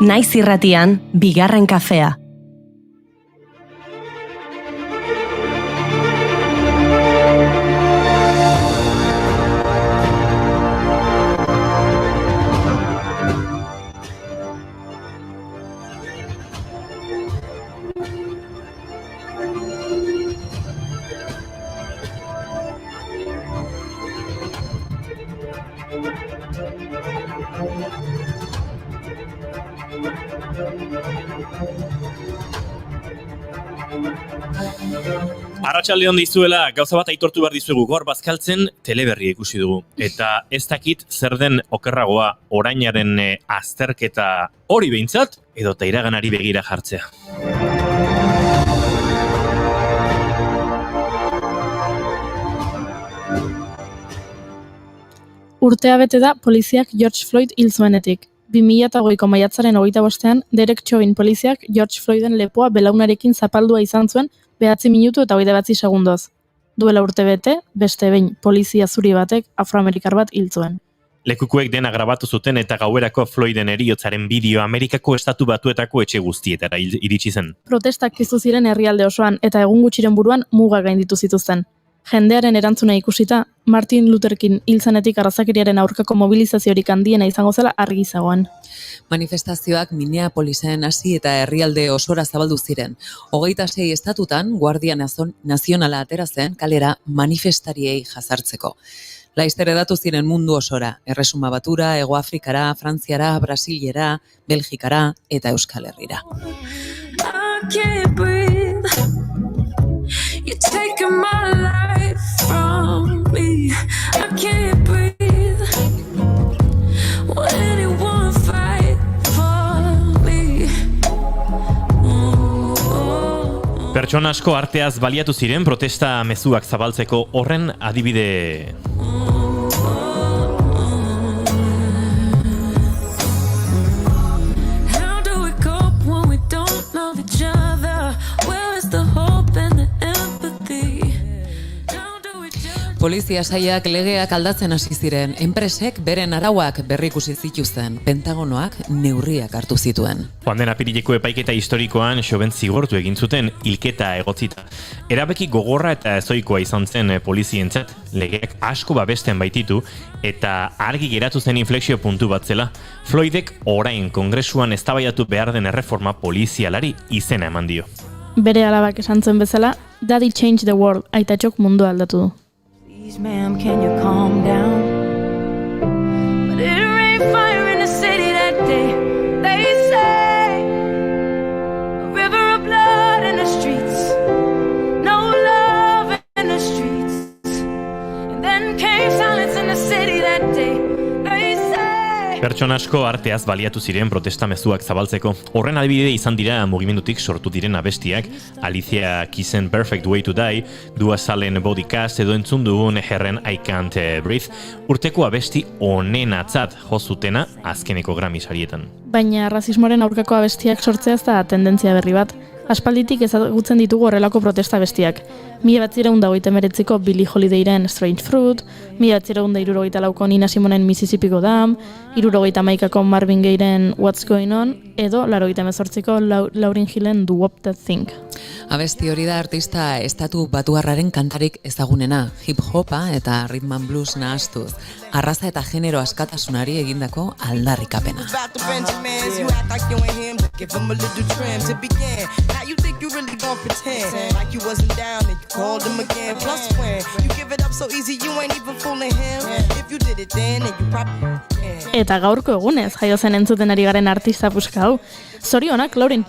Naiz irratian, bigarren kafea. Arratsalde on dizuela, gauza bat aitortu behar dizuegu, gaur bazkaltzen teleberria ikusi dugu. Eta ez dakit zer den okerragoa orainaren azterketa hori behintzat, edota iraganari begira jartzea. Urtea bete da poliziak George Floyd hil zuenetik. 2008ko maiatzaren 25ean, Derek Chauvin poliziak George Floyden lepoa belaunarekin zapaldua izan zuen 9 minutu eta 29 segundoz. Duela urte bete, beste behin polizia zuri batek afroamerikar bat hil zuen. Lekukoek dena grabatu zuten eta gauerako Floyden heriotzaren bideo Amerikako estatu batuetako etxe guztietara iritsi zen. Protestak piztu ziren herrialde osoan eta egun gutxiren buruan muga gainditu zituzten. Jendearen erantzuna ikusita, Martin Luther King hil zenetik arrazakeriaren aurkako mobilizaziorik handiena izango zela argi zegoen. Manifestazioak Minneapolisen hasi eta herrialde osora zabaldu ziren. 26 estatutan Guardia Nazionala atera zen kalera manifestariei jazartzeko. Laster hedatu ziren mundu osora, Erresuma Batura, Hego Afrikara, Frantziara, Brasilera, Belgikara eta Euskal Herrira. You're taking my life from me. I can't breathe. Will anyone fight for me? Pertsona asko arteaz baliatu ziren protesta mezuak zabaltzeko, horren adibide. How do we cope when we don't love each other? Where is the hope and the Polizia saiak legeak aldatzen hasi ziren, enpresek beren arauak berrikusi zituzten, Pentagonoak neurriak hartu zituen. Joan den apirileko epaiketa historikoan Chauvin zigortu egin zuten hilketa egotzita. Erabaki gogorra eta ezoikoa izan zen polizientzat, legeak asko babesten baititu eta argi geratu zen inflexio puntu bat zela. Floydek orain kongresuan eztabaidatu behar den erreforma polizialari izena eman dio. Bere alabak esan zuen bezala, Daddy changed the world, aitatxok mundua aldatu du. Please, ma'am, can you calm down? But it rained fire in the city that day. They say a river of blood in the streets, no love in the streets. And then came silence in the city that day. They say Pertsona asko arteaz baliatu ziren protesta mezuak zabaltzeko. Horren adibide izan dira mugimendutik sortu diren abestiak, Alicia Keysen Perfect Way to Die, Dua Salen Bodycast edo entzun dugun Herren I Can't Breathe, urteko abesti onenatzat jo zutena azkeneko Grammy sarietan. Baina rasismoaren aurkako abestiak sortzea ez da tendentzia berri bat. Aspalditik ezagutzen ditugu horrelako protesta bestiak. 1989ko Billie Holidayren Strange Fruit, 1974ko Nina Simonen Mississippi Dam, 1971ko Marvin Gayeren What's Going On, edo 1988ko Lauryn Hillen Do What That Thing. Abesti hori da artista estatu batuarraren kantarik ezagunena, hip-hopa eta rhythm and blues nahastuz, arraza eta genero askatasunari egindako aldarrikapena. Eta gaurko egunez jaio zen entzuten ari garen artista puska hau. Zorionak, Laurin.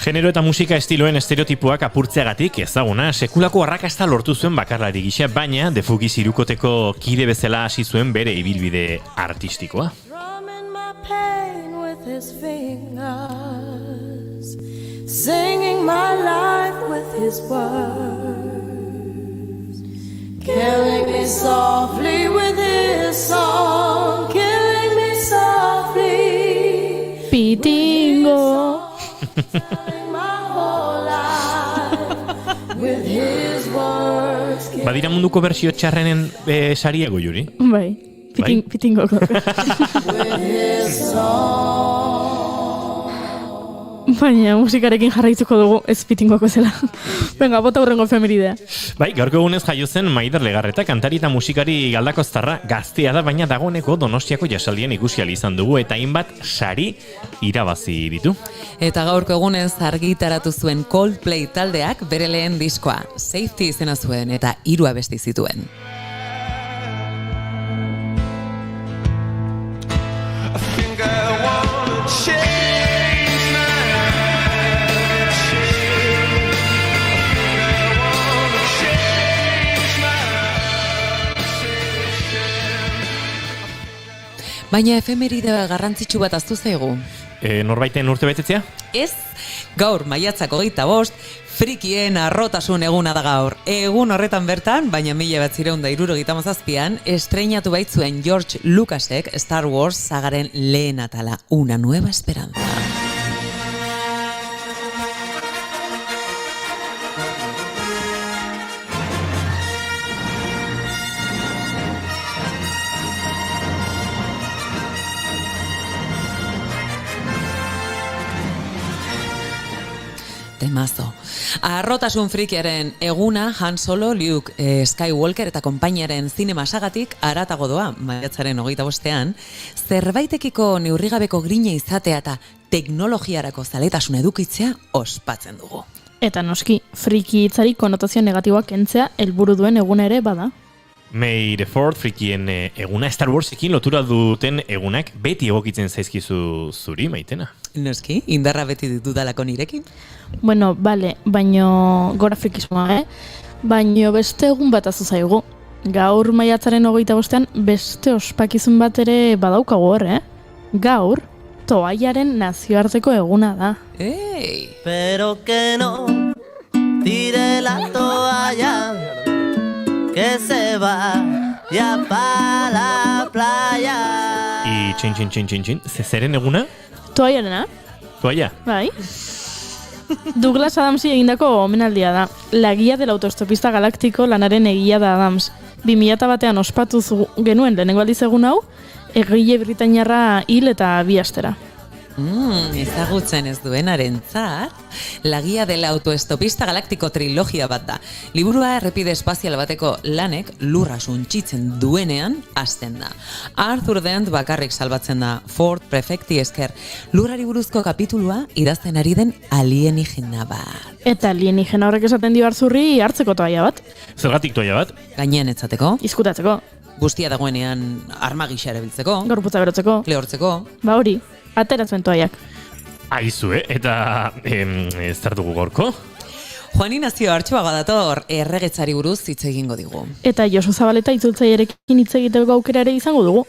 Genero eta musika estiloen estereotipoak apurtzeagatik ezaguna, sekulako arrakasta lortu zuen bakarlari gisa, baina The Fugees hirukoteko kide bezala hasi zuen bere ibilbide artistikoa. Singing my life with his words, killing me softly with his song, killing me softly. Pitingo. My whole life with his words. Badira munduko bersio txarrenen sariago, Juri? Bai, pitingoko. With his song. Baina musikarekin jarraituko dugu ez pitingoako zela. Venga, bota hurrengo efemeridea. Bai, gaurko egunez jaio zen Maider Legarreta, kantari eta musikari galdakoztarra, gaztea da, baina dagoeneko Donostiako jasaldien ikusi ahal izan dugu eta hainbat sari irabazi ditu. Eta gaurko egunez argitaratu zuen Coldplay taldeak bere lehen diskoa, Safety izena zuen eta 3 abesti zituen. Baina efemeride garrantzitsu bat ahaztu zaigu. Norbaiten urte betetzea? Ez, gaur maiatzak 25, frikien harrotasun eguna da gaur. Egun horretan bertan, baina 1977an, estreinatu baitzuen George Lucasek Star Wars sagaren lehen atala, Una Nueva Esperanza. Temazo. Arrotasun frikiaren eguna Han Solo, Luke Skywalker eta konpainiaren zinema sagatik haratago doa, maiatzaren 25ean, zerbaitekiko neurrigabeko grina izatea eta teknologiarako zaletasun edukitzea ospatzen dugu. Eta noski, friki hitzari konotazio negatiboak kentzea helburu duen eguna ere bada. May the 4th frikien eguna Star Warsekin lotura duten egunak beti egokitzen zaizkizu zuri, Maitena. Noski, indarra beti ditudalako nirekin. Bueno, bale, baino gora frikismoa, Baino beste egun bat azu zaigu. Gaur maiatzaren 25ean beste ospakizun bat ere badaukagu hor, Gaur, toallaren nazioarteko eguna da. Ei! Pero que no tire la toalla, que se vaya pa la playa. I txin, zeren eguna? Toallarena? Toalla? Bai. Douglas Adamsi egindako omenaldia da. La guía del autostopista galáctico lanaren egia da Adams. 2001an ospatu genuen lehenengo aldiz egun hau, egile britainiarra hil eta 2 astera. Ezagutzen ez duenarentzat, La guía del autoestopista galaktiko trilogia bat da. Liburua errepide espazial bateko lanek lurra suntsitzen duenean hasten da. Arthur Dent bakarrik salbatzen da, Ford prefekti esker. Lurrari buruzko kapitulua idazten ari den alienigena bat. Eta alienigena horrek esaten dio Arthurri hartzeko toalla bat, Zergatik toalla bat? Gainean etzateko, izkutatzeko, guztia dagoenean arma gisa erabiltzeko, gorputza berotzeko, lehortzeko. ba hori, ateratzen toallak. Aizue, eta ez dugu gorko? Juani Nazio Artxuaga dator erregetzari buruz hitz egingo digu. Eta Josu Zabaleta itzultzailerekin hitz egiteko aukera ere izango dugu.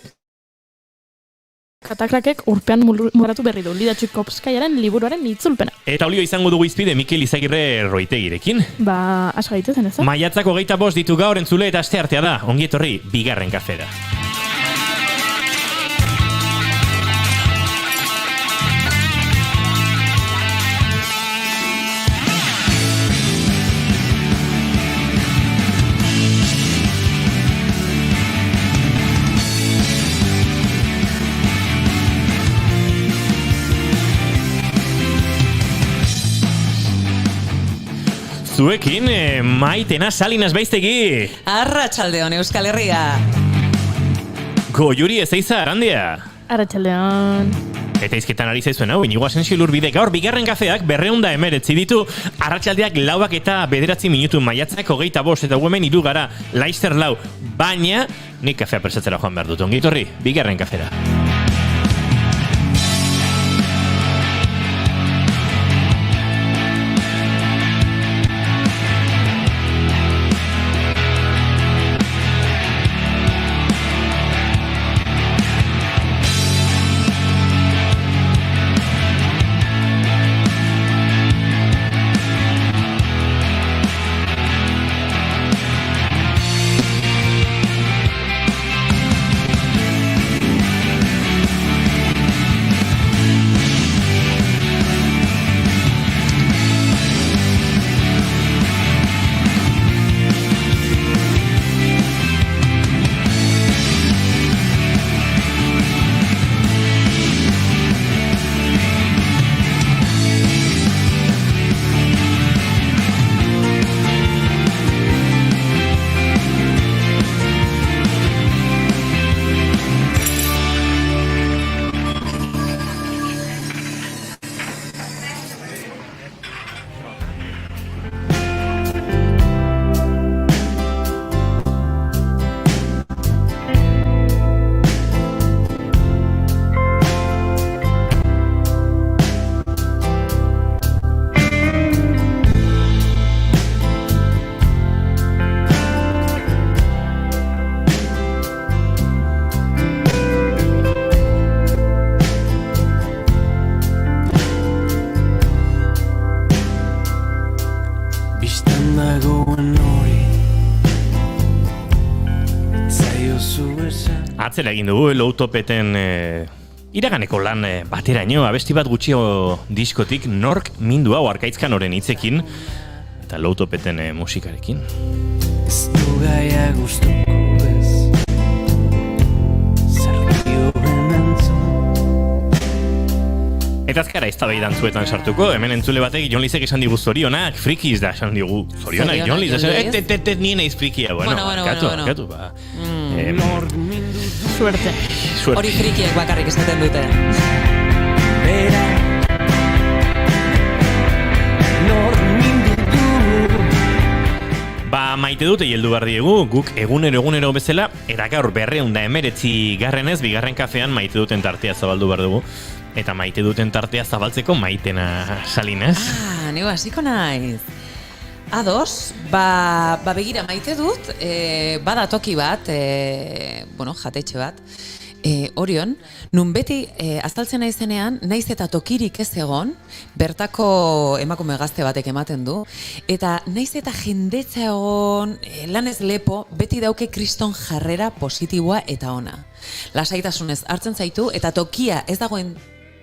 Katakrakek urpean muratu berri du Lida Txaikovskaiaren liburuaren itzulpena. Eta olio izango dugu izpide Mikel Izagirre Roitegirekin. Ba, asko gaitezen ez da? Maiatzak 25 ditu gaur entzule eta asteartea da. Ongi etorri, bigarren kafera. Zuekin, Maitena Salinas Beiztegi. Arratsaldeon Euskal Herria. Goiuri Ezeiza Arandia. Arratsaldeon. Eta izketan ari zaizuen hau, Inigo Asensio Ilurbide gaur bigarren kafeak 219 ditu, arratsaldeak 4 eta 9 minutu maiatzak 25 eta hemen 3 gara, Leicester 4, baina nik kafea persatzera joan behar dut, ongi etorri, bigarren kafera. Bistan dagoen hori zaiozu esan. Atzera egin dugu, Low-Topeten iraganeko lan bateraino, abesti bat gutxio diskotik, nork mindu hau Arkaitzkan oren hitzekin, eta Low-Topeten musikarekin. Ez du gaia gustuko ez zerkioen entzun. Eta azkara eztabaidan zuetan sartuko, hemen entzule batek Jon Lizek esan digu zorionak, frikiz da esan digu, zorionak Jon Liz, nien eiz frikia, katu, ba. Suerte. Hori frikiek bakarrik esaten dute. Bera nor mindu du. Ba, maite dute heldu behar diegu, guk egunero bezala, eta gaur 219 garrenez, bigarren kafean maite duten tartea zabaldu behar dugu. Eta maite duten tartea zabaltzeko Maitena Salinas. Neu hasiko naiz. Ados, ba begira maite dut, bada toki bat, jatetxe bat, Orion, nun beti azaltzen naizenean, naiz eta tokirik ez egon, bertako emakume gazte batek ematen du, eta naiz eta jendetza egon, lanez lepo, beti dauke kriston jarrera positiboa eta ona. Lasaitasunez hartzen zaitu, eta tokia ez dagoen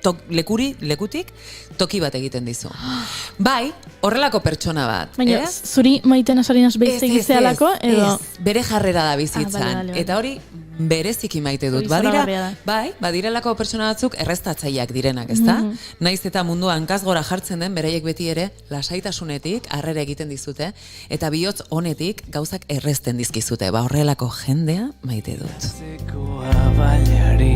lekutik toki bat egiten dizu. Bai, horrelako pertsona bat. Baina, zuri Maitena Salinas behiz egizealako, edo? Ez, bere jarrera da bizitzan. Vale. Eta hori, bereziki maite dut. Badirelako pertsona batzuk erreztatzaileak direnak, ezta? Naiz eta munduan kasgora jartzen den, beraiek beti ere, lasaitasunetik harrera egiten dizute, eta bihotz honetik gauzak errezten dizkizute. Ba, horrelako jendea maite dut. Zekoa bailari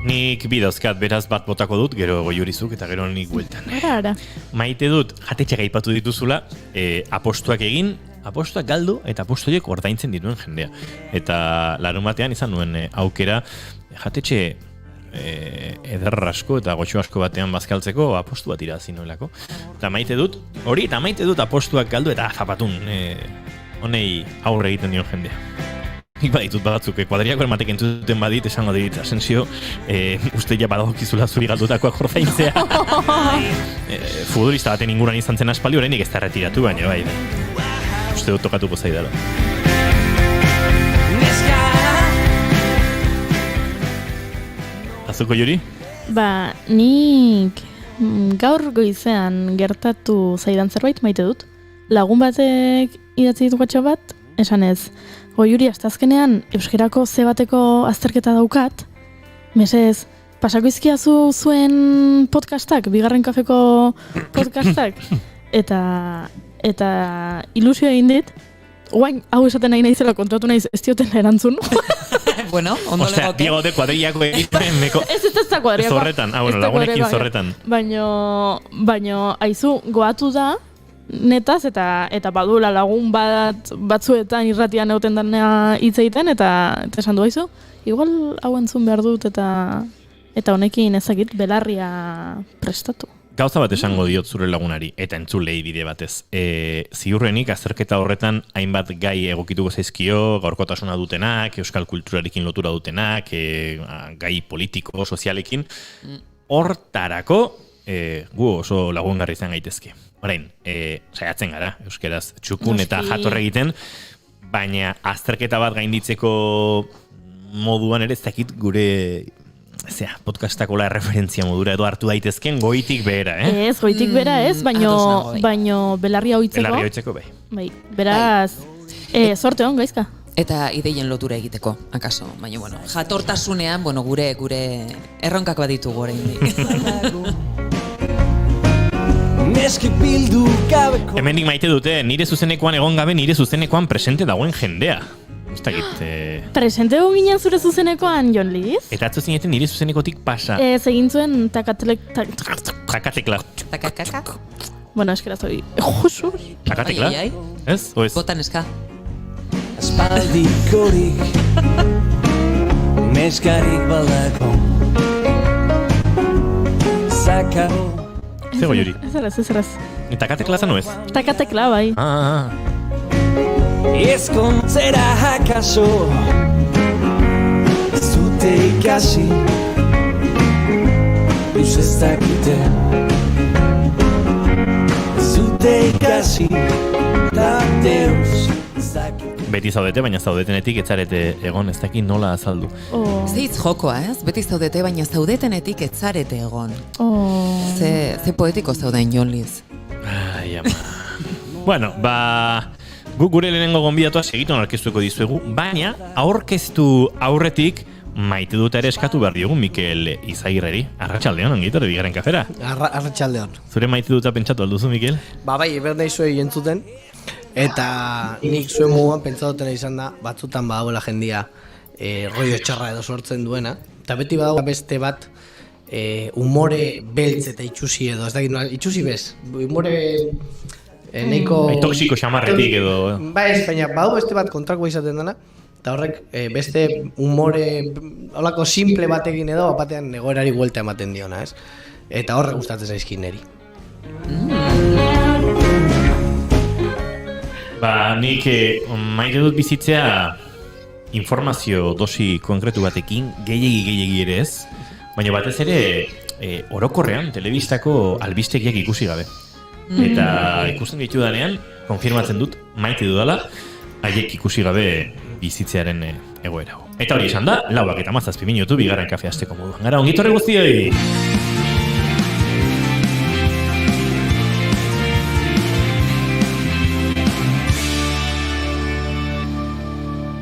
Nik bidauzkat beraz bat botako dut, gero Goiurizuk eta gero nik bueltan. Ara. Maite dut, jatetxeak aipatu dituzula, apostuak egin, apostuak galdu eta apostoiek ordaintzen dituen jendea. Eta larun batean izan nuen aukera jatetxe eder asko eta gotxo asko batean bazkaltzeko apostu bat irazi nuelako. Eta maite dut, eta maite dut apostuak galdu eta zapatun honei aurre egiten dion jendea. Nik baditut batzuk, kuadriako ermatek entzuten badit, esango dit, Asensio, uste ja badagokizula zuri galdutakoak ordaintzea. Futbolista baten inguruan izan zen aspaldi, oraindik ez da retiratu, baina bai. Uste dut tokatuko zaidala. Azuko Juri? Ba, nik gaur goizean gertatu zaidan zerbait maite dut. Lagun batek idatzi ditu WhatsApp bat, esan ez, Goiuri, azkenean euskerako ze bateko azterketa daukat, mesez, pasako izkiazu zuen podcastak, bigarren kafeko podcastak, eta ilusio egin dit, guain hau esaten nahi naizela kontuatu naiz ez dioten erantzun. Bueno, ondo legoke. Ostea, Diego de kuadriako egiten meko... Ez da kuadriako. Zorretan, lagunekin zorretan. Baino, aizu, goatu da, netaz eta badula lagun batzuetan irratian egoten dana hitz egiten eta esan du haizu, igual hau entzun behar dut eta honekin ezakit belarria prestatu. Gauza bat esango diot zure lagunari eta entzulei bide batez. Ziurrenik azterketa horretan hainbat gai egokituko zaizkio, gaurkotasuna dutenak, euskal kulturarekin lotura dutenak, gai politiko, sozialekin. Hortarako gu oso lagungarri izan gaitezke. Orain, saiatzen gara, euskeraz txukun eta jatorre egiten, baina azterketa bat gainditzeko moduan ere ez dakit gure podcastakola referentzia modura edo hartu daitezken goitik behera, Ez, goitik behera ez, baino belarria hoitzeko. Belarria hoitzeko bai. Bai, beraz, sorte hon, gaizka. Eta ideien lotura egiteko, akaso. Baina, jatortasunean, gure erronkak baditugu oraindik. Hemendik maite dute, nire zuzenekoan egon gabe, nire zuzenekoan presente dagoen jendea. Presente egon ginen zure zuzenekoan, Jon Liz? Eta atzo zineten nire zuzenekotik pasa. Egin zuen takatekla. Bueno, eskeraz hori. Josus. Takatekla? Ez? Oez? Botan eska. Aspaldikorik neskarik baldako Zakaro Zego Jori? Ez. Takatekla zan oez? Takatekla, bai. Ezkontzera hakaso zute ikasi Luz ez dakite hasi eta deus Beti zaudete, baina zaudetenetik etzarete egon, ez dakit nola azaldu. Zeitz jokoa, ez? Beti zaudete, baina zaudetenetik etzarete egon. Ze poetiko zauden, Jon Liz. Ai, ama. Bueno, gure lehenengo gonbidatua segiton aurkeztuko dizuegu, baina aurkeztu aurretik maite dut ere eskatu behar diogu Mikel Izagirreri. Arratsaldeon, ongietorri bigarren kafera. Arratsaldeon. Zure maite duta pentsatu alduzu, Mikel? Bai, berdei zuei entzuten. Eta nik zuen muguan pentsatutena izan da, batzutan badagoela jendia rollo txarra edo sortzen duena. Eta beti badago beste bat umore beltz eta itxusi edo, ez dakit, itxusi bez, umore nahiko... Toxiko xamarretik edo... Ez, baina badago beste bat kontrakoa izaten dena, eta horrek beste umore, holako simple batekin edo, batean egoerari buelta ematen diona, ez? Eta horrek gustatzen zaizkin niri. Nik maite dut bizitzea informazio dosi konkretu batekin, gehiegi ere ez, baina batez ere orokorrean telebistako albistegiak ikusi gabe. Eta ikusten ditu danean, konfirmatzen dut, maite dudala, haiek ikusi gabe bizitzearen egoera. Eta hori esan da, 4:17 minutu bigarren kafea hasteko moduan. Gara, ongitorri guztioi!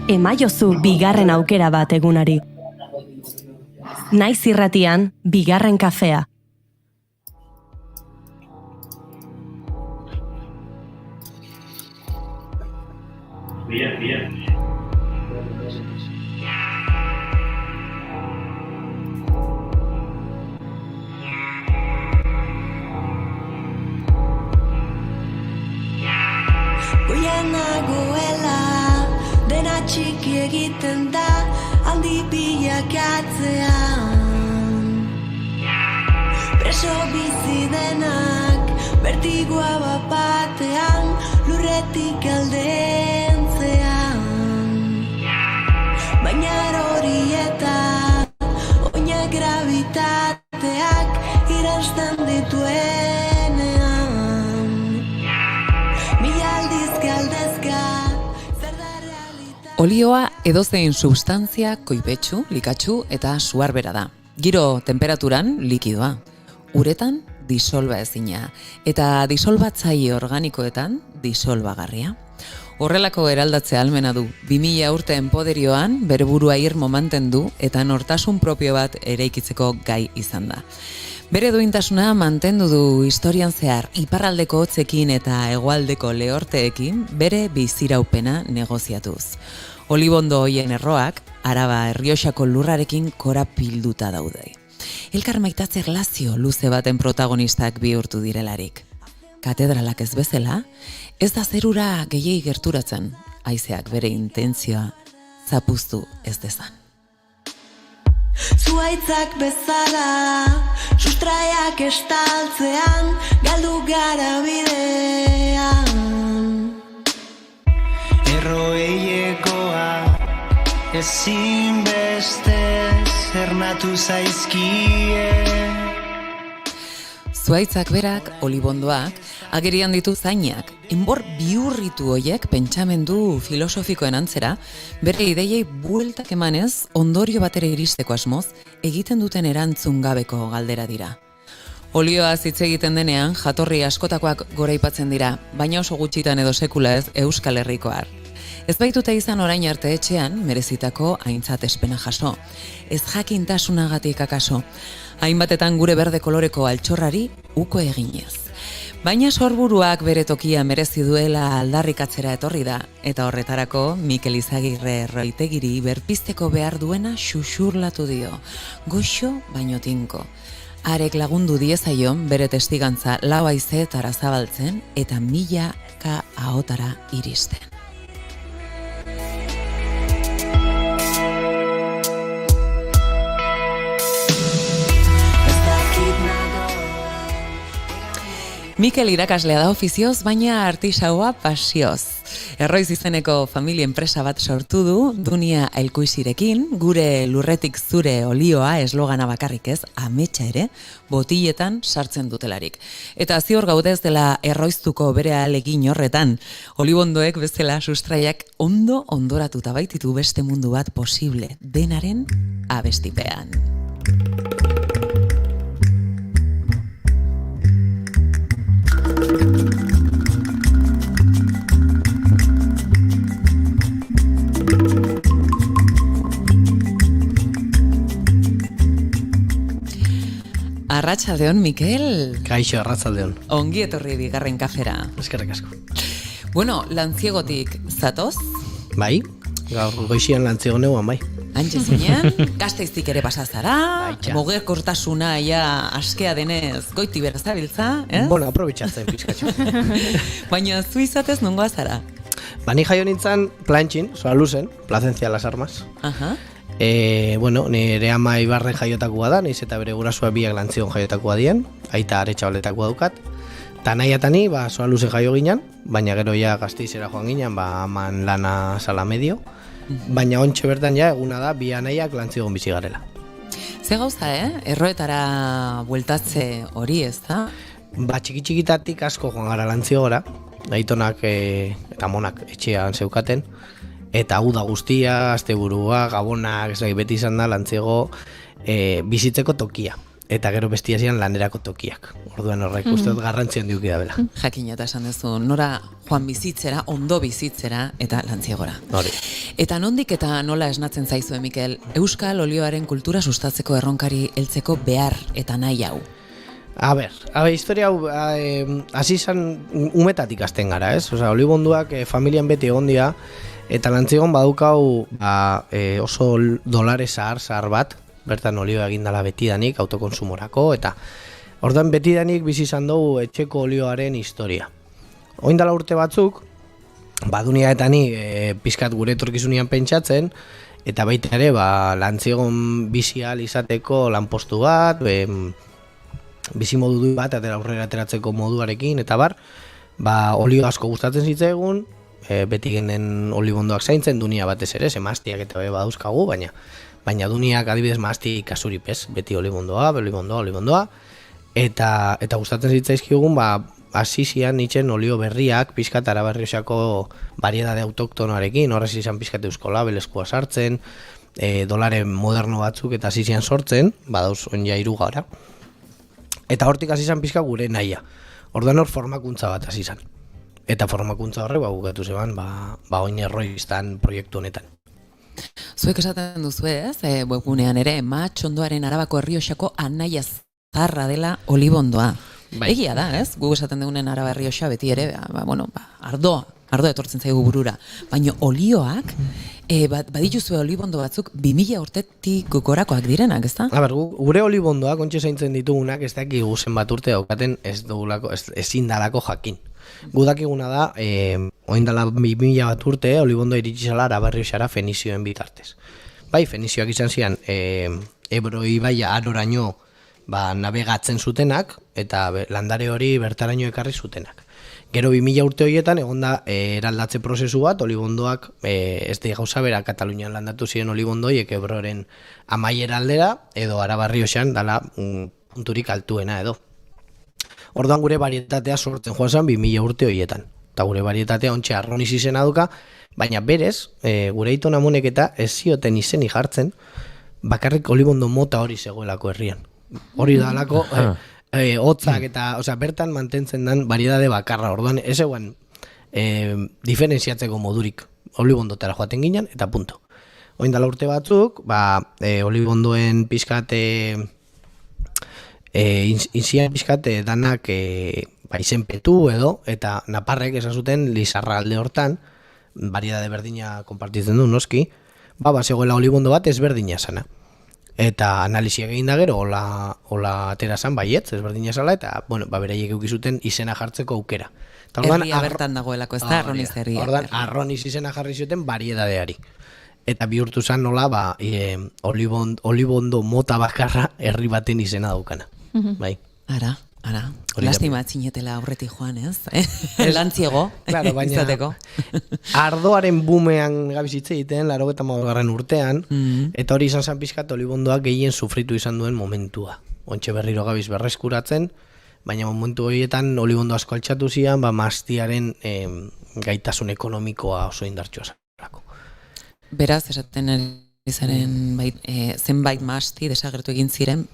Emaiozu bigarren aukera bat egunari. Naiz irratian, bigarren kafea. Bien. Goian nagoela, dena txiki egiten da, handi bilakatzean. Preso bizi denak, bertigoa bapatean, lurretik aldentzean. Baina hori eta oina gravitateak iranzten dituenean. Mila aldiz galdezka, zer da realitatea. Olioa edozein substantzia koipetsu, likatsu eta suarbera da. Giro temperaturan likidoa. Uretan disolba ezina eta disolbatzaile organikoetan disolbagarria. Horrelako eraldatze ahalmena du. 2000 urte enpoderioan bere burua irmo mantendu eta nortasun propio bat eraikitzeko gai izan da. Bere duintasuna mantendu du historian zehar iparraldeko hotzekin eta hegoaldeko lehorteekin bere biziraupena negoziatuz. Olibondo hoien erroak Araba Errioxako lurrarekin korapilduta daude. Elkar maitatze erlazio luze baten protagonistak bihurtu direlarik. Katedralak ez bezala, ez da zerura gehiegi gerturatzen, haizeak bere intentzioa zapuztu ez dezan. Zuaitzak bezala, sustraiak estaltzean, galdu gara bidean. Erroeiekoa ezinbestez ernatu zaizkie. Zuaitzak berak, olibondoak, agerian ditu zainak, enbor bihurritu hoiek pentsamendu filosofikoen antzera, bere ideiei bueltak emanez, ondorio batera iristeko asmoz, egiten duten erantzun gabeko galdera dira. Olioa hitz egiten denean, jatorri askotakoak goraipatzen dira, baina oso gutxitan edo sekula ez Euskal Herrikoar. Ez baitute izan orain arte etxean, merezitako aintzatespena jaso. Ez jakintasunagatik akaso, hainbatetan gure berde koloreko altxorrari uko eginez. Baina sorburuak bere tokia merezi duela aldarrikatzera etorri da, eta horretarako Mikel Izagirre Roitegiri berpizteko behar duena xuxurlatu dio, goxo baino tinko. Arek lagundu diezaion bere testigantza 4 haizeetara zabaltzen eta milaka ahotara iristen. Mikel irakaslea da ofizioz, baina artisaua pasioz. Erroiz izeneko familia enpresa bat sortu du, Dunia Elkuizirekin, gure lurretik zure olioa eslogana bakarrik ez, ametsa ere, botiletan sartzen dutelarik. Eta ziur gaudez dela erroiztuko bere alegin horretan, olibondoek bezala sustraiak ondo ondoratuta baititu beste mundu bat posible denaren abestipean. Arratsaldeon, Mikel. Kaixo, arratsaldeon. Ongi etorri bigarren kafera. Eskerrik asko. Bueno, Lantziegotik zatoz? Bai, gaur goizian lantzego neuan, bai. Antxe zinean, Gasteiztik ere pasazara, Baitxa. mugerkortasuna ja askea denez goiti beraz zabiltza, eh? Bueno, aprobetxatzen pizkatxo. Baina zu izatez nongoa zara? Ni jaio nintzen plantxin, soa luzen, Placencia las Armas. Aha. Bueno, nire ama Ibarren jaiotakoa da, niz eta bere gurasua biak Lantzigon jaiotakoa dien, aita aretxabaletakoa dukat. Ta nahi eta ni, soa luzen jaio ginen, baina gero ja Gasteizera joan ginen, aman lana sala medio. Baina ontxe bertan ja, eguna da, bi anaiak Lantzigon bizi garela. Ze gauza, Erroetara bueltatze hori ez da? Txiki-txikitatik asko joan gara Lantzigora, aitonak eta monak etxean zeukaten, eta uda guztia, asteburua, gabonak, beti izan da Lantzigo bizitzeko tokia. Eta gero bestia zian lanerako tokiak. Orduan horrek uste dut garrantzi handiuk idabela. Jakina eta esan duzu, nora joan bizitzera, ondo bizitzera eta Lantziegora. Hori. Eta nondik eta nola esnatzen zaizue, Mikel, Euskal olioaren kultura sustatzeko erronkari heltzeko behar eta nahi hau? A ber, historia hau hasi izan umetatik hasten gara, ez? Osea, olibonduak familian beti egon dira, eta Lantzigon badukau oso dolare zahar bat, bertan olioa egindala betidanik autokonsumorako, eta orduan betidanik bizi izan dugu etxeko olioaren historia. Oindala urte batzuk, Dunia eta ni pizkat gure etorkizunean pentsatzen, eta baita ere Lantzigon bizi ahal izateko lanpostu bat, bizi modu bat aurrera ateratzeko moduarekin, eta olio asko gustatzen zitzaigun, beti genen olibondoak zaintzen, Dunia batez ere, ze maztiak eta badauzkagu, baina Duniak adibidez mazti kasuripez, beti olibondoa, eta gustatzen zitzaizkigun, hasi zian nitzen olio berriak, pizkat Arabarriosako variedade autoktonoarekin, horrez izan pizkat eusko labeleskua sartzen, dolare moderno batzuk eta hasi zian sortzen, badauz onja 3 gara. Eta hortik hasi izan pizka gure nahia. Orduan hor formakuntza bat hasi izan. Eta formakuntza horrek bukatu zeban, oin erroiztan proiektu honetan. Zuek esaten duzu ez, webgunean ere, Matxondoaren Arabako Errioxako anaia zarra dela olibondoa. Bai. Egia da, ez? Gu esaten dugunen Araba Errioxa beti ere, ardoa etortzen zaigu burura. Baina olioak, badituzue olibondo batzuk 2000 urtetik gorakoak direnak, ez da? Gure olibondoak ontsa zaintzen ditugunak ez dakigu zenbat urte daukaten ezin dalako jakin. Gudakiguna da, oindala 2000 bat urte, olibondo iritsi zala Arabarrioxara Fenizioen bitartez. Bai, Fenizioak izan zian, Ebro ibaia aroraino navegatzen zutenak, eta landare hori bertaraino ekarri zutenak. Gero 2000 urte horietan egonda eraldatze prozesu bat, olibondoak ez da gauza bera Katalunian landatu ziren olibondoiek Ebroren amaiera aldera, edo Arabarrioxan dala punturik altuena edo. Orduan gure varietatea sortzen joan zen 2000 urte horietan. Eta gure varietatea ontxe Arroniz izena duka, baina berez, gure aiton amonek eta ez zioten izeni jartzen, bakarrik olibondo mota hori zegoelako herrian. Hori dalako, hotzak eta, bertan mantentzen den variedade bakarra. Orduan, ez eguan diferentziatzeko modurik olibondotara joaten ginen, eta punto. Oindala urte batzuk, olibondoen pizkate inzian pizkate danak izenpetu edo, eta naparrek esan zuten Lizarra alde hortan, variedade berdina konpartitzen du noski, zegoela olibondo bat ezberdina sana. Eta analiziak egin da gero, hola atera zan, baietz, ezberdina zala, eta, beraiek eukizuten izena jartzeko aukera. Herria bertan dagoelako, ez da, Arroniz herria. Ordan, Arroniz izena jarri zuten variedadeari. Eta bihurtu zan nola, olibondo mota bakarra herri baten izena daukana. Bai. Ara. Lastima txinetela aurretik joan, ez? Lantziego, Claro, baina izateko. ardoaren bumean gabizitze egiten, 85. urtean, eta hori izan zen pixkat olibondoak gehien sufritu izan duen momentua. Ontxe berriro gabiz berreskuratzen, baina momentu horietan olibondoa asko altxatu zian, mastiaren gaitasun ekonomikoa oso indartsua zelako. Beraz, esaten ari zaren zenbait masti desagertu egin ziren,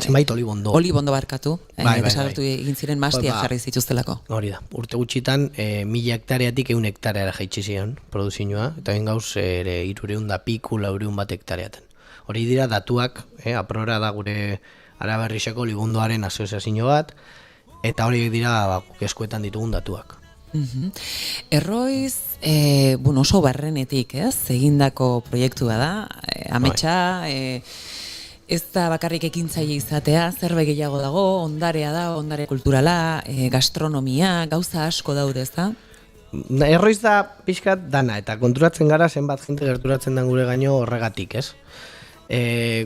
zenbait olibondo. Olibondo barkatu, Bai. desagertu egin ziren mastia jarri zituztelako. Hori da, urte gutxitan 1000 hektareatik 100 hektareara jaitsi zion produzioa, eta ben gauz ere 300 da piku 400 bat hektareaten. Hori dira datuak, aprora da gure Araberrixako olibondoaren asoziazio bat, eta horiek dira guk eskuetan ditugun datuak. Erroiz, oso barrenetik, egindako proiektua da, ametsa, ez da bakarrik ekintzaile izatea, zerbait gehiago dago, ondarea da, ondare kulturala, gastronomia, gauza asko daude, ez da? Erroiz da pixkat dana, eta konturatzen gara zenbat jente gerturatzen den gure gaino horregatik, ez?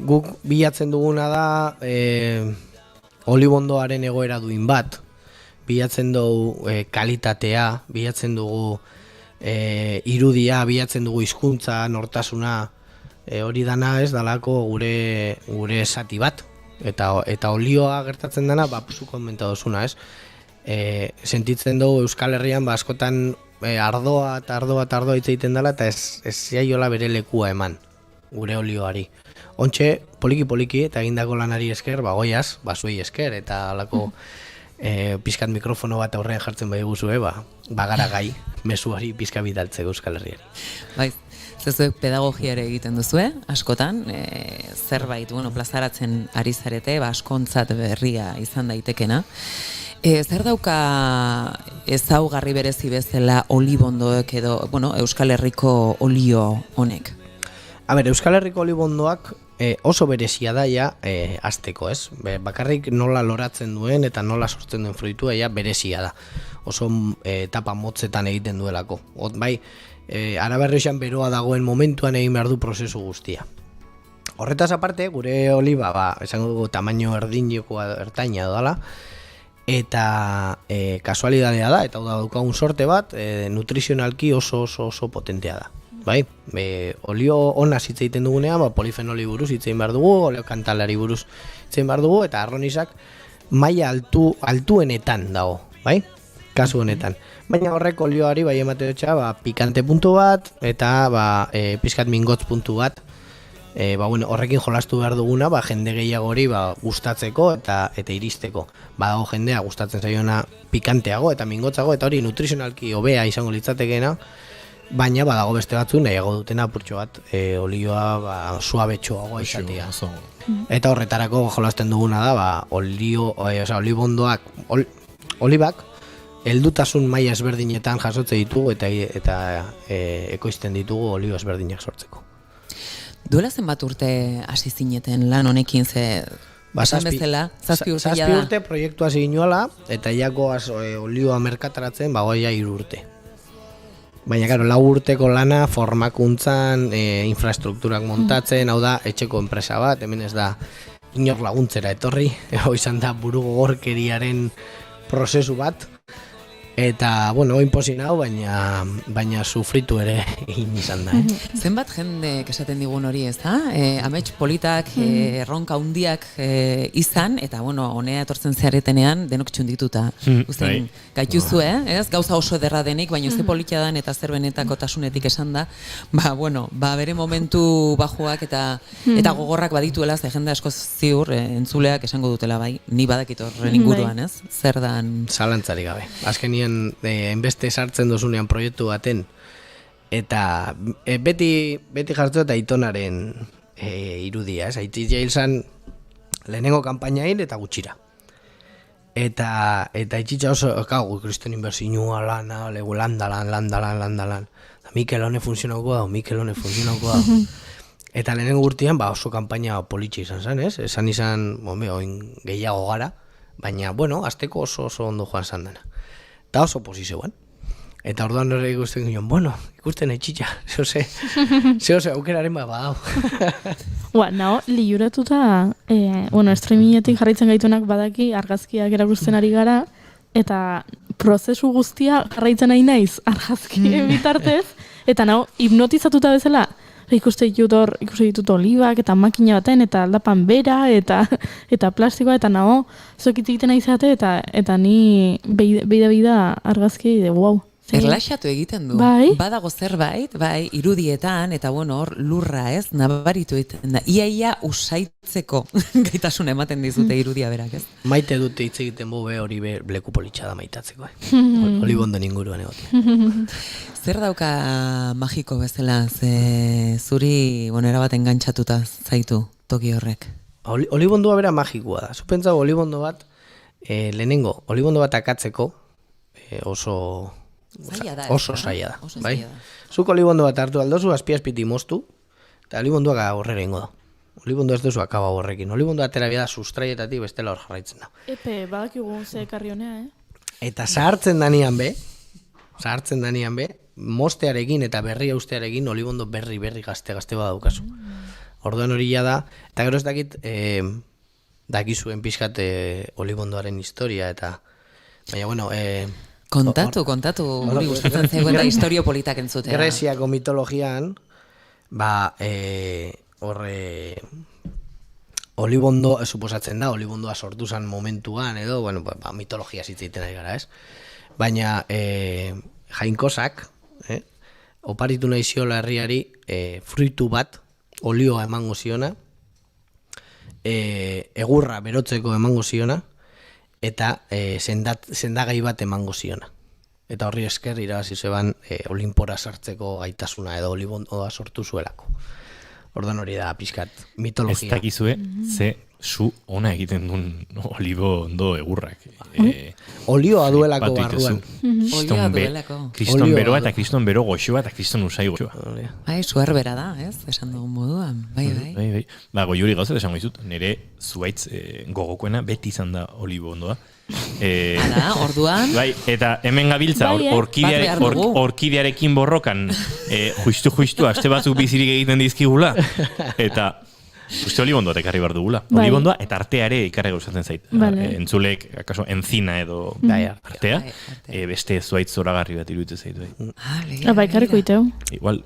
Guk bilatzen duguna da olibondoaren egoera duin bat, bilatzen dugu kalitatea, bilatzen dugu irudia, bilatzen dugu hizkuntza, nortasuna, hori dana ez dalako gure zati bat, eta olioa gertatzen dena, zuk komenta duzuna, ez? Sentitzen dugu Euskal Herrian askotan ardoa hitz egiten dela, eta ez jaiola bere lekua eman gure olioari. Ontxe, poliki eta egindako lanari esker, goiaz, zuei esker, eta alako pizkat mikrofono bat aurrean jartzen bai guzue, gara gai mezuari pizka bidaltzeko Euskal Herriari. Bai, zezuek pedagogia ere egiten duzue, askotan, zerbait, plazaratzen ari zarete, askontzat berria izan daitekena. Zer dauka ezaugarri berezi bezala olibondoek edo, Euskal Herriko olio honek? Euskal Herriko olibondoak oso berezia da azteko, ez? Bakarrik nola loratzen duen eta nola sortzen duen fruitua berezia da. Oso etapa motzetan egiten duelako. Bai, Araberrixan beroa dagoen momentuan egin behar du prozesu guztia. Horretaz aparte, gure oliba, esango dugu tamaino erdiniokoa ertaina dela, eta kasualidadea da, eta da daukagun sorte bat, nutrizionalki oso potentea da. Bai, olio ona hitz egiten dugunean, polifenoli buruz hitz egin behar dugu, oleo kantalari buruz hitz egin behar dugu, eta arronisak maila altuenetan dago, bai? Kasu honetan. Baina horrek olioari bai emate dutxa, pikante puntu bat, eta pizkat mingotz puntu bat, horrekin jolastu behar duguna, jende gehiagori gustatzeko eta iristeko. Badago jendea gustatzen zaiona pikanteago eta mingotzago, eta hori nutrizionalki hobea izango litzatekeena, baina badago beste batzu nahiago dutena apurtxo bat olioa suabetxoagoa izatea. Eta horretarako jolasten duguna da olibondoak, olibak heldutasun maila ezberdinetan jasotze ditugu eta ekoizten ditugu olio ezberdinak sortzeko. Duela zenbat urte hasi zineten lan honekin zazpi urte proiektua hasi ginoala eta jakoaz olioa merkataratzen goia 3 urte. Baina, claro, 4 urteko lana formakuntzan, infrastrukturak montatzen, hau da, etxeko enpresa bat, hemen ez da inor laguntzera etorri, izan da buru gogorkeriaren prozesu bat, eta, inposin hau, baina sufritu ere egin izan da. Zenbat jende esaten digun hori, ez da? Amets politak, erronka hundiak izan, eta, honea etortzen zearetenean denok txundituta. Usten, gaituzu, ez? Gauza oso ederra denik, baina ze politia dan eta zer benetako tasunetik esan da, bere momentu bajuak eta gogorrak badituela, ze jende asko ziur, entzuleak esango dutela bai, ni badakit horren inguruan, ez? Zer dan... Zalantzari gabe. Azkenien, enbeste sartzen dozunean proiektu baten, eta beti jartu eta Aitonaren irudia, ez? Aitzit jailzan lehenengo kanpainain eta gutxira. Eta itxitza oso, kristen inbertsinua lana, legu landalan. Mikel hone funtzionauko da. Eta lehenengo urtean oso kanpaina politxe izan zen, ez? Esan izan, oin gehiago gara, baina, azteko oso ondo joan zan dena. Eta oso posizioan. Eta orduan hori ikusten ginen, bueno, ikusten etxitxa, zehose aukeraren badau. Nao, liuratuta, streamingetik jarraitzen gaituenak badaki argazkiak erakusten ari gara, eta prozesu guztia jarraitzen nahi naiz argazkien bitartez, eta nao, hipnotizatuta bezala, ikusten ditut olibak, eta makina baten, eta aldapan bera, eta plastikoa, eta nao, zokit egiten nahi zate, eta ni beida argazki, wow. Erlaxatu egiten du. Bai. Badago zerbait, bai, irudietan, eta hor, lurra ez, nabaritu egiten da. Ia usaitzeko gaitasun ematen dizute irudia berak, ez? Maite dute hitz egiten bobe hori leku politxada maitatzeko, Olibondo inguruan egotia. Zer dauka magiko bezala, ze zuri, erabat engantzatuta zaitu toki horrek? Olibondua bera magikoa da. Zupentzago olibondo bat, lehenengo, olibondo bat akatzeko oso zaila da, bai? Zuk olibondo bat hartu aldozu, azpiazpiti moztu, eta olibonduak horrera ingo da. Olibondo ez duzu akaba horrekin. Olibondo atera bia da sustraietatik bestela hor jarraitzen da. Epe, badakigu ze ekarri honea, Eta zahartzen danian be, mostearekin eta berri austearekin olibondo berri gazte badaukazu. Orduan hori da, eta gero ez dakit, dakizuen pixkat olibondoaren historia, eta, baina, bueno, Kontatu, guri gustatzen zegoen da historio politak entzutea. Greziako mitologian, olibondo, suposatzen da, olibondoa sortu zen momentuan, edo, bueno, mitologia zitzeiten ari gara, ez? Baina, jainkosak, oparitu nahi ziola herriari, fruitu bat, olioa emango ziona, egurra berotzeko emango ziona, eta sendagai bat emango ziona. Eta horri esker irabazi zeban Olimpora sartzeko gaitasuna edo olibondoa sortu zuelako. Ordan hori da pixkat mitologia. Ez dakizue, ze zu ona egiten duen olibondo egurrak. Olioa duelako barruan. Olioa duelako. Kriston beroa eta kriston bero goxoa eta kriston usai goxoa. Bai, suerbera da, ez? Esan dugun moduan. Bai. Goiuri gauzat esango dizut, nire zuaitz gogokoena beti izan da olibondoa. Hala, orduan. Bai, eta hemen gabiltza orkidearekin borrokan justu aste batzuk bizirik egiten dizkigula eta uste olibondoa ekarri behar dugula. Olibondoa eta arteare ikarri gauzatzen zait. Entzulek, akaso, enzina edo artea, beste zuaitz zoragarri bat iruditzen zaitu. Bai, ikarriko iteu. Igual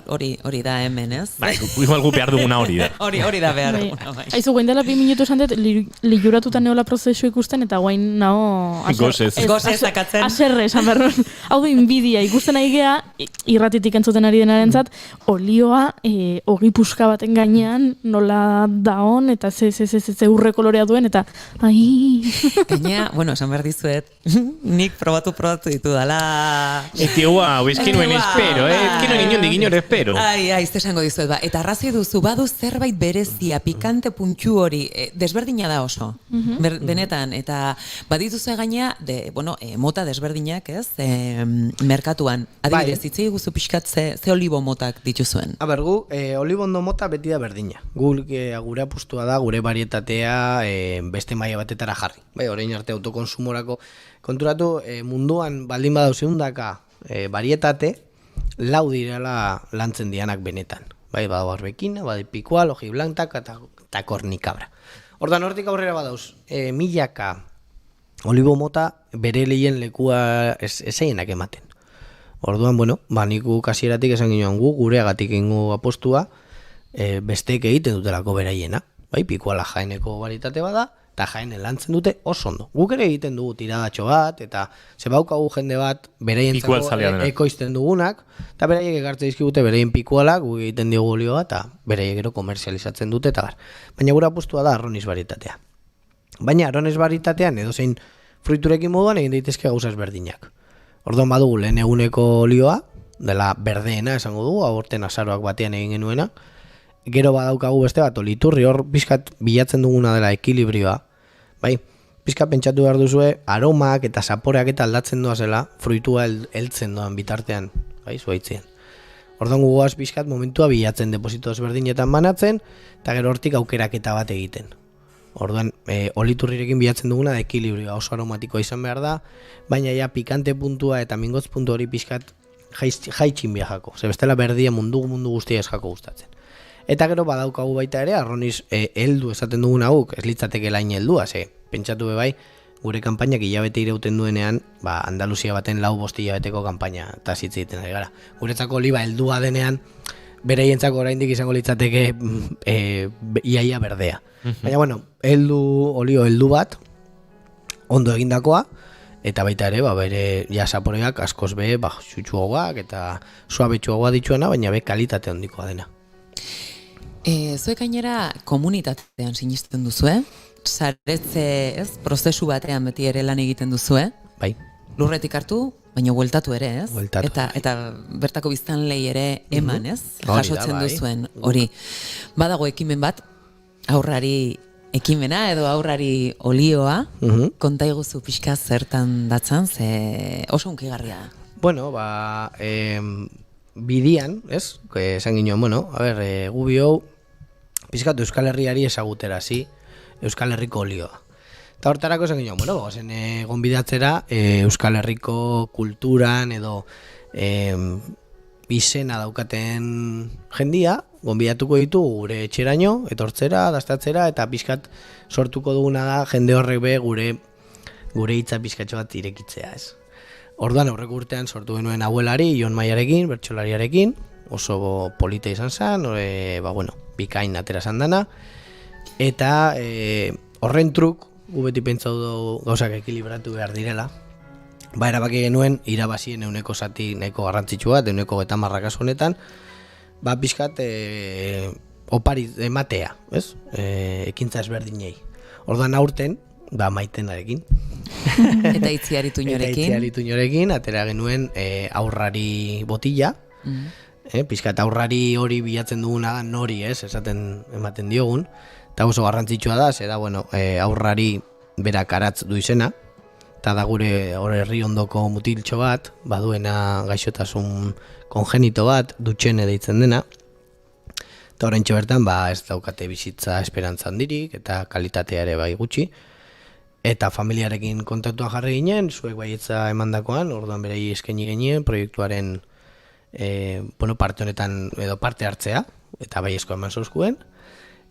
hori da hemen, ez? Igual gu behar duguna hori da. Hori da behar duguna. Aizu, guain dela 2 minutu esan dut, liuratuta neola prozesu ikusten, eta guain nao... Gozez akatzen. Aserre, esan berron. Hau da inbidia, ikusten ari gea, irratitik entzuten ari denaren zat, olioa, ogi puska baten gainean, nola daon, eta ze urre kolorea duen, eta... Gainea, esan behar dizuet, nik probatu ditu dala... Etigua, huizki nuen espero, Kino niño espero. Ai, esango dizuet, eta arrazoi duzu, badu zerbait berezia, pikante puntxu hori, desberdina da oso, benetan, eta badituzu gainea, mota desberdinak, ez, merkatuan. Adibidez, hitzei guzu pixkat ze olibo motak dituzuen. Gu, olibondo mota beti da berdina. Gure apustua da, gure varietatea beste maila batetara jarri. Bai, orain arte autokonsumorako. Konturatu, munduan baldin badau zeundaka varietate, lau direla lantzen dianak benetan. Bai, badago arbekina, bai pikual, oji blantak eta kornikabra. Ordan hortik aurrera badauz, milaka olibo mota bere lehien lekua esaienak ematen. Orduan, niku kasieratik esan ginoan gureagatik ingo apostua, besteek egiten dutelako beraiena. Bai, pikuala jaeneko baritate bada, eta jaenen lantzen dute oso ondo. Guk ere egiten dugu tiradatxo bat, eta zebaukagu jende bat beraientzako ekoizten dugunak, eta beraiek ekartzen dizkigute beraien pikualak, guk egiten diogu olioa, eta beraiek gero komerzializatzen dute, eta bar. Baina gura apostua da arroniz baritatea. Baina arroniz baritatean edozein fruiturekin moduan egin daitezke gauza ezberdinak. Orduan badugu lehen eguneko olioa, dela berdeena esango dugu, aborten azaroak batean egin genuena, gero badaukagu beste bat, oliturri hor pixkat bilatzen duguna dela ekilibrioa. Bai, pixkat pentsatu behar duzue, aromak eta zaporeak eta aldatzen doazela, fruitua heltzen doan bitartean, bai, zuaitzien. Orduan gugoaz pixkat momentua bilatzen deposito ezberdinetan banatzen, eta gero hortik aukeraketa bat egiten. Orduan, oliturrirekin bilatzen duguna da ekilibrioa, oso aromatikoa izan behar da, baina ja pikante puntua eta mingotz puntu hori pixkat jaitxin biajako. Ze bestela berdia mundu guztia ez jako gustatzen. Eta gero badaukagu baita ere, arroniz heldu esaten dugun hauk, ez litzateke lain heldua, ze pentsatu bai, gure kanpainak hilabete irauten duenean, Andaluzia baten 4-5 hilabeteko kanpaina eta zitze egiten ari gara. Guretzako oliba heldua denean, beraientzako oraindik izango litzateke iaia berdea. Baina, bueno, olio heldu bat, ondo egindakoa, eta baita ere, bere jasaporeak askoz xutxuagoak eta suabetxuagoa dituena, baina kalitate handikoa dena. Zuek gainera komunitatean sinisten duzue, saretze, prozesu batean beti ere lan egiten duzue. Bai. Lurretik hartu, baina bueltatu ere, ez? Bueltatu. Eta bertako biztanlei ere eman, ez? Hori da, Jasotzen bai. duzuen hori. Badago ekimen bat, aurrari ekimena edo aurrari olioa, konta iguzu pixka zertan datzan, ze oso unkigarria da. Bueno, bidian, ez? Esan ginoen, bueno, gu bio, pixkat Euskal Herriari ezaguterazi Euskal Herriko olioa. Eta hortarako esan ginoen, bueno, gozen gonbidatzera Euskal Herriko kulturan edo izena daukaten jendia, gonbidatuko ditu gure etxeraino, etortzera, dastatzera, eta pixkat sortuko duguna da jende horrek gure hitza pixkatxo bat irekitzea, ez? Orduan aurreko urtean sortu genuen abuelari, Jon Maiarekin, bertsolariarekin, oso polita izan zen, bikain atera zan dana, eta horren truk, gu beti pentsau du gauzak ekilibratu behar direla, erabaki genuen irabazien euneko zati nahiko garrantzitsu bat, euneko 30 kasu honetan, pixkat opari ematea, ez? Ekintza ezberdinei. Orduan aurten, Maitenarekin. Eta Itziaritu inorekin. Atera genuen aurrari botila. Pixkat aurrari hori bilatzen duguna da nori, ez? Esaten ematen diogun. Eta oso garrantzitsua da, aurrari berak aratz du izena. Eta da gure herri ondoko mutiltxo bat, baduena gaixotasun kongenito bat, dutxene deitzen dena. Eta horrentxe bertan, ez daukate bizitza esperantza handirik, eta kalitatea ere bai gutxi. Eta familiarekin kontaktuan jarri ginen, zuek baietza emandakoan, orduan berei eskaini genien, proiektuaren parte honetan edo parte hartzea, eta baiezko eman zozkuen.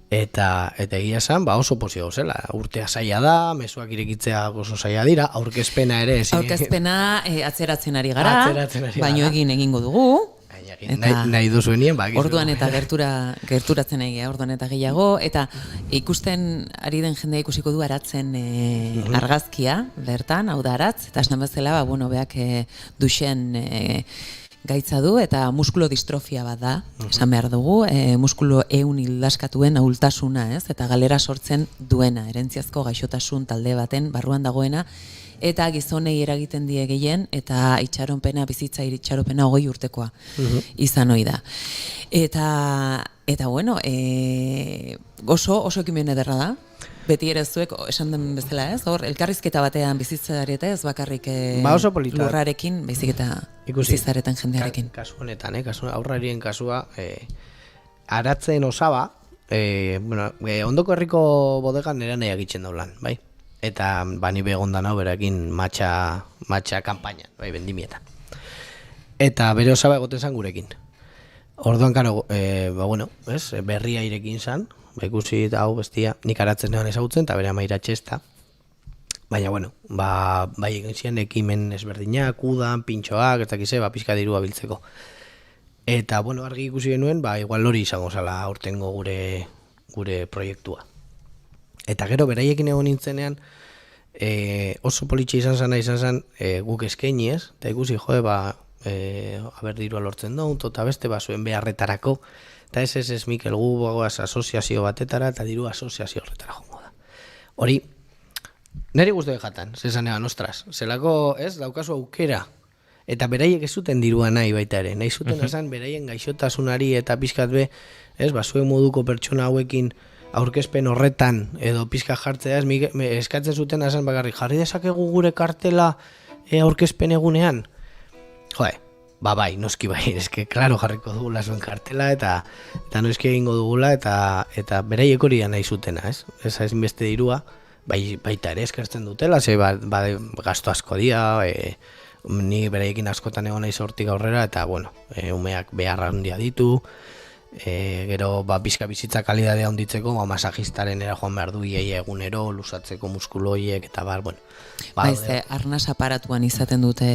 Eta egia esan, oso pozio zela. Urtea zaila da, mezuak irekitzea oso zaila dira, aurkezpena ere. Aurkezpena atzeratzen ari gara, baino egingo dugu. Nahi duzuenien, orduan eta gerturatzen egia, orduan eta gehiago, eta ikusten ari den jendea ikusiko du aratzen argazkia, bertan, hau da aratz, eta esnan bezala, beak duxen gaitza du, eta muskulo distrofia bat da, esan behar dugu, muskulo ehun hildaskatuen ahultasuna, ez? Eta galera sortzen duena, erentziazko gaixotasun talde baten barruan dagoena, eta gizonei eragiten die gehien, eta bizitza itxaropena 20 urtekoa izan ohi da. Eta bueno, oso ekimen ederra da, beti ere zuek esan den bezala, ez? Hor, elkarrizketa batean bizitzaretan ez bakarrik lurrarekin, baizik eta bizitzareten jendearekin. Kasu honetan, aurrarien kasua, aratzen osaba, ondoko herriko bodegan nera nahi agitzen daulan, bai? Eta ni begondan hau berakin matxa kampainan, bai, bendimietan. Eta bere osaba egoten zan gurekin. Orduan, karo, berria irekin zan, ikusi eta hau bestia, nik aratzen nean ezagutzen, eta bere amaira txesta. Baina, bai egin zian ekimen ezberdinak, udan, pintxoak, ez dakize, pixka dirua biltzeko. Eta, argi ikusi genuen, igual hori izango zala aurtengo gure proiektua. Eta gero, beraiekin egon nintzenean, oso politxe izan zen guk eskaini ez, eta ikusi, dirua lortzen dut, eta beste zuen beharretarako, eta ez Mikel gu bagoaz asoziazio batetara, eta diru asoziazio horretara jongo da. Hori, niri guztu jatan, zezan egan, ostras, zelako ez daukazu aukera, eta beraiek ez zuten dirua nahi baita ere, nahi zuten esan beraien gaixotasunari eta pixkat zuen moduko pertsona hauekin aurkezpen horretan edo pixka jartzea eskatzen zuten esan bakarrik, jarri dezakegu gure kartela aurkezpen egunean? bai, noski bai, eske, klaro jarriko dugula zuen kartela, eta noski egingo dugula, eta beraiek hori nahi zutena, ez? Ez beste dirua, baita ere eskertzen dutela, ze gasto asko dira, ni beraiekin askotan egon naiz hortik aurrera, eta, bueno, umeak behar handia ditu, gero pizka bizitza kalidadea handitzeko, masajistaren era joan behar du iaia egunero, lusatzeko muskulu horiek, eta bueno. Arnas aparatuan izaten dute,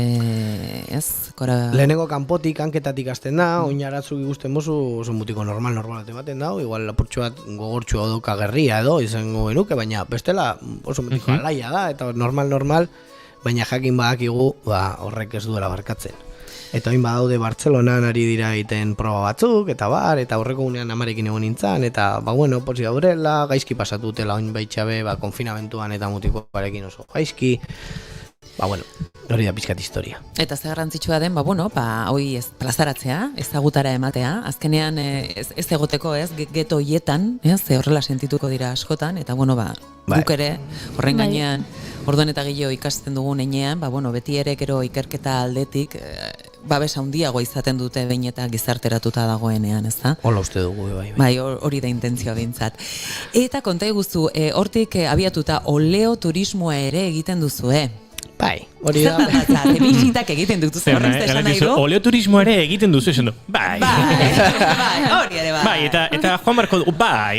ez? Lehenengo kanpotik, hanketatik hasten da, oinaratzuk ikusten bozu, oso mutiko normal ematen da, igual lapurtxo bat gogortxu odoka gerria edo, izango genuke, baina bestela oso mutiko alaia da, eta normal, baina jakin badakigu, horrek ez duela barkatzen. Eta oin badaude Bartzelonan ari dira egiten proba batzuk, eta aurreko gunean amarekin egon nintzen, eta posi gaurela, gaizki pasatu dutela oin baitxabe, konfinamentuan eta mutikoarekin oso gaizki, hori da pizkat historia. Eta ze garrantzitsua den, hoi ez plazaratzea, ezagutara ematea, azkenean ez egoteko, ez, geto hietan, ze horrela sentituko dira askotan, eta guk ere, horren gainean, orduan eta gehiago ikasten dugun enean, beti ere gero ikerketa aldetik, babes handiago izaten dute behin eta gizarteratuta dagoenean, ez da? Hola uste dugu, bai. Hori da intentzioa behintzat. Eta konta iguzu, hortik abiatuta oleo turismoa ere egiten duzue. Bai, hori da. Zertan bizitak egiten dutu horrez da esan nahi du? Oleoturismo ere egiten duzu esan du. Bai, hori ere bai. Bai, eta joan barko du, bai.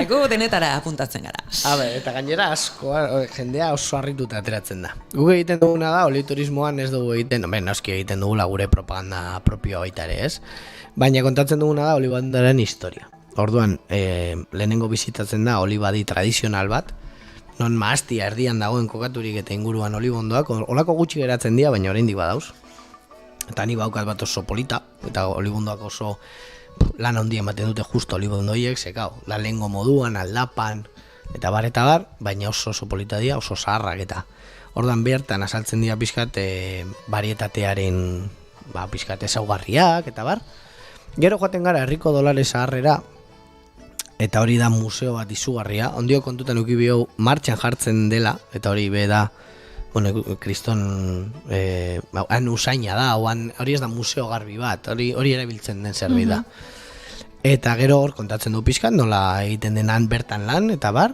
Gu denetara apuntatzen gara. Eta gainera asko, jendea oso harrituta ateratzen da. Guk egiten duguna da, oleoturismoan ez dugu egiten, noski egiten dugula gure propaganda propioa baita ere, ez? Baina kontatzen duguna da olibandaren historia. Orduan, lehenengo bizitatzen da olibadi tradizional bat, non maaztia erdian dagoen kokaturik eta inguruan olibondoak, olako gutxi geratzen dira, baina oraindik badauz. Eta ni baukat bat oso polita, eta olibondoak oso lan handia ematen dute justo olibondoiek, la lengo moduan, aldapan, eta bar, baina oso polita dira, oso zaharrak eta. Ordan bertan azaltzen dira pixkat barietatearen pixkat ezaugarriak, eta bar. Gero joaten gara herriko dolare zaharrera, eta hori da museo bat izugarria, ondio kontutan ukibio martxan jartzen dela, eta hori be da, kriston, han usaina da, hori ez da museo garbi bat, hori erabiltzen den zerbait da. Eta gero hor kontatzen du pixkan, nola egiten denan bertan lan, eta bar,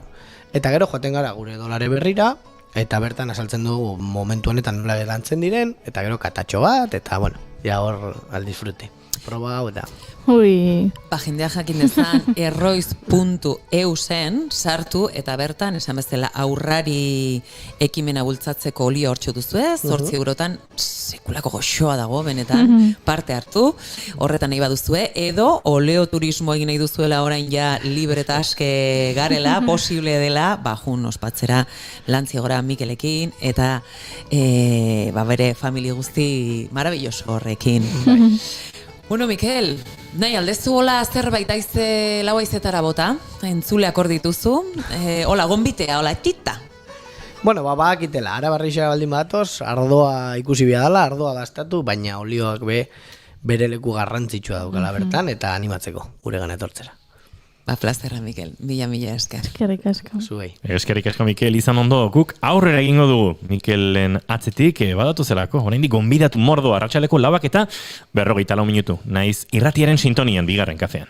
eta gero joaten gara gure dolare berrira, eta bertan azaltzen dugu momentu honetan nola lantzen diren, eta gero katatxo bat, eta ja hor aldizfrute. Proba hau eta. Jendea jakin dezan erroiz.eu zen sartu eta bertan esan bezala aurrari ekimena bultzatzeko olio hortxo duzu ez, 8 eurotan sekulako goxoa dago benetan parte hartu, horretan nahi baduzue, edo oleo turismo egin nahi duzuela orain ja libre eta aske garela, posible dela, jun ospatzera Lantziagora Mikelekin eta bere familia guzti marabilloso horrekin. Bueno, Mikel, nahi aldezu hola zerbait aize lau aizetara bota, entzuleak hor dituzu, hola gonbitea, hola etita. Bakitela, ara barrixa baldin batoz, ardoa ikusi biadala, ardoa gastatu, baina olioak bere leku garrantzitsua daukala bertan, eta animatzeko gure gana etortzera. Plazerra, Mikel, mila esker. Eskerrik asko. Zuei. Eskerrik asko, Mikel, izan ondo, guk aurrera egingo dugu. Mikelen atzetik, badatu zelako, oraindik gonbidatu mordo arratsaleko 4 eta 54 minutu. Naiz irratiaren sintonian bigarren kafean.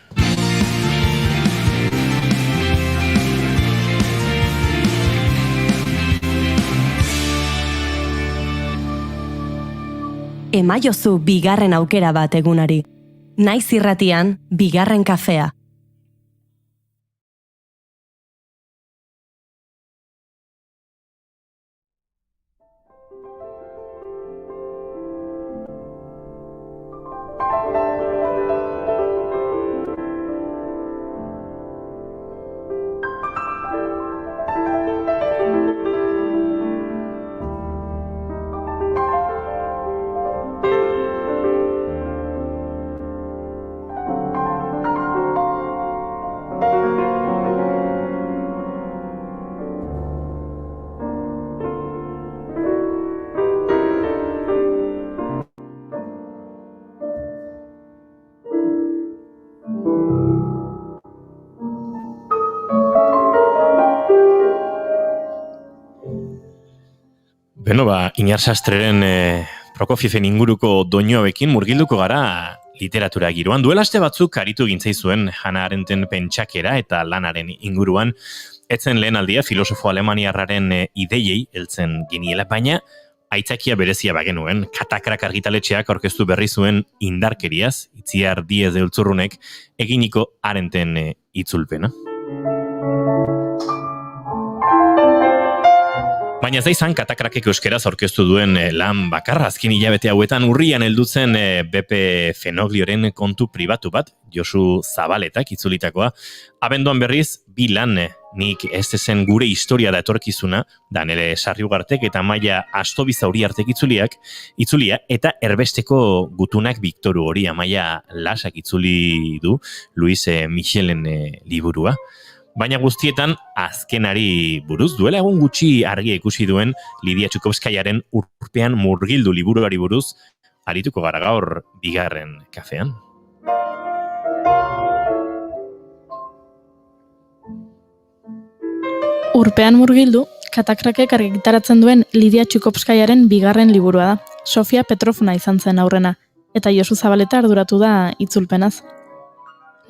Emaiozu bigarren aukera bat egunari. Naiz irratian bigarren kafea. Inar Sastreren Prokofieven inguruko doinuabekin murgilduko gara literatura giroan. Duela aste batzuk aritu gintzaizuen Hannah Arendten pentsakera eta lanaren inguruan. Etzen lehen aldia filosofo alemaniarraren ideiei heltzen giniela, baina aitzakia berezia bagenuen. Katakrak argitaletxeak aurkeztu berri zuen indarkeriaz, Itziar Diez de Ultzurrunek eginiko Arendten itzulpena. Baina ez da izan Katakrakek euskeraz aurkeztu duen lan bakarra. Azken hilabete hauetan urrian heldutzen Beppe Fenoglioren kontu pribatu bat, Josu Zabaletak itzulitakoa. Abenduan berriz, bi lan nik ez zen gure historia da etorkizuna, Danele Sarriugartek eta Amaia Astobizauriartek itzulia, eta erbesteko gutunak Viktoru hori Amaia Lasak itzuli du, Luis Michelen liburua. Baina guztietan azkenari buruz, duela egun gutxi argia ikusi duen Lidia Txukovskaiaren Urpean murgildu liburuari buruz, arituko gara gaur bigarren kafean. Urpean murgildu, Katakrakek argitaratzen duen Lidia Txukovskaiaren bigarren liburua da. Sofia Petrovna izan zen aurrena, eta Josu Zabaleta arduratu da itzulpenaz.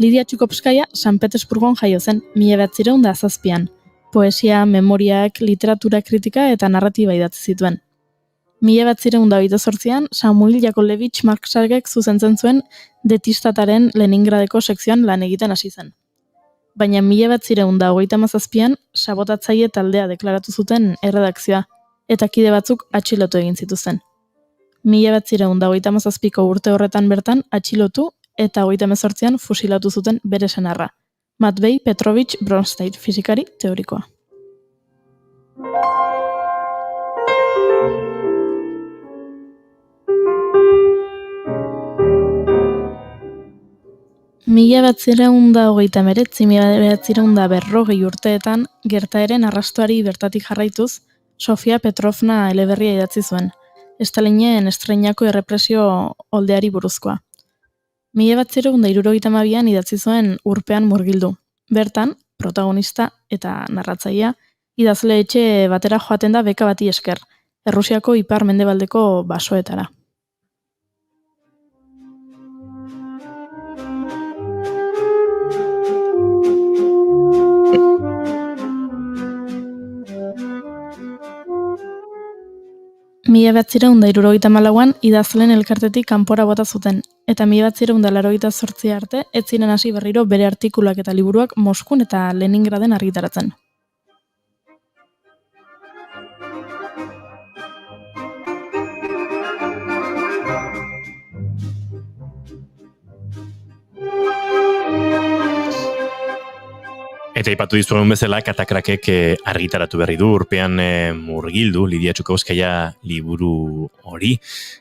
Lidia Txukovskaia San Petersburgon jaio zen, 1907an. Poesia, memoriak, literatura kritika eta narratiba idatzi zituen. 1928an Samuil Yakovlevich Marxagek zuzentzen zuen Detistataren Leningradeko sekzioan lan egiten hasi zen. Baina 1937an sabotatzaile taldea deklaratu zuten erredakzioa, eta kide batzuk atxilotu egin zituzten. 1937ko urte horretan bertan atxilotu eta 1938an fusilatu zuten bere senarra, Matvei Petrovich Bronstein, fisikari teorikoa. Mila 1939-1940 urteetan gertaeren arrastoari bertatik jarraituz, Sofia Petrovna eleberria idatzi zuen, Stalinen estreinako errepresio oldeari buruzkoa. 1972an idatzi zuen Urpean murgildu. Bertan, protagonista eta narratzailea, idazle etxe batera joaten da beka bati esker, Errusiako ipar-mendebaldeko basoetara. Mila 1974an idazleen elkartetik kanpora bota zuten, eta 1988 arte ez ziren hasi berriro bere artikuluak eta liburuak Moskun eta Leningraden argitaratzen. Eta ipatu dizuegun bezala, Katakrakek argitaratu berri du Urpean murgildu Lidia Txukovskaia liburu hori.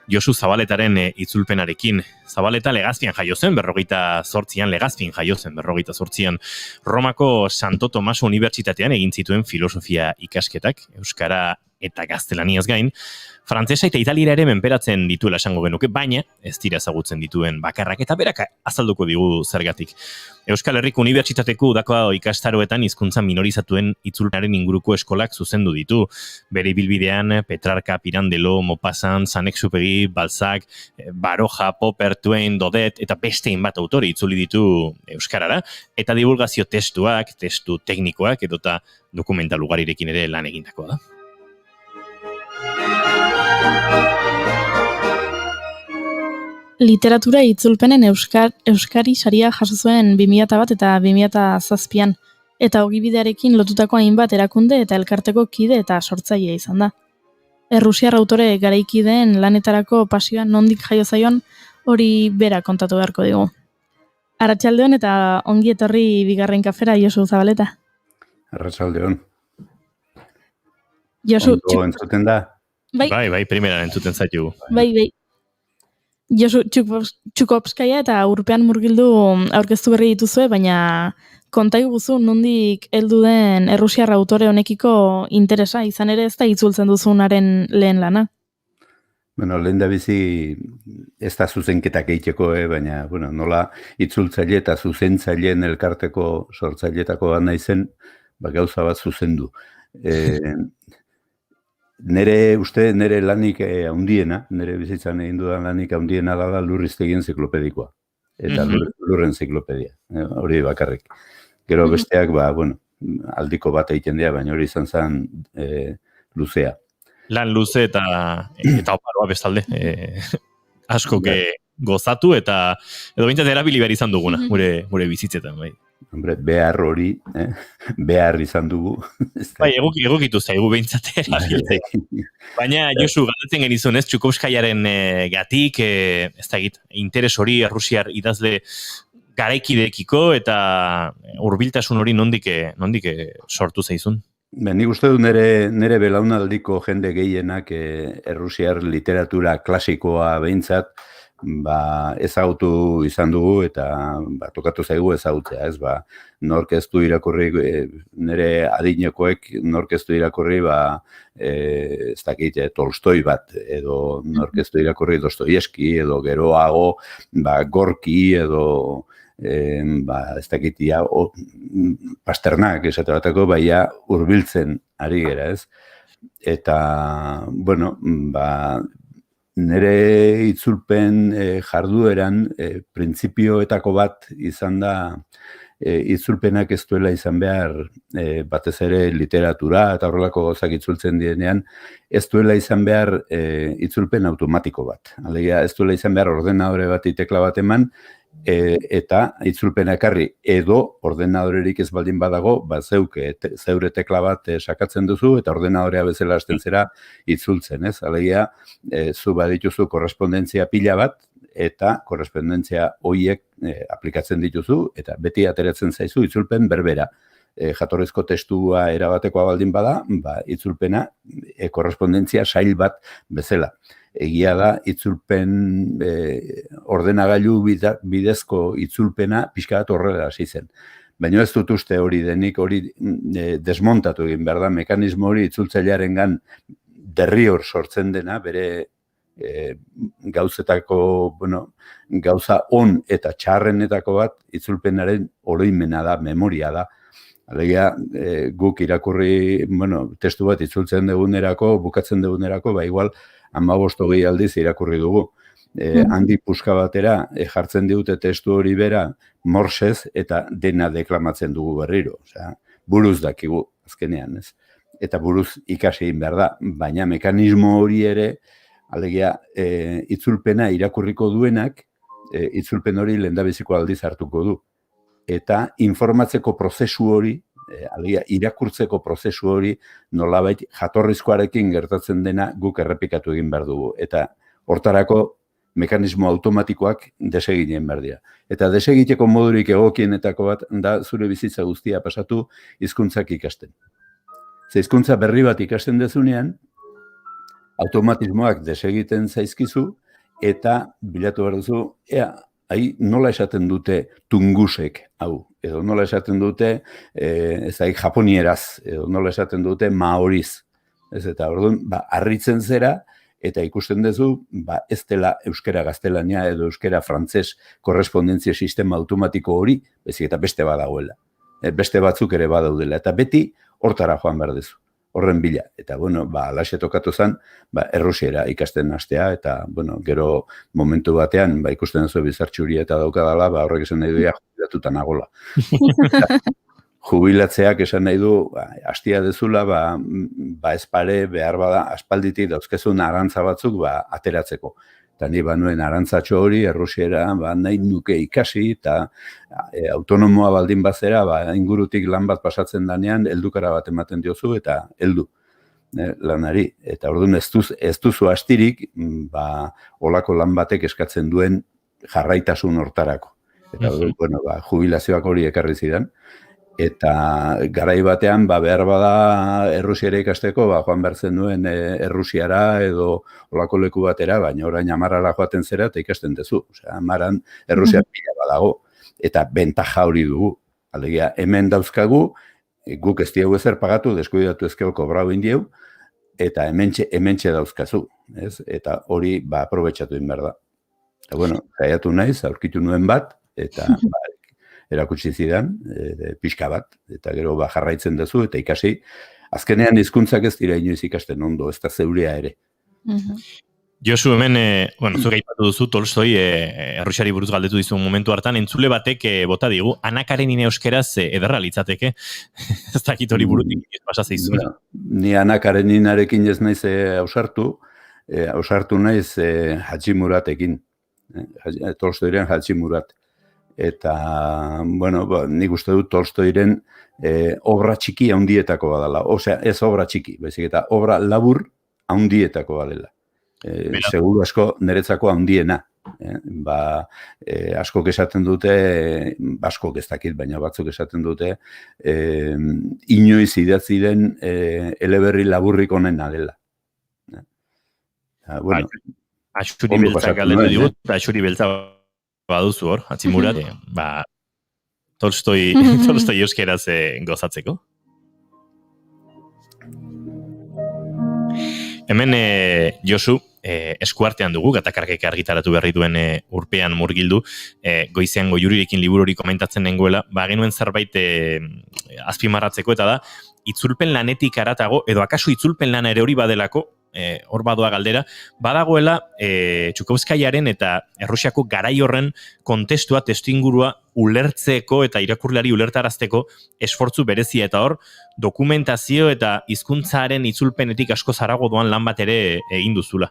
Josu Zabaletaren itzulpenarekin. Zabaleta Legazpian jaio zen, 48an, Romako Santo Tomaso Unibertsitatean egin zituen filosofia ikasketak, euskara eta gaztelaniaz gain, frantsesa eta italiera ere menperatzen dituela esango genuke, baina ez dira ezagutzen dituen bakarrak eta berak azalduko digu zergatik. Euskal Herriko Unibertsitateko udako ikastaroetan hizkuntza minorizatuen itzulpenaren inguruko eskolak zuzendu ditu. Bere ibilbidean Petrarca, Pirandello, Maupassant, Saint-Exupéry, Balzac, Baroja, Popper, Twain, Daudet eta beste hainbat autore itzuli ditu euskarara, eta divulgazio testuak, testu teknikoak edota dokumental ugarirekin ere lan egindakoa da. Literatura itzulpenen Euskari saria jaso zuen 2001 eta 2007an, eta ogibidearekin lotutako hainbat erakunde eta elkarteko kide eta sortzailea izan da. Errusiar autore garaikideen lanetarako pasioa nondik jaio zaion hori bera kontatu beharko digu. Arratsaldeon eta ongi etorri bigarren kafera, Josu Zabaleta. Arratsaldeon. Josu, ondo entzuten da? Bai, primeran entzuten zaitu. Bai. Josu Txukovskaia eta Urpean murgildu aurkeztu berri dituzue, baina konta iguzu nondik heldu den errusiar autore honekiko interesa, izan ere ez da itzultzen duzunaren lehen lana. Bueno, lehen da bizi ez da zuzenketak egiteko, baina nola itzultzaile eta zuzentzaileen elkarteko sortzailetako bat naizen, gauza bat zuzendu. nire lanik handiena, nire bizitzan egin dudan lanik handiena da lurriztegien enziklopedikoa. Eta lurren entziklopedia, hori bakarrik. Gero besteak, aldiko bat egiten dira, baina hori izan zen luzea. Lan luze eta oparoa bestalde. Asko gozatu eta edo bintzat erabili behar izan duguna, gure bizitzetan, bai. Hombre, behar hori, behar izan dugu. Bai, egokitu zaigu behintzat erabiltzeko. Baina, Josu, galdetzen genizun, ez, Txukovskaiaren gatik, ez da egit, interes hori Errusiar idazle garaikideekiko eta hurbiltasun hori nondik sortu zaizun? Nik uste du nire belaunaldiko jende gehienak Errusiar literatura klasikoa behintzat, ezagutu izan dugu eta tokatu zaigu ezagutzea, ez, nork ez du irakurri, nire adinekoek nork ez du irakurri, ez dakit, Tolstoi bat, edo nork ez du irakurri Dostoievski, edo geroago, Gorki, edo ez dakit, Pasternak, esate batako, hurbiltzen ari gera, ez? Eta, nire itzulpen jardueran printzipioetako bat izan da itzulpenak ez duela izan behar batez ere literatura eta horrelako gauzak itzultzen dienean ez duela izan behar itzulpen automatiko bat. Alegia ez duela izan behar ordenadore bat tekla bat eman eta itzulpena ekarri edo ordenadorerik ez baldin badago, zeure tekla bat sakatzen duzu eta ordenadorea bezala hasten zera itzultzen, ez? Alegia, zu badituzu korrespondentzia pila bat eta korrespondentzia horiek aplikatzen dituzu eta beti ateratzen zaizu itzulpen berbera. Jatorrizko testua erabatekoa baldin bada, itzulpena korrespondentzia sail bat bezala. Egia da, itzulpen ordenagailu bidezko itzulpena pixka bat horrela hasi zen. Baina ez dut uste hori denik, hori desmontatu egin behar da, mekanismo hori itzultzailearengan derrior sortzen dena, bere gauzetako, gauza on eta txarrenetako bat itzulpenaren oroimena da, memoria da. Alegia, guk irakurri, testu bat itzultzen dugunerako, bukatzen dugunerako, igual, 15-20 aldiz irakurri dugu. Handi puska batera jartzen digute testu hori bera morsez eta dena deklamatzen dugu berriro. Osea, buruz dakigu azkenean, ez? Eta buruz ikasi egin behar da, baina mekanismo hori ere, alegia, itzulpena irakurriko duenak, itzulpen hori lehendabiziko aldiz hartuko du. Eta informatzeko prozesu hori, alegia, irakurtzeko prozesu hori nolabait jatorrizkoarekin gertatzen dena guk errepikatu egin behar dugu. Eta hortarako mekanismo automatikoak deseginen behar dira. Eta desegiteko modurik egokienetako bat da zure bizitza guztia pasatu hizkuntzak ikasten. Ze hizkuntza berri bat ikasten dezunean, automatismoak desegiten zaizkizu eta bilatu behar duzu, nola esaten dute tungusek, hau, edo nola esaten dute, japonieraz, edo nola esaten dute maoriz. Ez eta orduan, harritzen zera, eta ikusten duzu, ez dela euskera gaztelania edo euskera frantzes korrespondentzia sistema automatiko hori, bezik eta beste badagoela. Beste batzuk ere badaudela, eta beti hortara joan behar duzu. Horren bila. Eta, alaxe tokatu zen, Errusiera ikasten hastea, eta, gero momentu batean, ikusten duzu bizartxuri eta daukadala, horrek esan nahi duia jubilatuta nagola. Jubilatzeak esan nahi du, hastia dezula, ez pare behar bada, aspalditik dauzkezun arantza batzuk, ateratzeko. Eta ni banuen arantzatxo hori, Errusiera, nahi nuke ikasi, eta autonomoa baldin bazera, ingurutik lan bat pasatzen danean, heldukara bat ematen diozu, eta heldu lanari. Eta orduan ez duzu astirik, olako lan batek eskatzen duen jarraitasun hortarako. Eta jubilazioak hori ekarri zidan. Eta garai batean, behar bada Errusiara ikasteko, joan behar zen duen Errusiara edo olako leku batera, baina orain amarrara joaten zera eta ikasten dezu. Osea, amaran Errusiara pila badago. Eta bentaja hori dugu. Alegia, hemen dauzkagu, guk ez diegu ezer pagatu, deskuidatu ezkeo kobrau indieu, eta hementxe dauzkazu. Eta hori, aprobetxatu egin behar da. Eta, zaiatu naiz, aurkitu nuen bat, eta erakutsi zidan, pixka bat, eta gero jarraitzen duzu, eta ikasi, azkenean hizkuntzak ez dira inoiz ikasten ondo, ez da zeurea ere. Josu, hemen, zuk aipatu duzu Tolstoi Errusiari buruz galdetu dizu momentu hartan, entzule batek bota digu, Ana Karenina euskeraz ederra litzateke. Ez dakit hori burutik pasa zaizuna. Ni Ana Kareninarekin ez naiz ausartu naiz Haji Muratekin. Tolstoiren Haji Murat. Eta, nik uste dut Tolstoiren obra txiki handietako badala. Osea, ez obra txiki, baizik eta obra labur handietako badela. Seguru asko niretzako handiena. Askok esaten dute, askok ez dakit, baina batzuk esaten dute, inoiz idatzi den eleberri laburrik onena dela. Axuri beltzak galdetu digut, Axuri beltza baduzu hor, Haji Murat, Tolstoi euskeraz gozatzeko. Hemen, Josu, eskuartean dugu, Gatakargek argitaratu berri duen urpean murgildu, goizean Goiurirekin liburori komentatzen nengoela, genuen zerbait azpimarratzeko, eta da, itzulpen lanetik aratago, edo akaso itzulpen lana ere hori badelako, hor badoa galdera, badagoela Txukovskaiaren eta Errusiako garai horren kontestua, testuingurua ulertzeko eta irakurleari ulertarazteko esfortzu berezia, eta hor dokumentazio eta hizkuntzaren itzulpenetik asko zarago doan lan bat ere egin duzula.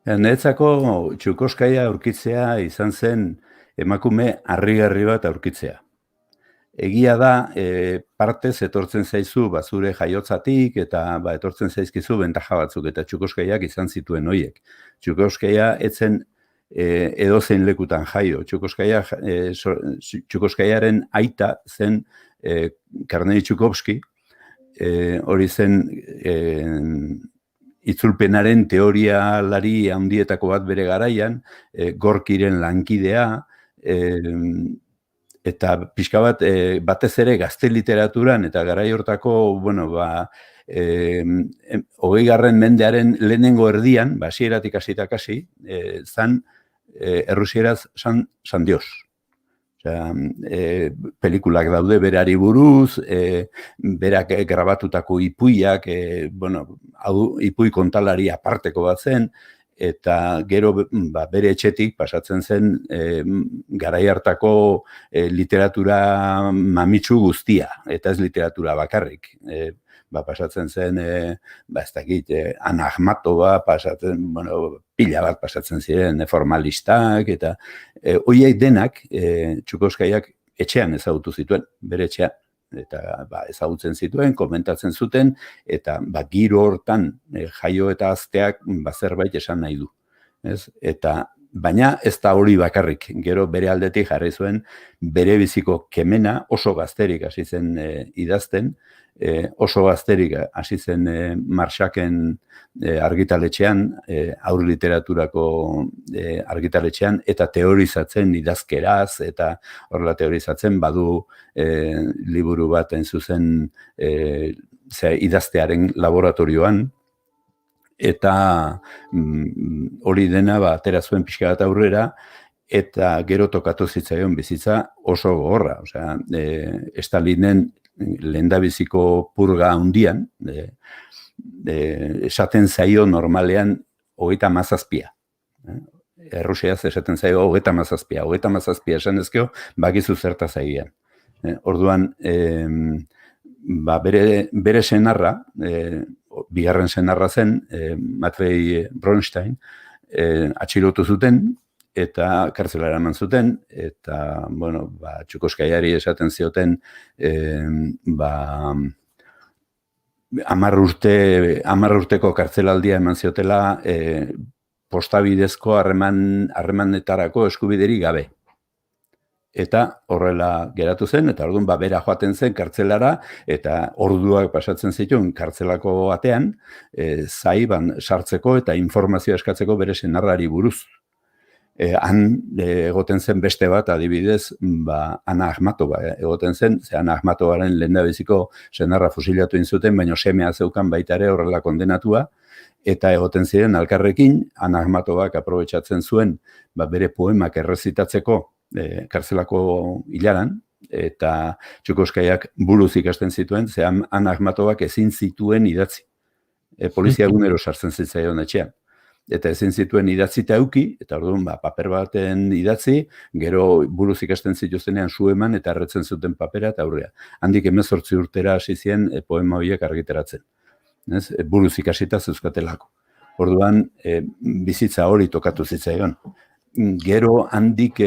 Niretzako Txukovskaia aurkitzea izan zen emakume harrigarri bat aurkitzea. Egia da, partez etortzen zaizu zure jaiotzatik eta etortzen zaizkizu bentaja batzuk eta Txukovskaiak izan zituen horiek. Txukovskaia etzen edozein lekutan jaio. Txukovskaiaren aita zen Kornei Txukovski, hori zen itzulpenaren teorialari handietako bat bere garaian, Gorkiren lankidea, eta pixka bat, batez ere gazte literaturan, eta garai hortako, 20. mendearen lehenengo erdian, hasieratik hasitak hasi, zan errusieraz San Dios. Pelikulak daude berari buruz, berak grabatutako ipuiak, ipui kontalari aparteko bat zen, eta gero bere etxetik pasatzen zen garai hartako literatura mamitsu guztia, eta ez literatura bakarrik. Pasatzen zen, ez dakit, Ana Akhmatova, pila bat pasatzen ziren formalistak, eta horiek denak Txukovskaiak etxean ezagutu zituen, bere etxea, eta ezagutzen zituen, komentatzen zuten, eta giro hortan jaio eta azteak zerbait esan nahi du. Baina ez da hori bakarrik, gero bere aldetik jarri zuen, bere biziko kemena oso gazterik hasi zen idazten, oso gazterik hasi zen Marxaken argitaletxean, haur literaturako argitaletxean, eta teorizatzen idazkeraz, eta horrela teorizatzen badu liburu bat zuzen idaztearen laboratorioan, eta hori dena atera zuen pixka bat aurrera, eta gero tokatu zitzaion bizitza oso gogorra. Stalinen lehendabiziko purga handian, esaten zaio normalean 37. Errusiaz esaten zaio 37. 37 esan ezkeo, bakizu zerta zaigean. Orduan, bere senarra, bigarren senarra zen, Matvei Bronstein, atxilotu zuten, eta kartzelara eman zuten, eta, Txukovskaiari esaten zioten, 10 urteko kartzelaldia eman ziotela, postabidezko harremanetarako eskubiderik gabe. Eta horrela geratu zen, eta orduan bera joaten zen kartzelara, eta orduak pasatzen zituen kartzelako batean, zaiban sartzeko eta informazioa eskatzeko bere senarrari buruz. Han egoten zen beste bat, adibidez, Ana Akhmatova egoten zen, Ana Akhmatovaren lehendabiziko senarra fusilatu zuten, baina semea zeukan baita ere horrela kondenatua, eta egoten ziren alkarrekin, Ana Akhmatovak aprobetxatzen zuen bere poemak errezitatzeko kartzelako hilaran, eta Txukoskaiak buruz ikasten zituen, ze Han Akhmatovak ezin zituen idatzi. Polizia egunero sartzen zitzaion etxean. Eta ezin zituen idatzita euki, eta orduan paper baten idatzi, gero buruz ikasten zituztenean su eman eta erretzen zuten papera eta aurrea. Handik 18 urtera hasi zien poema horiek argitaratzen. Buruz ikasita zeuzkatelako. Orduan, bizitza hori tokatu zitzaion. Gero handik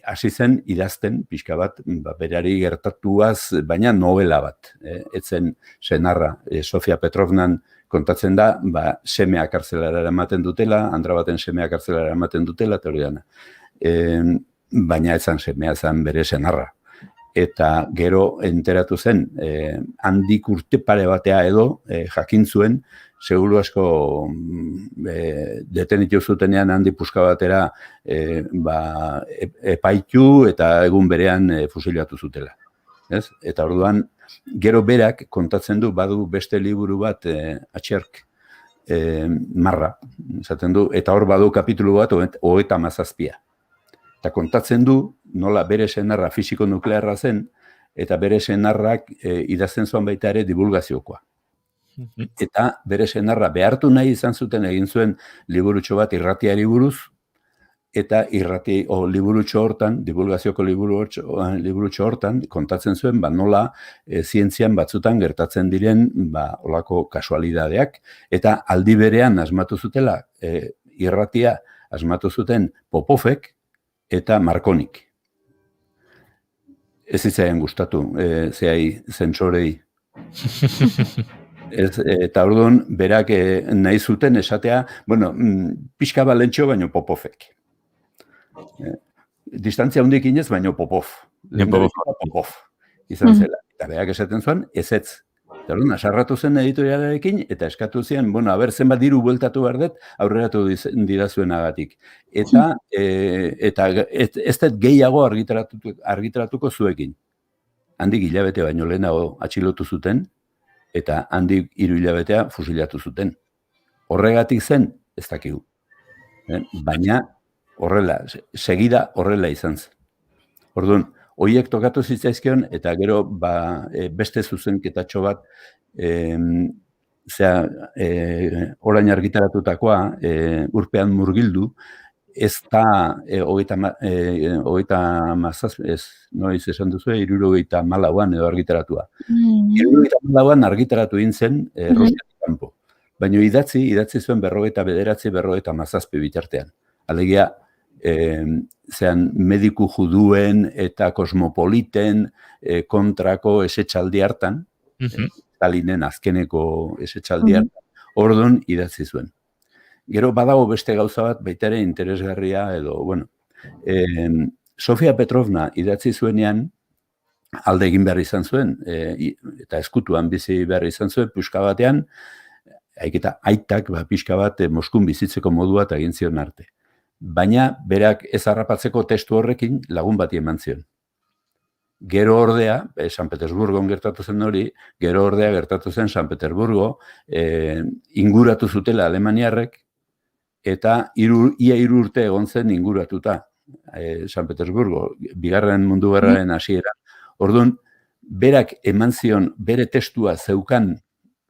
hasi zen idazten, pixka bat, berari gertatuaz, baina novela bat. Etzen senarra, Sofia Petrovnan kontatzen da, semea kartzelara ematen dutela, andra baten semea kartzelara ematen dutela, eta hori dana. Baina etzan semea zen bere senarra. Eta gero enteratu zen, handik urte pare batea edo jakin zuen, seguru asko detenitu zutenean handi puska batera epaitu eta egun berean fusilatu zutela. Eta orduan, gero berak kontatzen du, badu beste liburu bat atxerk marra, esaten du, eta hor badu kapitulu bat 37. Eta kontatzen du, nola bere senarra fisiko nuklearra zen, eta bere senarrak idazten zuen baita ere divulgaziokoa. Eta bere senarra behartu nahi izan zuten egin zuen liburutxo bat irratiari buruz, eta liburutxo hortan, divulgazioko liburutxo hortan, kontatzen zuen, nola zientzian batzutan gertatzen diren olako kasualidadeak, eta aldi berean asmatu zutela, irratia asmatu zuten Popovek eta Markonik. Ez zitzaien gustatu, zentsorei. Eta orduan, berak nahi zuten esatea, pixka balentxo baino Popovek. Distantzia hundik inez, baino Popov. Popov izan zela. Eta berak esaten zuen, ezetz. Eta orduan, asarratu zen editorialarekin, eta eskatu zian, zenbat diru bueltatu behar dut, aurreratu didazuenagatik. Eta ez dut gehiago argitaratuko zuekin. Handik hilabete baino lehenago atxilotu zuten, eta handik 3 hilabetea fusilatu zuten. Horregatik zen, ez dakigu. Baina, horrela, segida horrela izan zen. Orduan, horiek tokatu zitzaizkion, eta gero beste zuzenketatxo bat, orain argitaratutakoa, urpean murgildu, ez da 74an edo argitaratua. 74an argitaratu zen Rusiatik kanpo. Baina idatzi zuen 49-57 bitartean. Alegia, mediku juduen eta kosmopoliten kontrako esetxaldi hartan, Stalinen azkeneko esetxaldi hartan, orduan idatzi zuen. Gero badago beste gauza bat, baita ere interesgarria edo, Sofia Petrovna idatzi zuenean, alde egin behar izan zuen, eta eskutuan bizi behar izan zuen, puska batean, eta aitak pixka bat Moskun bizitzeko modua eta egin zion arte. Baina berak ez harrapatzeko testu horrekin lagun bati eman zion. Gero ordea, San Petersburgon gertatu zen hori, gero ordea gertatu zen San Petersburgo, inguratu zutela alemaniarrek, eta ia 3 urte egon zen inguratuta San Petersburgo, Bigarren Mundu Gerraren hasiera. Orduan, berak eman zion bere testua zeukan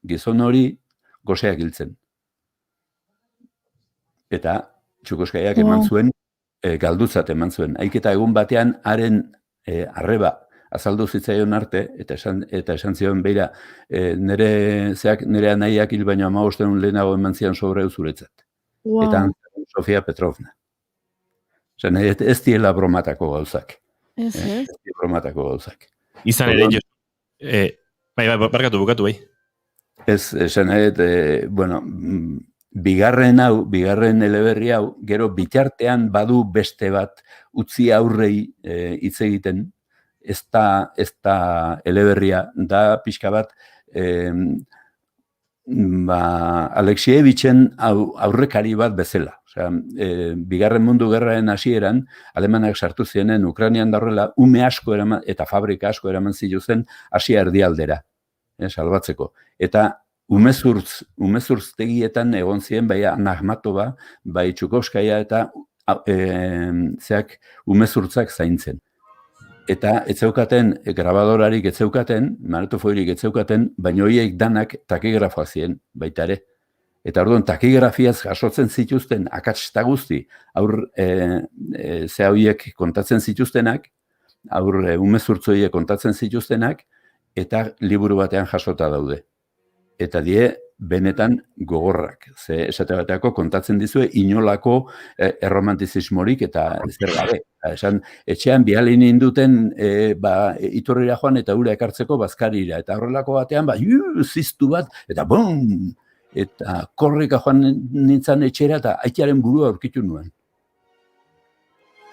gizon hori goseak hiltzen. Eta Txukoskaiak eman zuen, galdutzat eman zuen. Haiketa egun batean, haren arreba azaldu zitzaion arte, eta esan zion, beira, nire anaiak hil baino 15 lehenago eman zian sobre zuretzat. Eta Sofia Petrovna. Ez diela bromatako gauzak. Ez diela bromatako gauzak. Izan ere, barkatu bukatu bai. Ez, esan bigarren eleberri hau, gero bitartean badu beste bat utzi aurrei hitz egiten, ez da eleberria, da pixka bat Alexievitzen aurrekari bat bezala. Bigarren Mundu Gerraren hasieran, alemanak sartu zienen Ukrainian daurrela, ume asko eta fabrika asko eraman ziren Asia erdialdera, salbatzeko. Eta umezurtztegietan egon ziren, bai Akhmatova, bai Txukoskaia eta umezurtzak zaintzen. eta ez zeukaten, grabadorarik ez zeukaten, magnetofoirik ez zeukaten, baina horiek danak takigrafoa ziren baita ere. Eta orduan, takigrafiaz jasotzen zituzten akatsta guzti, ze horiek kontatzen zituztenak, umezurtzoiek kontatzen zituztenak, eta liburu batean jasota daude. Eta die, benetan gogorrak. Ze esate bateako kontatzen dizue inolako erromantizismorik eta zer gabe. Esan, etxean bihali ninduten iturrira joan eta ura ekartzeko bazkarira. Eta horrelako batean, ziztu bat, eta bum! Eta korrika joan nintzen etxera eta aitaren burua aurkitu nuen.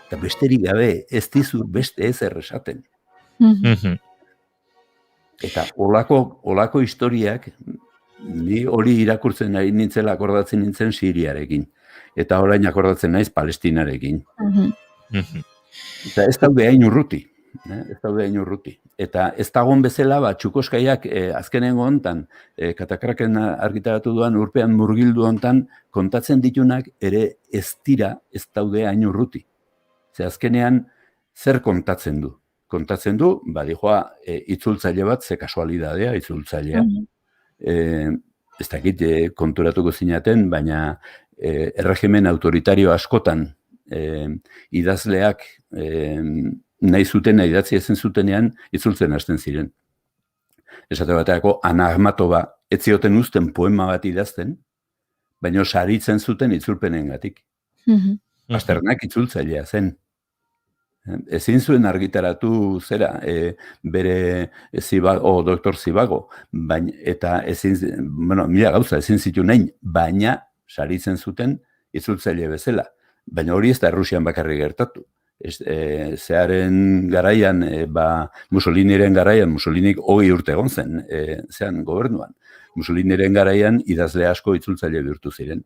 Eta besterik gabe, ez dizu beste ez erresaten. Eta olako historiak, ni hori irakurtzen ari nintzela akordatzen nintzen Siriarekin. Eta orain akordatzen naiz Palestinarekin. Eta ez daude hain urruti. Eta ez dagoen bezala, Txukoskaiak azkenengo hontan, Katakraken argitaratu duan urpean murgildu hontan, kontatzen ditunak ere ez daude hain urruti. Ze azkenean, zer kontatzen du? Kontatzen du, dijoa, itzultzaile bat, ze kasualidadea itzultzailea. Ez dakit konturatuko zinaten, baina erregimen autoritario askotan idazleak nahi zuten, idatzi ezen zutenean, itzultzen hasten ziren. Esate bateako, Ana Akhmatova ez zioten uzten poema bat idazten, baina saritzen zuten itzulpenengatik. Pasternak itzultzailea zen. Ezin zuen argitaratu zera, bere Dr. Zivago, eta mila gauza ezin zitu nahin, baina saritzen zuten itzultzaile bezala. Baina hori ez da Errusian bakarrik gertatu. Zearen garaian, Mussoliniren garaian, Mussolinik 20 urte egon zen, zean gobernuan. Mussoliniren garaian idazle asko itzultzaile bihurtu ziren.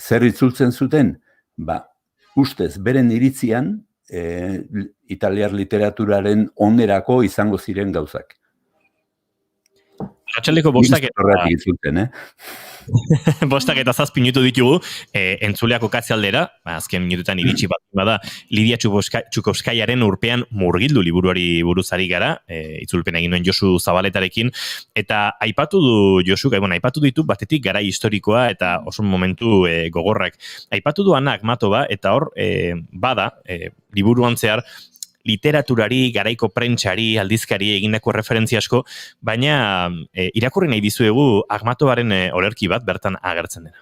Zer itzultzen zuten? Ustez, beren iritzian, italiar literaturaren onerako izango ziren gauzak. Arratsaleko bostak eta 7 minutu ditugu, entzuleak okatze aldera, azken minututan iritsi bat bada, Lidia Txukovskaiaren urpean murgildu liburuari buruzari gara, itzulpen egin duen Josu Zabaletarekin, eta aipatu du Josu, aipatu ditu batetik garai historikoa eta oso momentu gogorrak. Aipatu du Ana Akhmatova, eta hor bada, liburuan zehar, literaturari, garaiko prentsari, aldizkari egindako referentzia asko, baina irakurri nahi dizuegu Akhmatovaren olerki bat bertan agertzen dena.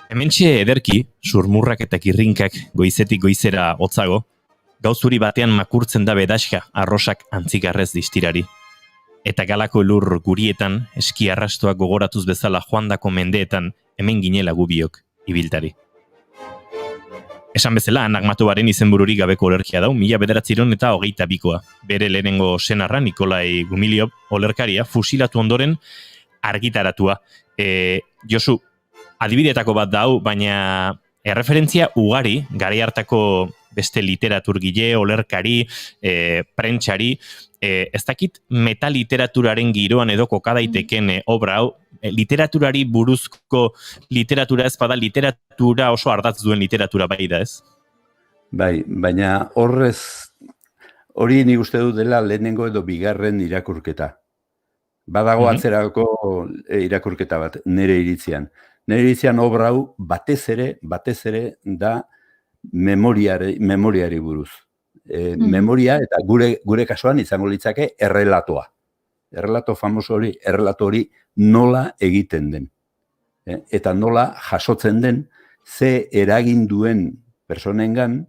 Hementxe ederki, surmurrak eta kirrinkak goizetik goizera hotzago, gauzuri batean makurtzen da bedaxka arrosak antzigarrez distirari. Eta galako lur gurietan, eski arrastoak gogoratuz bezala joandako mendeetan, hemen ginela gubiok, ibiltari. Esan bezala, Ana Akhmatovaren izenbururik gabeko olerkia dau, 1922koa. Bere lehenengo senarra, Nikolai Gumilyov olerkaria, fusilatu ondoren argitaratua. Josu, adibidetako bat dau, baina erreferentzia ugari, garai hartako beste literaturgile, olerkari, prentsari, ez dakit metaliteraturaren giroan edo kokadaiteken obra hau, literaturari buruzko literatura ez bada, literatura oso ardatz duen literatura bai da ez? Bai, baina hori nik uste dut dela lehenengo edo bigarren irakurketa. Badago atzerako irakurketa bat, nire iritzian. Nire iritzian obra hau batez ere da memoriari buruz. Memoria eta gure kasuan izango litzake errelatoa. Errelato famoso hori, errelato hori nola egiten den. Eta nola jasotzen den, ze eragin duen personengan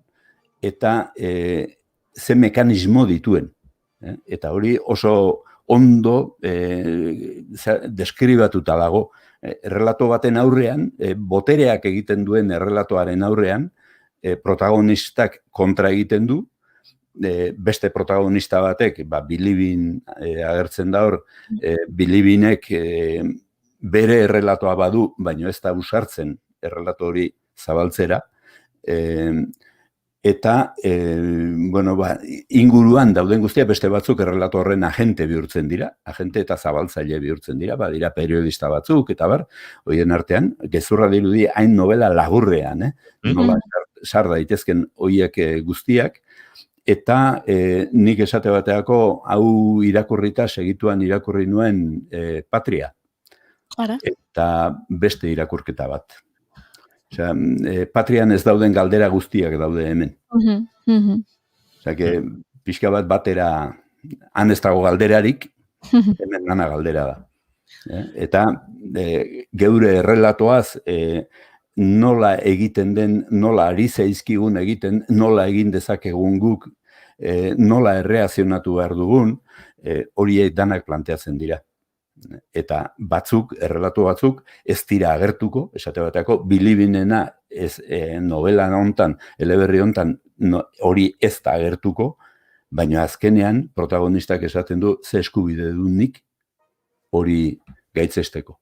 eta ze mekanismo dituen. Eta hori oso ondo deskribatuta dago. Errelato baten aurrean, botereak egiten duen errelatoaren aurrean, protagonistak kontra egiten du, beste protagonista batek, Bilibin agertzen da hor, Bilibinek bere errelatoa badu, baino ez da usartzen errelato hori zabaltzera, eta inguruan dauden guztia beste batzuk errelato horren agente bihurtzen dira, agente eta zabaltzaile bihurtzen dira, dira periodista batzuk, eta horien artean, gezurra dirudi hain novela laburrean, nola sar daitezken hoiek guztiak, eta nik esate bateako hau irakurrita segituan irakurri nuen Patria. Ara. Eta beste irakurketa bat. Osea, Patrian ez dauden galdera guztiak daude hemen. Osea, pixka bat batera han ez dago galderarik, hemen nana galdera da. Eta geure errelatoaz nola egiten den, nola ari zaizkigun egiten, nola egin dezakegun guk, nola erreazionatu behar dugun, horiek danak planteatzen dira. Eta errelatu batzuk, ez dira agertuko, esate bateako, bilibinena novela hontan, eleberri hontan, hori ez da agertuko, baina azkenean protagonistak esaten du ze eskubide du nik hori gaitzesteko.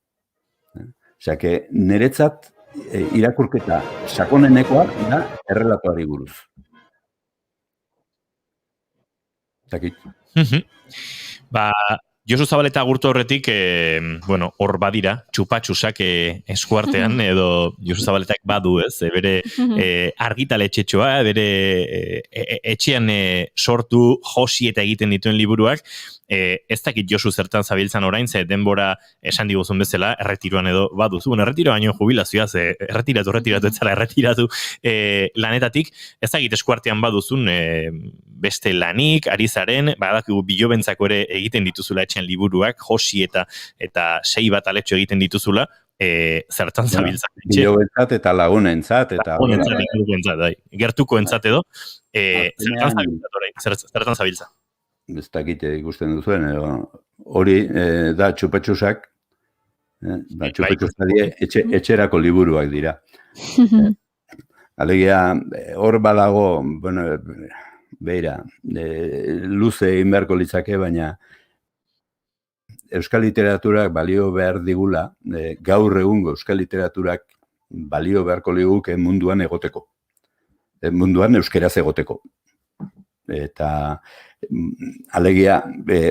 Osea, niretzat irakurketa sakonenekoa da errelatuari buruz. Zakit. Josu Zabaleta agurtu horretik, hor badira, txupatxusak eskuartean, edo Josu Zabaletak badu, ez, bere argitaletxetxoa, bere etxean sortu, josi eta egiten dituen liburuak, ez dakit Josu zertan zabiltzan orain, ze denbora esan diguzun bezala, erretiroan edo baduzu, erretiro baino jubilazioa, ze erretiratu etzala, erretiratu lanetatik, ez dakit eskuartean baduzun beste lanik, ari zaren, badakigu bilobentzako ere egiten dituzula etxean liburuak, josi eta 6 bat aletxo egiten dituzula, zertan zabiltzan. Bilobentzat eta lagunentzat. Gertuko entzat edo, zertan zabiltzan. Ez dakite ikusten duzuen, hori da txupetxusak, txupetxusak etxerako liburuak dira. Alegia, hor badago, beira, luze egin beharko litzake, baina euskal literaturak balio behar digula, gaur egungo euskal literaturak balio beharko liguke munduan egoteko. Munduan euskeraz egoteko. Eta alegia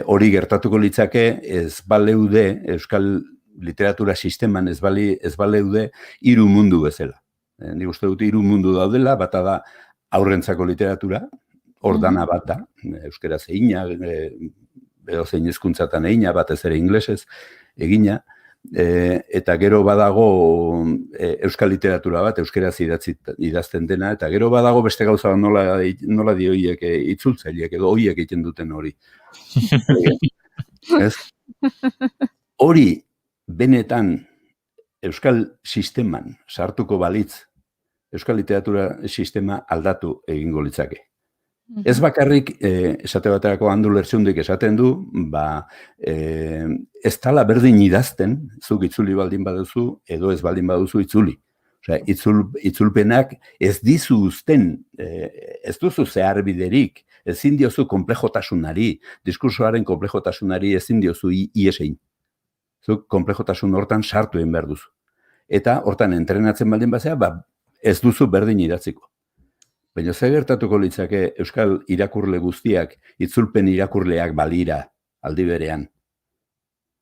hori gertatuko litzake ez baleude, euskal literatura sisteman ez baleude hiru mundu bezala. Nik uste dut hiru mundu daudela, bata da aurrentzako literatura, hor dana bata, euskaraz egina, edo zein hizkuntzatan egina, batez ere inglesez egina, eta gero badago euskal literatura bat, euskaraz idazten dena, eta gero badago beste gauza nola di horiek itzultzaileak edo horiek egiten duten hori. Hori benetan euskal sisteman sartuko balitz, euskal literatura sistema aldatu egingo litzake. Ez bakarrik, esate baterako Andu Lertxundik esaten du, ez tala berdin idazten, zuk itzuli baldin baduzu, edo ez baldin baduzu itzuli. Osea, itzulpenak ez dizu uzten, ez duzu zehar biderik, ezin diozu konplejotasunari, diskursoaren konplejotasunari ezin diozu iesein. Zuk konplejotasun hortan sartu egin behar duzu. Eta hortan entrenatzen baldin bazea, ez duzu berdin idatziko. Baina ze gertatuko litzake euskal irakurle guztiak itzulpen irakurleak balira aldi berean.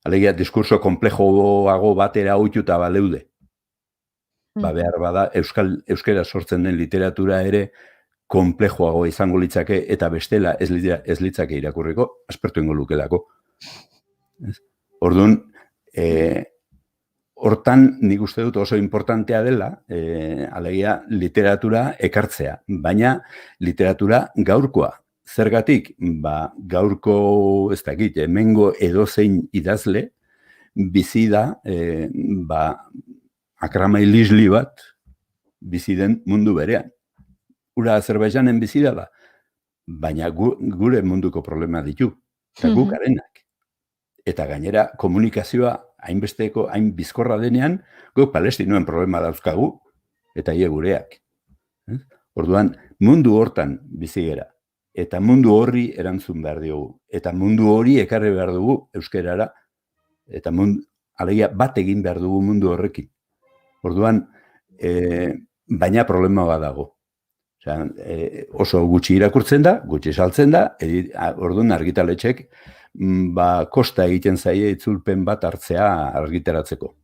Alegia, diskurso konplejoago batera ohituta baleude. Behar bada, euskera sortzen den literatura ere konplejoago izango litzake eta bestela ez litzake irakurriko, aspertu ingo lukelako. Orduan, hortan nik uste dut oso importantea dela, alegia literatura ekartzea, baina literatura gaurkoa. Zergatik, gaurko, ez dakit, hemengo edozein idazle, bizi da, Akramai Lisli bat, bizi den mundu berean. Ura Azerbaidjanen bizi da, baina gure munduko problema ditu, eta guk arenak. Eta gainera, komunikazioa hain bizkorra denean, guk Palestinoen problema dauzkagu, eta ie gureak. Orduan, mundu hortan bizi gera, eta mundu horri erantzun behar diogu, eta mundu hori ekarri behar dugu euskerara, eta alegia bat egin behar dugu mundu horrekin. Orduan, baina problema bat dago. Oso gutxi irakurtzen da, gutxi saltzen da, orduan argitaletxek, kosta egiten zaie itzulpen bat hartzea argitaratzeko.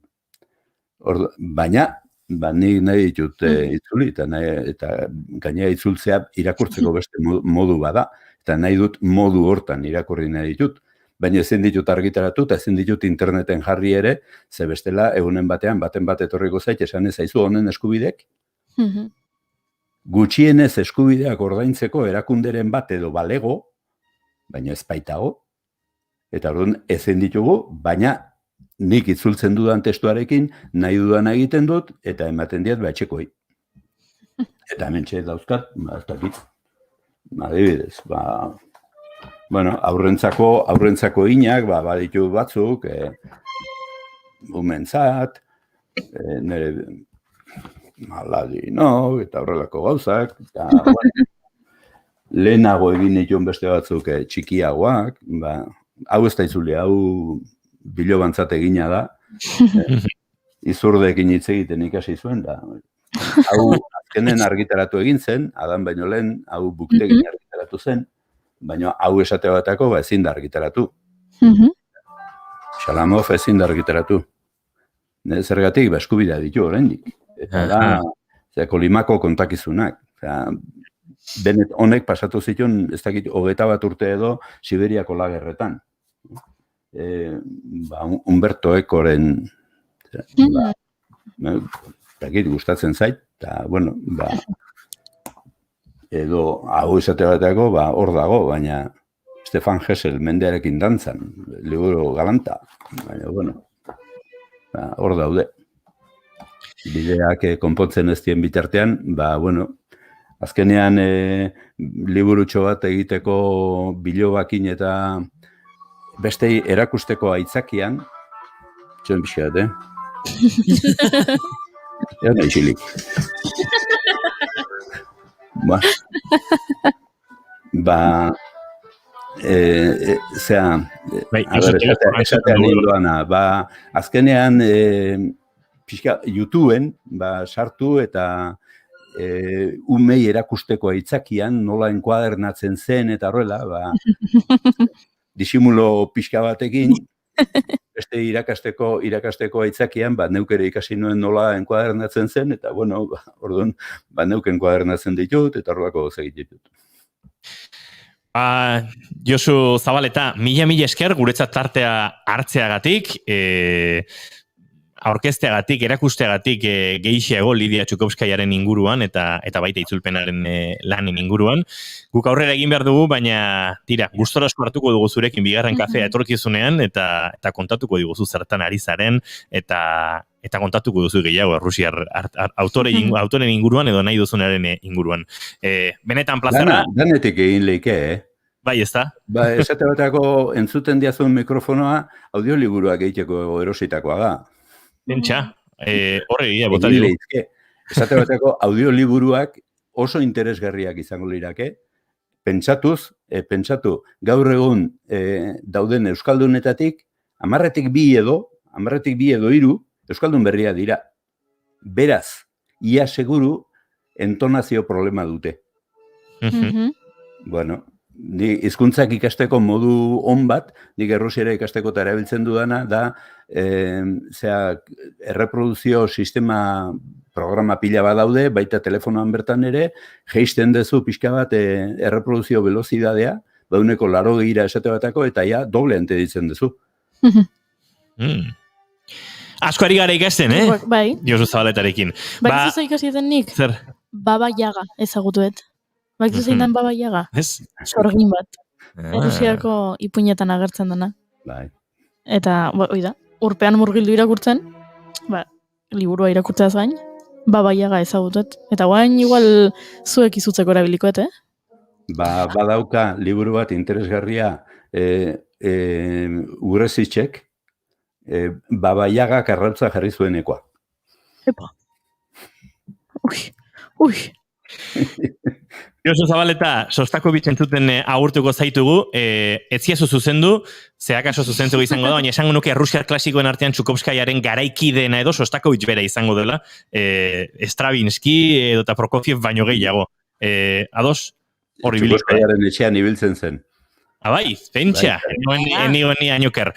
Baina, nik nahi ditut itzuli, eta gainera itzultzea irakurtzeko beste modu bada, eta nahi dut modu hortan irakurri nahi ditut. Baina ezin ditut argitaratu eta ezin ditut interneten jarri ere, ze bestela egunen batean, baten bat etorriko zait, esan ezaizu honen eskubidek. Gutxienez eskubideak ordaintzeko erakunderen bat edo balego, baina ez baitago. Eta orduan ezin ditugu, baina nik itzultzen dudan testuarekin nahi dudan egiten dut, eta ematen diat batxekoi. Eta hemen txet dauzkat, ez dakit. Adibidez, bueno, aurrentzako inak, baditu batzuk, umentzat, nire maladino, eta horrelako gauzak, eta lehenago egin dituen beste batzuk txikiagoak, hau ez da itzuli, hau bilobantzat egina da, izurdeekin hitz egiten ikasi zuen, da hau azkenen argitaratu egin zen, Adan baino lehen, hau buktegin argitaratu zen, baina hau esate batako ezin da argitaratu. Shalamov ezin da argitaratu. Zergatik, eskubidea ditu oraindik. Eta da, Kolimako kontakizunak. Benet honek pasatu zituen, ez dakit, 21 urte edo Siberiako lagerretan. Humberto Ecoren gustatzen zait, eta, bueno, edo hau esate bateko, hor dago, baina Stefan Hessel mendearekin dantzan, liburu galanta, baina, bueno, hor daude. Bideak konpontzen ez dien bitartean, bueno, azkenean liburutxo bat egiteko bilobakin eta bestei erakusteko aitzakian, txon pixkat, Egon eixilik. Esatean ninduana, azkenean YouTubeen sartu eta umei erakusteko aitzakian nola enkuadernatzen zen eta horrela, disimulo pixka batekin, beste irakasteko aitzakian, neukere ikasi nuen nola enkuadernatzen zen, eta, bueno, orduan, neuk enkuadernatzen ditut, eta horrelako egit ditut. Josu Zabaleta, mila esker guretzat tartea hartzeagatik, aurkezteagatik, erakusteagatik gehiago Lidia Txukovskaiaren inguruan eta baita itzulpenaren lanen inguruan. Guk aurrera egin behar dugu, baina tira, gustora asko hartuko dugu zurekin bigarren kafea etorkizunean eta kontatuko diguzu zertan ari zaren eta kontatuko duzu gehiago Rusiar autoren inguruan edo nahi duzunaren inguruan. Benetan plazara... Danetik egin leike, Bai, ez da? Esate batako entzuten diazun mikrofonoa audioliburuak egiteko erositakoa da. Pentsa, horre egia bota dugu. Esate bateko audioliburuak oso interesgarriak izango lirake, pentsatu, gaur egun dauden euskaldunetatik, 10 edo 3 euskaldun berria dira. Beraz, ia seguru entonazio problema dute. Bueno, hizkuntzak ikasteko modu on bat, nik errusiera ikasteko eta erabiltzen dudana, da erreproduzio sistema programa pila bat daude, baita telefonoan bertan ere, geisten dezu pixka bat erreproduzio velozidadea, dauneko 80 esate batako, eta ja doble ente ditzen dezu. Asko ari gara ikasten, Bai. Josu Zabaletarekin. Bai, zuza ikasietan nik? Zer? Baba Yaga ezagutuet. Bai, zuzein dan Baba Yaga? Ez? Sorgin bat. Errusiako ipuinetan agertzen dena. Bai. Eta, oida, urpean murgildu irakurtzen, liburua irakurtzeaz gain, Baba Yaga ezagutuet. Eta guain igual zuek izutzeko erabilikoet, Badauka liburu bat interesgarria Urezitzek, Baba Yaga karrautza jarri zuenekoa. Epa. Ui. Josu Zabaleta, sostako bitzentzuten agurtuko zaitugu, etziazu zuzendu, zeakaso zuzentzeko izango da, baina esango nuke Rusiar klasikoen artean Txukovskaiaren garaikidena edo sostako bera izango dela, Stravinsky edo eta Prokofiev baino gehiago. Ados? Txukovskaiaren etxean ibiltzen zen. Abai, pentsa, enigo ni ainoker.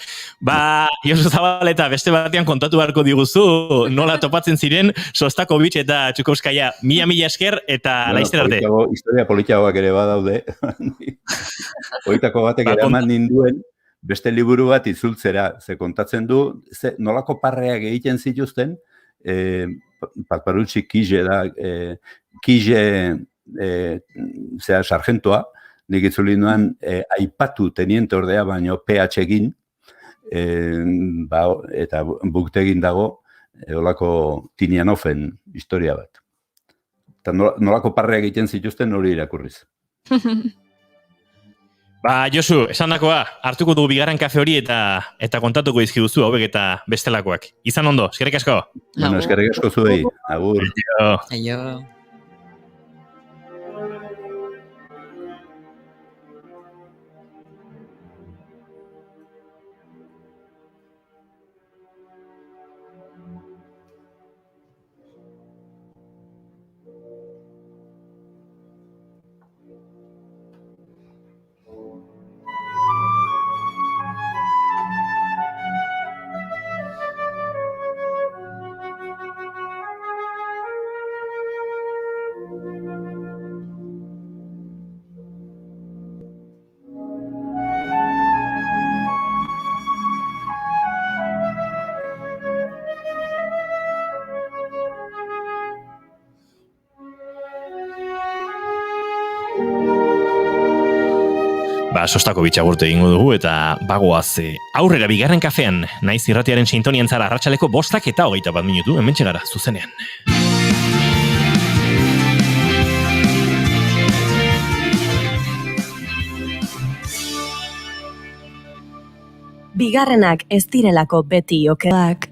Josu Zabaleta beste batean kontatu beharko diguzu, nola topatzen ziren Sostakovich eta Txukovskaia. Mila esker eta laizter arte. Historia politiagoak ere badaude. Hoitako batek eraman ninduen beste liburu bat itzultzera. Ze kontatzen du, nolako parreak egiten zituzten, Patparutxi Kije da, Kije sargentoa, nik itzuli nuen aipatu teniente ordea, baino PH egin, eta buktegin dago, olako Tinianofen historia bat. Eta nolako parreak egiten zituzten hori irakurriz. Josu, esan dakoa, hartuko dugu bigarren kafe hori eta kontatuko izkiduzu hauek eta bestelakoak. Izan ondo, eskerrik asko. Bueno, eskerrik asko zuei. Agur. Aio. Sostakovich agurtu egingo dugu eta bagoaz aurrera bigarren kafean, naiz irratiaren sintonian zara arratsaleko 5:21 minutu, hementxe gara, zuzenean. Bigarrenak ez direlako beti okeak.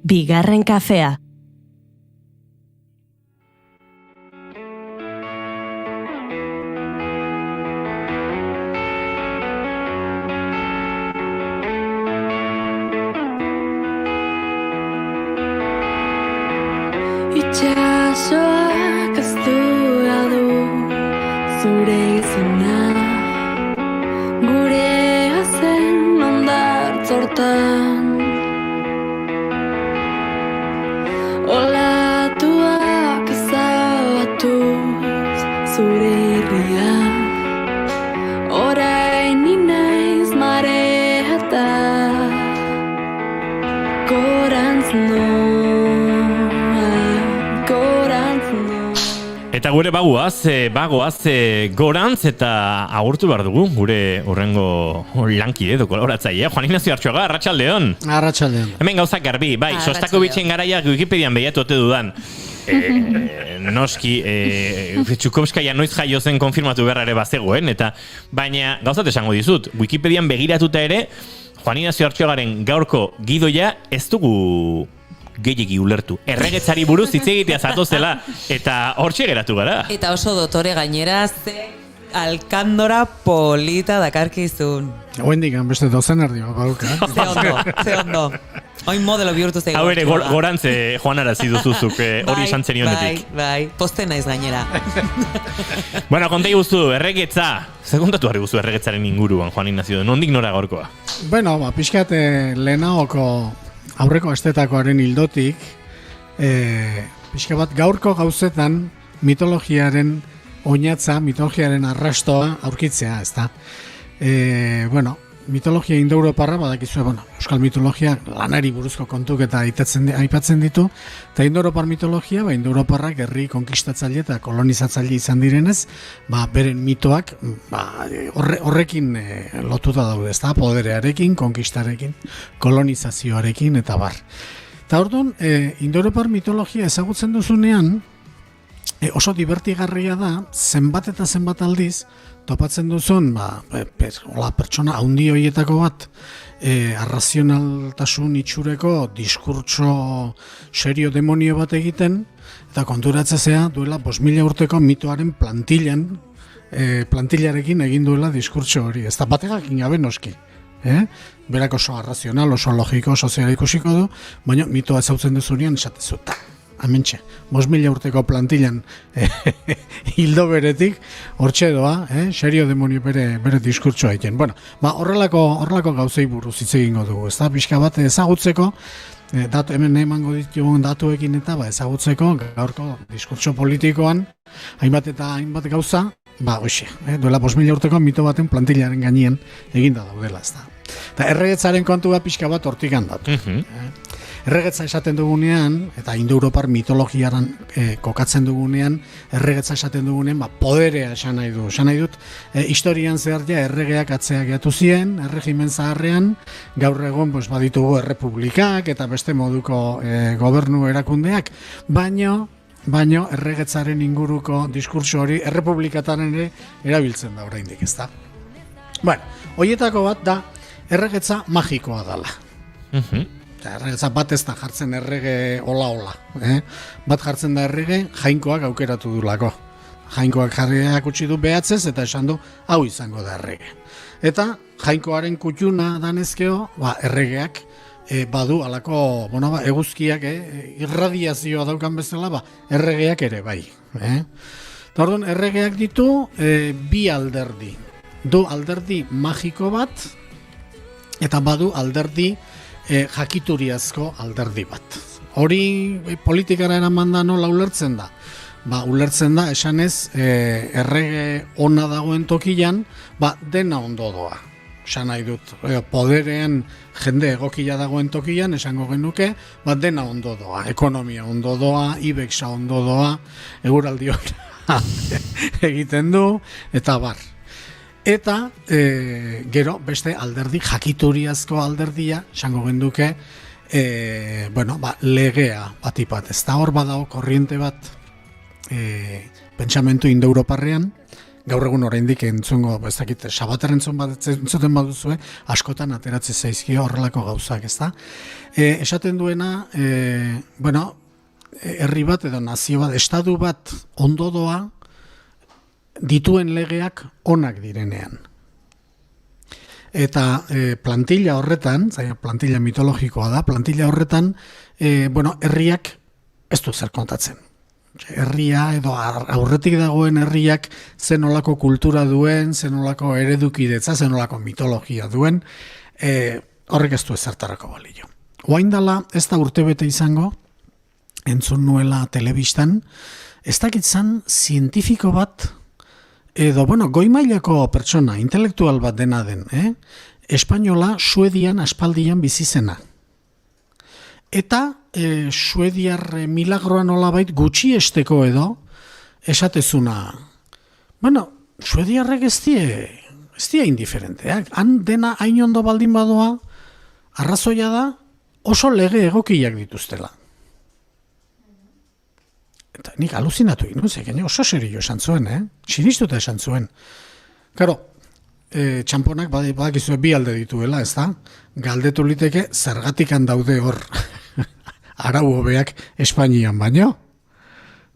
Bigarren kafea. Itxasoak aztura du zure izena, gure azen ondartzortan. Olatuak ezabatuz zure irria, orain inaiz mareata, gorantz Eta gure bagoaz gorantz eta agurtu behar dugu, gure horrengo lankide edo kolaboratzailea. Juan Ignacio Artxoaga, arratsaldeon. Arratsaldeon. Hemen gauzak garbi, bai, Sostakovichen garaiak Wikipedian behiatu ote dudan. Noski, Txukovskaia noiz jaio zen konfirmatu beharra ere bazegoen, eta baina gauzat esango dizut, Wikipedian begiratuta ere, Juan Ignacio Artxoagaren gaurko gidoia ez dugu gehiegi ulertu. Erregetzari buruz hitz egitea zatozela eta hortxe geratu gara. Eta oso dotore gainera, ze alkandora polita dakarkizun. Hoendik, beste dozen erdi bauka. Ze ondo. Oin modelo bihurtu zeigu. Hau ere, gorantze joan arazi duzuzuk hori esan zenionetik. Bai, poste naiz gainera. Bueno, kontai guztu, erregetza. Seguntatu harri guztu erregetzaren inguruan, Juan Ignacio, nondik nora gaurkoa? Bueno, pixkat lehenaoko aurreko estetakoaren hildotik, pixka bat gaurko gauzetan mitologiaren oinatza, mitologiaren arrastoa aurkitzea, ezta. Bueno, mitologia indoeuroparra, badakizue, euskal mitologia lanari buruzko kontuk eta aipatzen ditu, eta indoeuropar mitologia, indoeuroparrak herri konkistatzaile eta kolonizatzaile izan direnez, beren mitoak horrekin lotuta daude, ezta, poderearekin, konkistarekin, kolonizazioarekin, eta bar. Eta orduan, indoeuropar mitologia ezagutzen duzunean, oso divertigarria da, zenbat eta zenbat aldiz, topatzen duzun, pertsona haundi horietako bat, arrazionaltasun itxureko diskurtso serio demonio bat egiten, eta konturatzea duela 5.000 urteko mitoaren plantillarekin egin duela diskurtso hori. Ez da bategakin gabe noski. Berak oso arrazional, oso logiko, oso zera ikusiko du, baina mitoa ezautzen duzunean esatezu, hementxe, 5.000 urteko plantillan hildo beretik, hortxe doa, serio demonio bere diskurtsoa egiten. Bueno, horrelako gauzei buruz hitz egingo dugu, ez da, pixka bat ezagutzeko, hemen emango ditugun datuekin eta ezagutzeko gaurko diskurtso politikoan, hainbat gauza, duela 5.000 urteko mito baten plantillaren gainien eginda daudela, ez da. Eta erregetzaren kontua pixka bat hortik handatu. Erregetza esaten dugunean, eta Indo-Europar mitologiaran kokatzen dugunean, erregetza esaten dugunean, poderea esan nahi du. Esan nahi dut, historian zehar erregeak atzeak gehiatu ziren, erregimen zaharrean, gaur egon baditugu errepublikak eta beste moduko gobernu erakundeak, baino erregetzaren inguruko diskurtso hori errepublikatan ere erabiltzen da oraindik, ez da. Bueno, horietako bat da, erregetza magikoa dela. Erregetza bat ez da jartzen errege ola. Bat jartzen da errege jainkoak aukeratu dulako. Jainkoak jarriak utzi du behatzez eta esan du hau izango da errege. Eta jainkoaren kutxuna danezkeo, erregeak badu alako eguzkiak irradiazioa daukan bezala, erregeak ere bai. Orduan, erregeak ditu bi alderdi. Du alderdi magiko bat eta badu alderdi jakituriazko alderdi bat. Hori politikara eraman da nola ulertzen da? Ulertzen da, esanez, errege ona dagoen tokian, dena ondo doa. Esan nahi dut, poderean jende egokia dagoen tokian, esango genuke, dena ondo doa. Ekonomia ondo doa, IBEX-a ondo doa, eguraldi hori egiten du, eta bar. Eta gero beste alderdi, jakituriazko alderdia, esango genduke, legea batipat. Ez da hor badago korriente bat pentsamentu Indo-Europarrean, gaur egun oraindik entzungo, ez dakit, Sabater entzuten baduzue, askotan ateratzen zaizkio horrelako gauzak, ez da? Esaten duena, herri bat edo nazio bat, estatu bat ondo doa, dituen legeak onak direnean. Eta plantilla horretan, plantilla mitologikoa da, plantilla horretan, herriak ez du zer kontatzen. Herria edo aurretik dagoen herriak zenolako kultura duen, zenolako eredukidetza, zenolako mitologia duen, horrek ez du ezertarako balio. Oain dela, ez da urtebete izango, entzun nuela telebistan, ez dakitzan zientifiko bat, edo, goi mailako pertsona, intelektual bat dena den, Espainola Suedian aspaldian bizizena. Eta Suediar milagroan olabait gutxiesteko edo, esatezuna, Suediarrek ez die indiferenteak. Han dena hain ondo baldin badoa, arrazoia da oso lege egokiak dituztela. Eta nik aluzinatu egin, oso serio esan zuen, sinistuta esan zuen. Karo, txamponak badakizue bi alde dituela, ez da? Galdetu liteke zergatikan daude hor arau hobeak Espainian baino.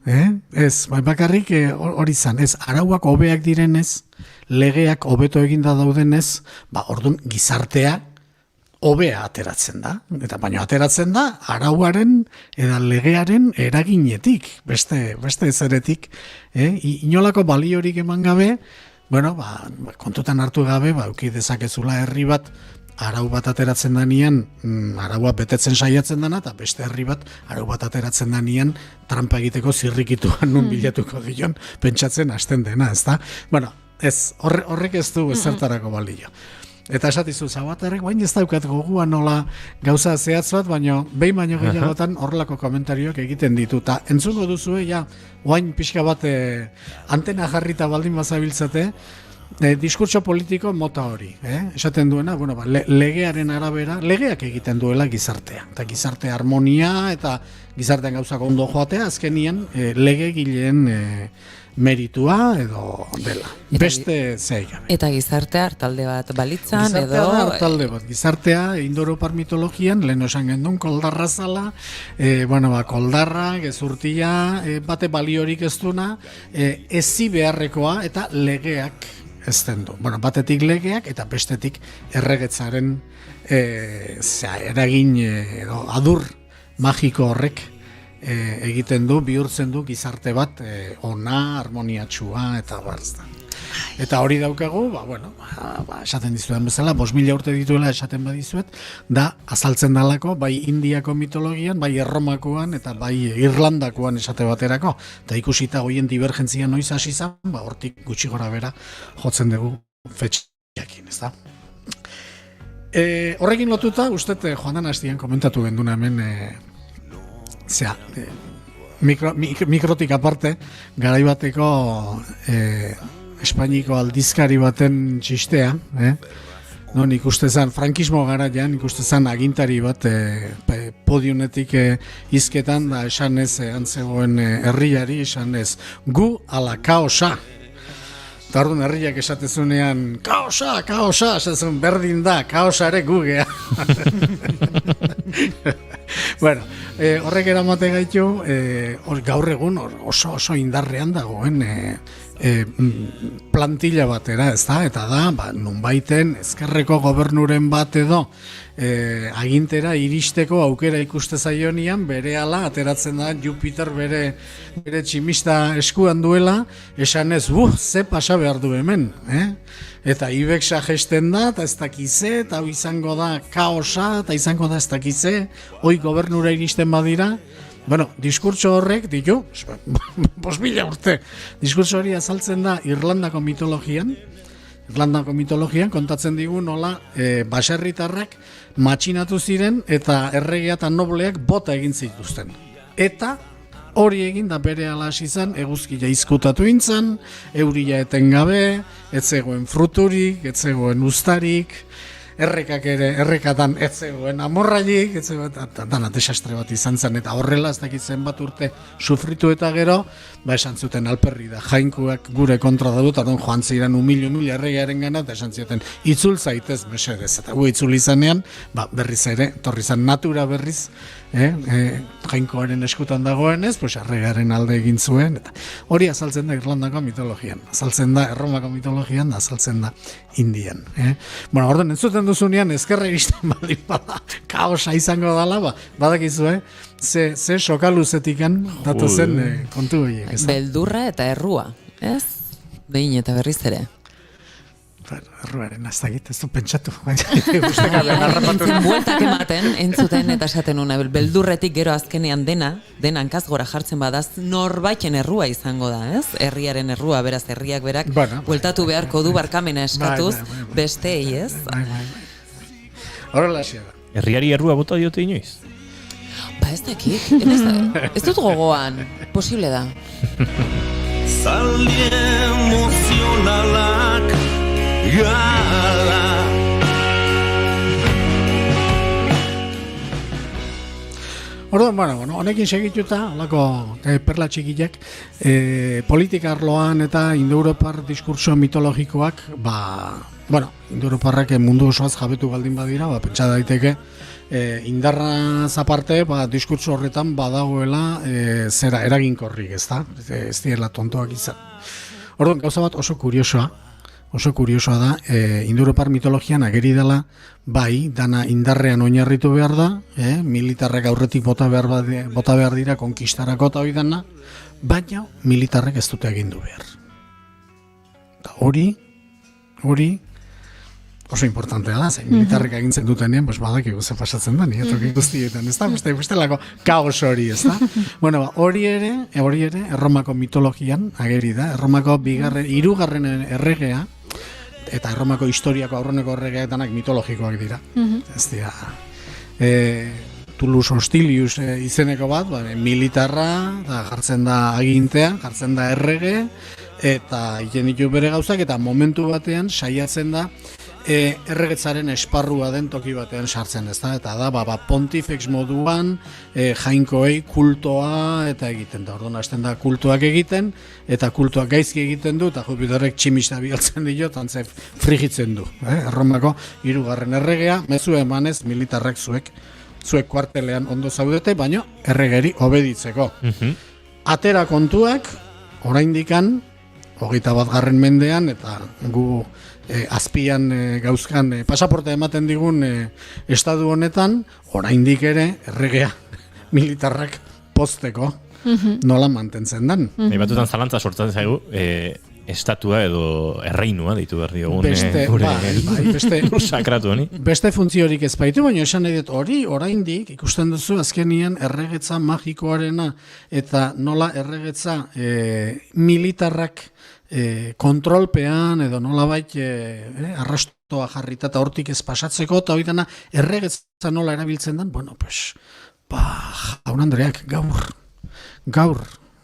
Ez, bakarrik hori zan, ez, arauak hobeak direnez, legeak hobeto eginda daudenez, orduan gizartea hobea ateratzen da. Eta baino ateratzen da arauaren eta legearen eraginetik, beste ezeretik, inolako baliorik eman gabe, kontutan hartu gabe, auki dezakezula herri bat, arau bat ateratzen danean, araua betetzen saiatzen dana, eta beste herri bat, arau bat ateratzen danean, trampa egiteko zirrikituan nun bilatuko dion, pentsatzen hasten dena, ez da? Ez, horrek ez du ezertarako balio. Eta esatizu, Sabaterrek, baina ez daukat goguan nola gauza zehatz bat, behin baino gehiagotan horrelako komentarioak egiten ditu. Ta entzungo duzue, oain pixka bat antena jarrita baldin bazabiltzate, diskurtso politiko mota hori. Esaten duena, legearen arabera, legeak egiten duela gizartea. Eta gizarte harmonia eta gizartean gauzak ondo joatea, azkenien legegileen meritua edo dela. Beste zeiga. Eta gizartea hartalde bat balitzan edo... Gizartea hartalde bat. Gizartea Indo-Europar mitologian, lehen esan gendun, koldarra zala, koldarra, gezurtia, bate baliorik ez duna, ezi beharrekoa eta legeak ez den du. Batetik legeak eta bestetik erregetzaren eragin edo adur magiko horrek egiten du, bihurtzen du gizarte bat ona, harmoniatsua eta barzta. Eta hori daukagu, esaten dizuetan bezala, 5.000 urte dituela esaten badizuet, da azaltzen dalako, bai Indiako mitologian, bai Erromakoan, eta bai Irlandakoan esate baterako. Eta ikusita hoien divergentzia noiz hasi izan, hortik gutxi gora bera jotzen dugu fetxekin, ez da? Horrekin lotuta, uste joan den hastian komentatu genduna hemen, mikrotik aparte, garaibateko Espainiko aldizkari baten txistea, non ikustezan, frankismo garaian, ikustezan agintari bat podiunetik hizketan, da esan ez antzegoen herriari, esan ez, gu ala kaosa. Eta orduan herriak esatezunean, kaosa, esatzen berdin da, kaosa ere gu gea. Bueno, horrek eramate gaitu, gaur egun oso indarrean dagoen plantilla batera, ez da? Eta da, nunbaiten ezkerreko gobernuren bat edo agintera iristeko aukera ikuste zaionian, berehala ateratzen da Jupiter bere tximista eskuan duela, esan ez, ze pasa behar du hemen, Eta Ibexa gesten da, eta ez dakize, eta izango da kaosa, eta izango da ez dakize, hoi gobernura iristen badira. Bueno, diskurtso horrek, ditu, 5.000 urte, diskurtso hori azaltzen da Irlandako mitologian kontatzen digu nola baserritarrak matxinatu ziren eta erregea eta nobleak bota egin zituzten. Eta hori egin da bere hasi izan, eguzkia izkutatu intzan, euria etengabe, ez zegoen fruturik, ez zegoen ustarik, errekatan ez zegoen amorrailik, ez zegoen, dana desastre bat izan zen, eta horrela ez dakit zenbat urte sufritu eta gero, esan zuten alperri da, jainkuak gure kontra dut, orduan joan ziren umil erregearen gana, eta esan zuten, itzul zaitez mesedez, eta gu itzul izanean, berriz ere, torri zan natura berriz, jainkoaren eskutan dagoenez, erregearen alde egin zuen, eta hori azaltzen da Irlandako mitologian, azaltzen da Erromako mitologian, azaltzen da Indian. Bueno, orduan, entzuten duzunean, ezkerre iristen baldin bada, kaosa izango dala, badakizu, ze sokaluzetikan datozen kontu horiek. Beldurra eta errua, ez? Behin eta berriz ere. Erruaren ez du pentsatu. Bueltak ematen, entzuten eta esaten una, beldurretik gero azkenean dena hankaz gora jartzen badaz, norbaiten errua izango da, ez? Herriaren errua, beraz, herriak berak, bueltatu beharko du barkamena eskatuz, besteei, ez? Horrela hasia da. Herriari errua bota diote inoiz? Ez dakit, ez dut gogoan, posible da. Zaldi emozionalak gala. Orduan, honekin segituta, holako perla txikiak, politika arloan eta Indo-Europar diskurso mitologikoak, Indo-Europarrak mundu osoaz jabetu baldin badira, pentsa daiteke, indarra zaparte, diskurtso horretan badagoela zera eraginkorrik, ez da? Ez diela tontoak izan. Orduan, gauza bat oso kuriosoa da, Indo-Europar mitologian ageri dela, dana indarrean oinarritu behar da, militarrek aurretik bota behar dira konkistarako eta hori dana, baina militarrek ez dute egindu behar. Eta hori oso importantea da, militarrek agintzen dutenean, badakigu ze pasatzen da, nietoki guztietan, ez da? Bestelako kaos hori, ez da? Bueno, hori ere, Erromako mitologian ageri da, Erromako 3. erregea, eta Erromako historiako aurreneko erregeetanak mitologikoak dira. Ez dira, Tullus Hostilius izeneko bat, militarra, jartzen da agintea, jartzen da errege, eta egiten ditu bere gauzak, eta momentu batean saiatzen da, erregetzaren esparrua den toki batean sartzen, ez da? Eta da, pontifex moduan, jainkoei kultoa eta egiten da. Orduan, hasten da kultuak egiten, eta kultuak gaizki egiten du, eta Jupiterrek tximista bialtzen dio, tantze frigitzen du. Erromako 3. erregea, mezu emanez militarrek zuek kuartelean ondo zaudete, baino erregeri obeditzeko. Atera kontuak, oraindikan, 21. mendean, eta gu azpian gauzkan pasaporte ematen digun estadu honetan, oraindik ere erregea militarrak pozteko nola mantentzen dan. Batutan zalantza sortzen zaigu, estatua edo erreinua deitu behar diogun beste sakratu honi. Beste funtziorik ez baitu, baina esan nahi dut hori oraindik ikusten duzu azkenian erregetza magikoarena eta nola erregetza militarrak kontrolpean edo nolabait arrastoa jarrita eta hortik ez pasatzeko eta hori dana erregetza nola erabiltzen den, bueno, pues, jaun Andreak,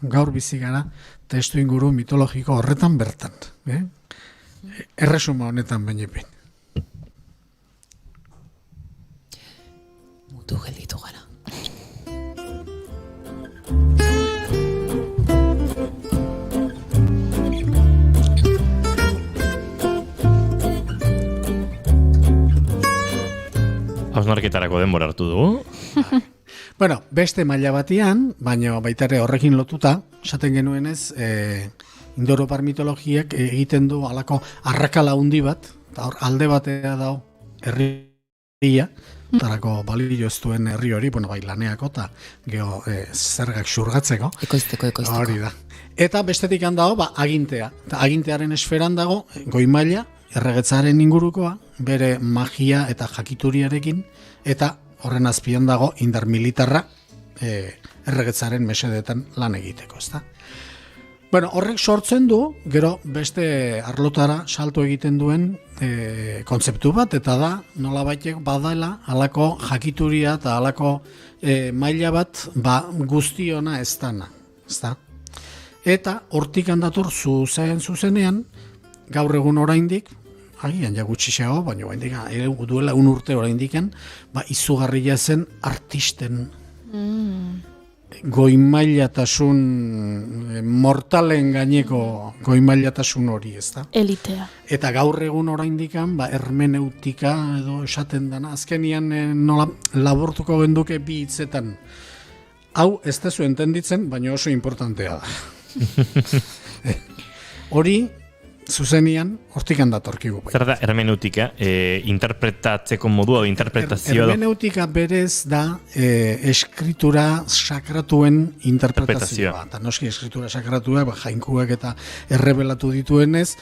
gaur bizi gara testu inguru mitologiko horretan bertan. Erresuma honetan bainipin. Mutu gelditu gara. Hausnarketarako denbora hartu dugu. Bueno, beste maila batean, baina baita ere horrekin lotuta, esaten genuenez, Indo-Europar mitologiak egiten du halako arrakala handi bat, eta hor alde batea dago herria, tarako balio ez duen herri hori, bueno, bai laneako eta geho zergak xurgatzeko. Ekoizteko. Hori da. Eta bestetik handago, agintea. Eta agintearen esferan dago, goi maila, erregetzaren ingurukoa, bere magia eta jakituriarekin, eta horren azpian dago indar militarra erregetzaren mesedetan lan egiteko, ezta? Bueno, horrek sortzen du, gero beste arlotara salto egiten duen kontzeptu bat, eta da, nolabaitek badala halako jakituria eta halako maila bat guztiona ez dana, ezta? Eta hortik handator zuzenean, gaur egun oraindik, agian ja gutxixago, baina oraindik duela un urte oraindiken, izugarria zen artisten goimailatasun mortalen gaineko goimailatasun hori, ezta? Elitea. Eta gaur egun oraindikan hermeneutika edo esaten dana, azkenian nola labortuko genduke bi hitzetan. Hau ez dezu entenditzen, baina oso importantea da. Hori zuzenian hortik handatorkigu. Zer da hermeneutika? Interpretatzeko modua o interpretazioa? Hermeneutika berez da eskritura sakratuen interpretazioa. Eta noski eskritura sakratuak, jainkuak eta errebelatu dituenez,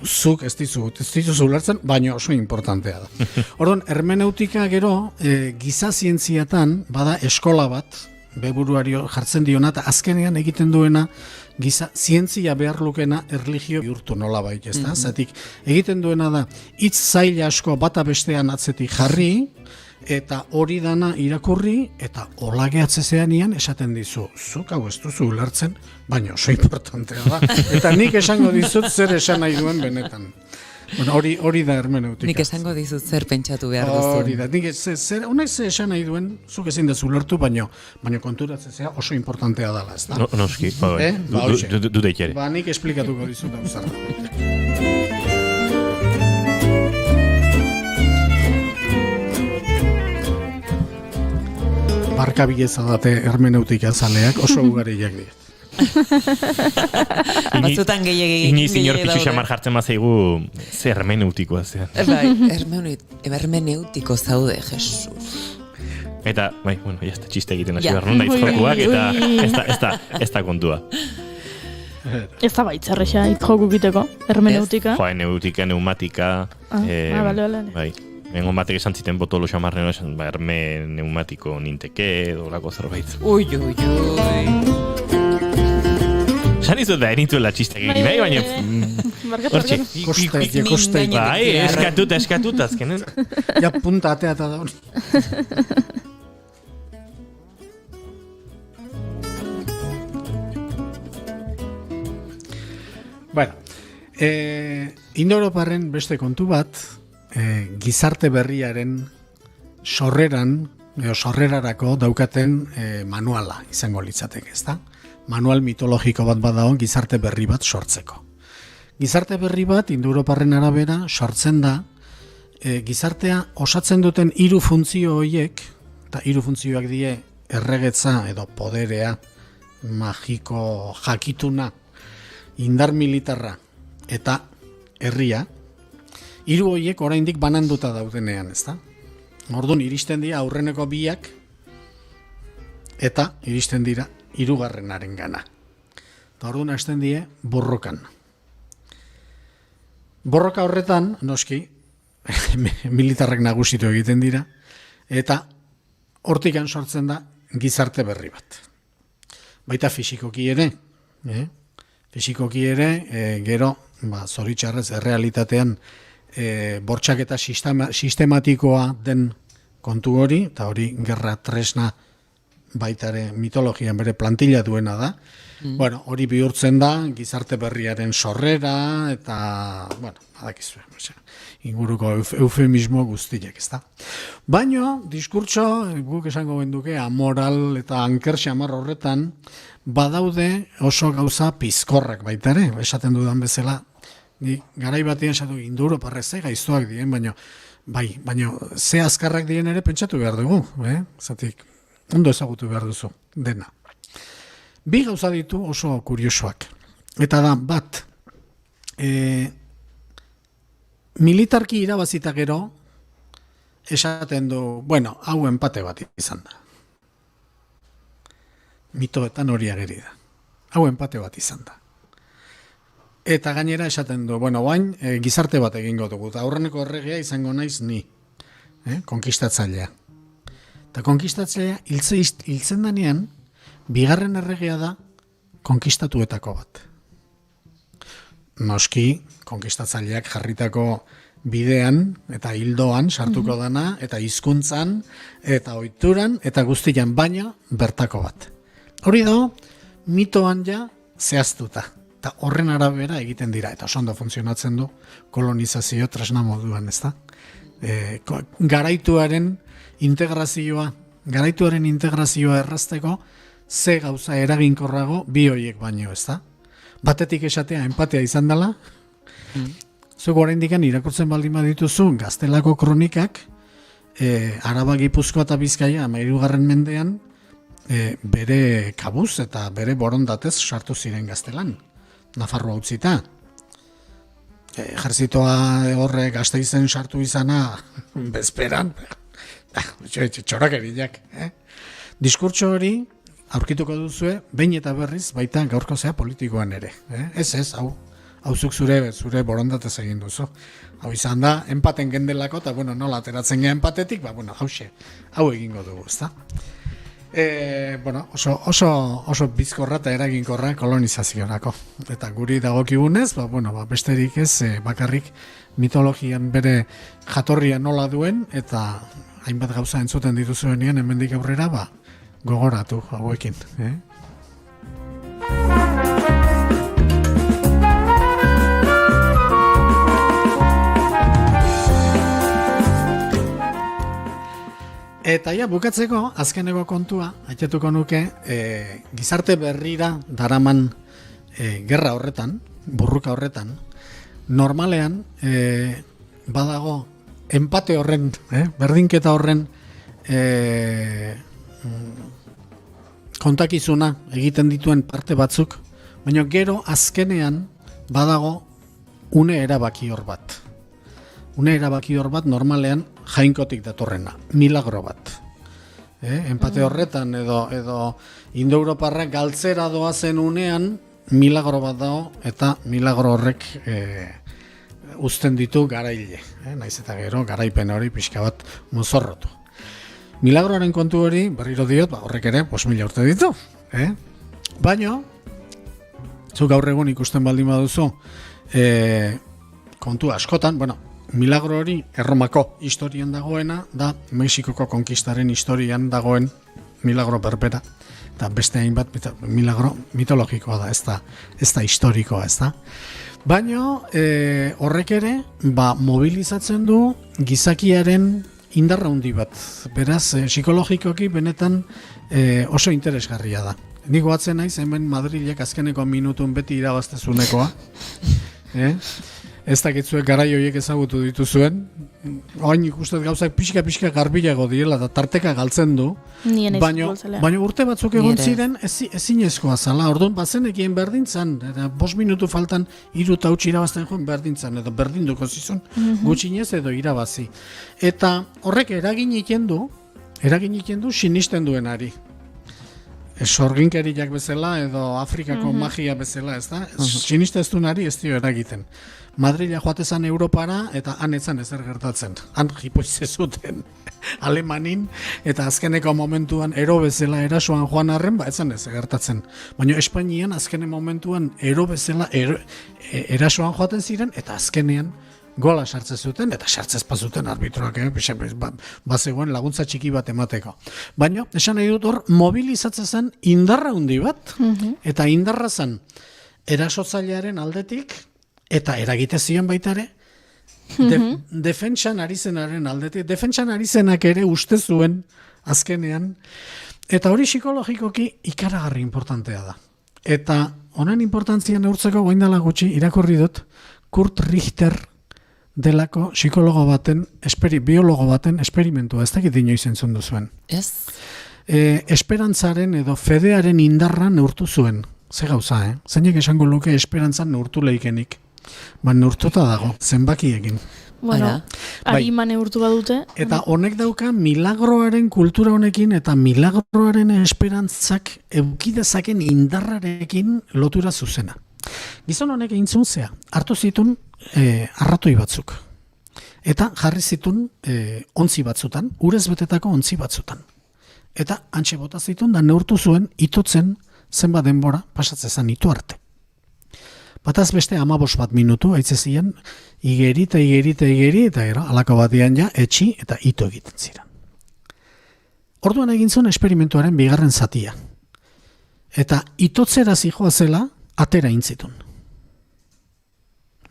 zuk ez dituzu ulertzen, baina oso importantea da. Orduan, hermeneutika gero giza zientziatan bada eskola bat, beburuari jartzen diona, eta azkenean egiten duena giza zientzia behar lukena erlijio bihurtu nolabait, ezta? Zatik egiten duena da hitz zaila asko bata bestean atzetik jarri eta hori dana irakurri eta hola gehatzezeanian esaten dizu, zuk hau ez duzu ulertzen, baina oso importantea da. Eta nik esango dizut zer esan nahi duen benetan. Bueno, hori da hermeneutika. Nik esango dizut zer pentsatu behar duzu. Hori da, nik honek zer esan nahi duen, zuk ezin dezu ulertu, baina konturatzea oso importantea dela, ez da? Noski, du deitere. Nik esplikatuko dizut hau zara. Barkabileza date hermeneutika zaleak oso ugariak dira. Batzutan gehiagik Iniz inor pitxu xamar jartzen mazaigu ze hermeneutikoa zean. Hermeneutiko zaude, Jesus. Eta, bueno, jazta txiste egiten hasi behar nuen daiz jokuak, eta ez da kontua. Ez da baitzarrexa joku egiteko, hermeneutika. Neutika, neumatika. Bale. Bai. Nengon batek esan ziten botolo xamarren esan, herme neumatiko ninteke, edo lako zerbait. Ui. Esan izut da, erintuela txistak egin, baina... Koste. Bai, eskatuta azkenen. Ja, punta ateata da hori. Bueno, Indo-Europarren beste kontu bat, gizarte berriaren sorrerarako daukaten manuala izango litzateke, ezta? Manual mitologiko bat badago gizarte berri bat sortzeko. Gizarte berri bat Indo-Europarren arabera sortzen da gizartea osatzen duten 3 funtzio horiek, eta 3 funtzioak die erregetza edo poderea, magiko jakituna, indar militarra eta herria, 3 horiek oraindik bananduta daudenean, ezta? Orduan iristen dira aurreneko biak eta iristen dira hirugarrenaren gana. Eta orduan hasten die borrokan. Borroka horretan, noski, militarrak nagusitu egiten dira, eta hortikan sortzen da gizarte berri bat. Baita fisikoki ere, gero, zoritxarrez, errealitatean bortxaketa sistematikoa den kontu hori, eta hori gerra tresna baitare mitologian bere plantilla duena da. Bueno, hori bihurtzen da gizarte berriaren sorrera eta, bueno, badakizue, inguruko eufemismo guztiak, ezta. Baina, diskurtso, guk esango genduke, amoral eta anker xamar horretan, badaude oso gauza pizkorrak baita ere, esaten dudan bezala, garai batean esatu Indoeuroparrez gaiztoak dien, baina ze azkarrak dien ere pentsatu behar dugu, zatik, ondo ezagutu behar duzu, dena. Bi gauza ditu oso kuriosoak. Eta da, bat, militarki irabazita gero, esaten du, bueno, hau enpate bat izan da. Mitoetan hori ageri da. Hau enpate bat izan da. Eta gainera esaten du, bueno, bain, gizarte bat egingo dugu, eta aurreneko erregea izango naiz ni, konkistatzailea. Eta konkistatzailea hiltzen danean, bigarren erregea da konkistatuetako bat. Noski, konkistatzaileak jarritako bidean eta hildoan sartuko dana, eta hizkuntzan eta ohituran eta guztian, baina bertako bat. Hori da, mitoan ja zehaztuta. Eta horren arabera egiten dira, eta oso ondo funtzionatzen du kolonizazio tresna moduan, ezta? Garaituaren integrazioa errazteko ze gauza eraginkorrago bi horiek baino, ezta? Batetik esatea enpatea izan dela, zuk oraindik irakurtzen baldin badituzu Gaztelako kronikak, Araba, Gipuzkoa eta Bizkaia 13. mendean bere kabuz eta bere borondatez sartu ziren Gaztelan, Nafarroa utzita. Ejerzitoa horre Gasteizen sartu izana bezperan, txorakeriak. Diskurtso hori aurkituko duzue, behin eta berriz, baita gaurko zea politikoan ere. Ez, hau zuk zure borondatez egin duzu. Hau izan da, enpaten gendelako, eta bueno, nola ateratzen gea empatetik, hau egingo dugu, ezta? Oso bizkorra eta eraginkorra kolonizaziorako. Eta guri dagokigunez, besterik ez, bakarrik mitologian bere jatorria nola duen, eta hainbat gauza entzuten dituzuenean, hemendik aurrera, gogoratu hauekin. Eta bukatzeko, azkeneko kontua, aitatuko nuke, gizarte berrira daraman gerra horretan, burruka horretan, normalean badago empate horren, berdinketa horren kontakizuna egiten dituen parte batzuk, baina gero azkenean badago une erabakior bat. Une erabakior bat normalean jainkotik datorrena, milagro bat. Empate horretan edo Indoeuroparrak galtzera doazen unean milagro bat dago eta milagro horrek uzten ditu garaile. Naiz eta gero garaipen hori pixka bat mozorrotu. Milagroaren kontu hori, berriro diot, horrek ere 5.000 urte ditu. Baina, zu gaur egun ikusten baldin baduzu, kontu askotan, milagro hori Erromako historian dagoena, da Mexikoko konkistaren historian dagoen milagro berbera. Eta beste hainbat milagro mitologikoa da, ez da historikoa, ez da. Baina, horrek ere, mobilizatzen du gizakiaren indarra handi bat. Beraz, psikologikoki benetan oso interesgarria da. Nik goatzen naiz hemen Madrilek azkeneko minutun beti irabaztezunekoa. Ez dakitzuek garai horiek ezagutu dituzuen. Oain ikustet gauzak pixka garbilago direla eta tarteka galtzen du. Baina urte batzuk egon ziren ezinezkoa zala. Orduan bazenekien berdintzan, 5 minutu faltan 3 eta huts irabazten joan berdintzan, edo berdinduko zizun, gutxinez edo irabazi. Eta horrek eragin egiten du sinisten duenari. sorginkeriak bezala edo Afrikako magia bezala, ez da? Sinisteztunari ez dio eragiten. Madrila joatezan Europara eta han etzan ezer gertatzen. Han jipoize zuten Alemanin eta azkeneko momentuan ero bezala erasoan joan arren, etzan ezer gertatzen. Baina Espainian azkenen momentuan ero bezala erasoan joaten ziren eta azkenean gola sartzen zuten, eta sartzez pazuten arbitroak, bazegoen laguntza txiki bat emateko. Baina, esan nahi dut hor, mobilizatzen zen indarra handi bat, eta indarra zen erasotzailearen aldetik, eta eragite zion baita ere, defentsan ari zenaren aldetik, defentsan ari zenak ere uste zuen azkenean, eta hori psikologikoki ikaragarri importantea da. Eta honen importantzia neurtzeko goindala gutxi irakurri dut Kurt Richter delako psikologo baten, biologo baten esperimentua, ez dakit inoiz entzun duzuen. Ez? Esperantzaren edo fedearen indarra neurtu zuen. Ze gauza, Zeinek esango luke esperantzan neurtu leikenik. Neurtuta dago, zenbakiekin. Bueno, harima neurtu badute. Eta honek dauka milagroaren kultura honekin eta milagroaren esperantzak eukidezaken indarrarekin lotura zuzena. Gizon honek egin zunzea, hartu zitun arratoi batzuk. Eta jarri zitun ontzi batzutan, urez betetako ontzi batzutan. Eta antxe bota zitun da neurtu zuen itotzen zenbat denbora pasatzezan ito arte. Bataz beste 15 minutu aitzezien igeri eta alako batian ja etxi eta ito egiten ziren. Orduan egin zuen esperimentuaren bigarren zatia. Eta itotzera zijoa zela atera intzitun.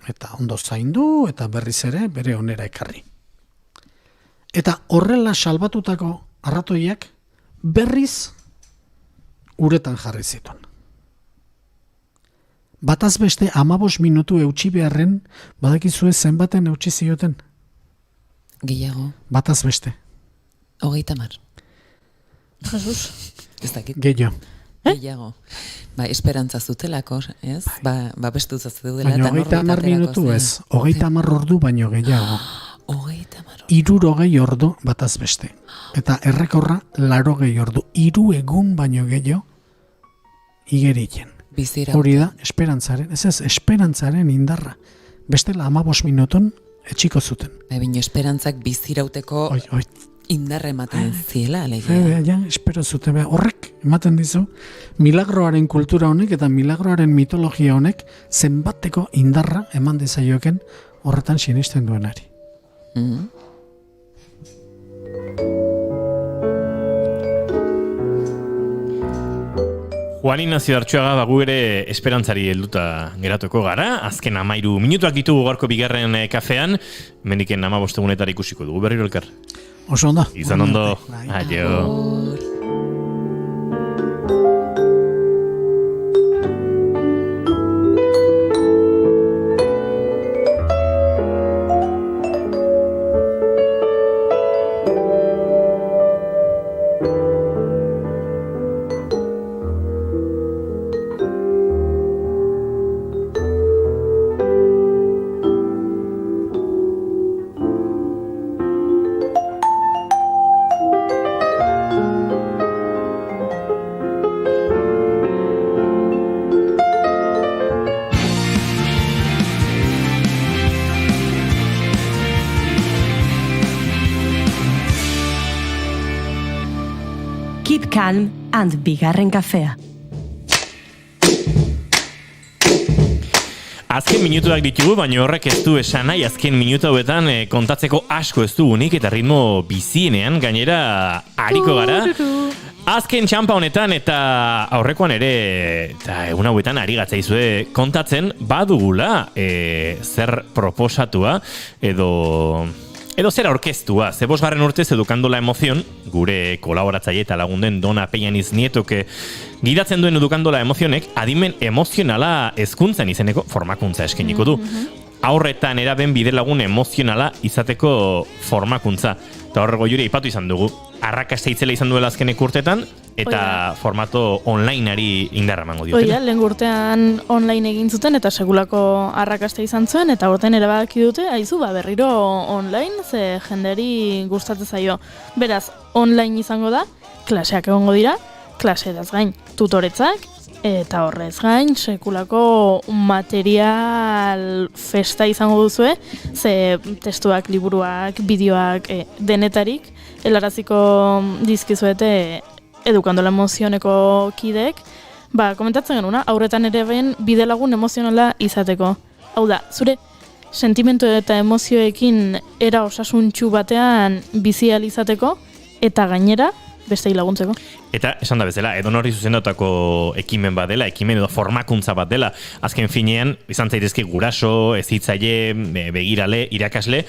Eta ondo zaindu eta berriz ere bere onera ekarri. Eta horrela salbatutako arratoiak berriz uretan jarri zituen. Bataz beste 15 minutu eutsi beharren, badakizue zenbaten eutsi zioten? Gehiago. Bataz beste. 30. Jesus. Ez dakit. Gehiago. Gehiago. Esperantza zutelako, ez? Bestu zazeudela. Baina 30 minutu ez. 30 ordu baino gehiago. 60 ordu bataz beste. Eta errekorra 80 ordu. 3 egun baino gehiago igeritzen. Hori da, esperantzaren, esperantzaren indarra. Bestela 15 minutun etxiko zuten. Baina esperantzak bizirauteko indarra ematen ziela, alegia. Ja, espero zuten. Horrek ematen dizu, milagroaren kultura honek eta milagroaren mitologia honek zenbateko indarra eman dizaioken horretan sinisten duenari. Juan Ignacio Artxuaga gu ere esperantzari helduta geratuko gara. Azken 13 minutuak ditugu gaurko bigarren kafean. Mendiken 15 egunetara ikusiko dugu berriro elkar. Oso ondo. Izan ondo. Aio. Keep calm and bigarren kafea. Azken minutuak ditugu, baina horrek ez du esan nahi azken minutu hauetan kontatzeko asko ez dugunik eta ritmo bizienean gainera ariko gara. Azken txampa honetan eta aurrekoan ere eta egun hauetan ari gatzaizue kontatzen badugula zer proposatua edo zer aurkeztua. Ze 5. urtez Educando la Emoción, gure kolaboratzaile eta lagunden Dona Peñaniz Nietoke gidatzen duen Educando la Emocionek adimen emozionala hezkuntzan izeneko formakuntza eskainiko du. Aurretan eraben bide lagun emozionala izateko formakuntza. Eta horrego jure ipatu izan dugu. Arrakasta itzela izan duela azkenek urtetan eta formato onlineari indarra emango diotela. Lehen urtean online egin zuten eta segulako arrakasta izan zuen eta urtean erabaki dute, aizu berriro online, ze jenderi gustatzen zaio. Beraz, online izango da, klaseak egongo dira, klaseraz gain, tutoretzak, eta horrez gain, sekulako material festa izango duzue, ze testuak, liburuak, bideoak, denetarik, helaraziko dizkizuete edukandola emozioneko kidek, komentatzen genuna, aurretan ere ben bidelagun emozionala izateko. Hau da, zure sentimentu eta emozioekin era osasuntsu batean bizi ahal izateko, eta gainera, bestei laguntzeko. Eta esan da bezala, edonori zuzendutako ekimen bat dela, ekimen edo formakuntza bat dela, azken finean, izan zaitezke guraso, hezitzaile, begirale, irakasle,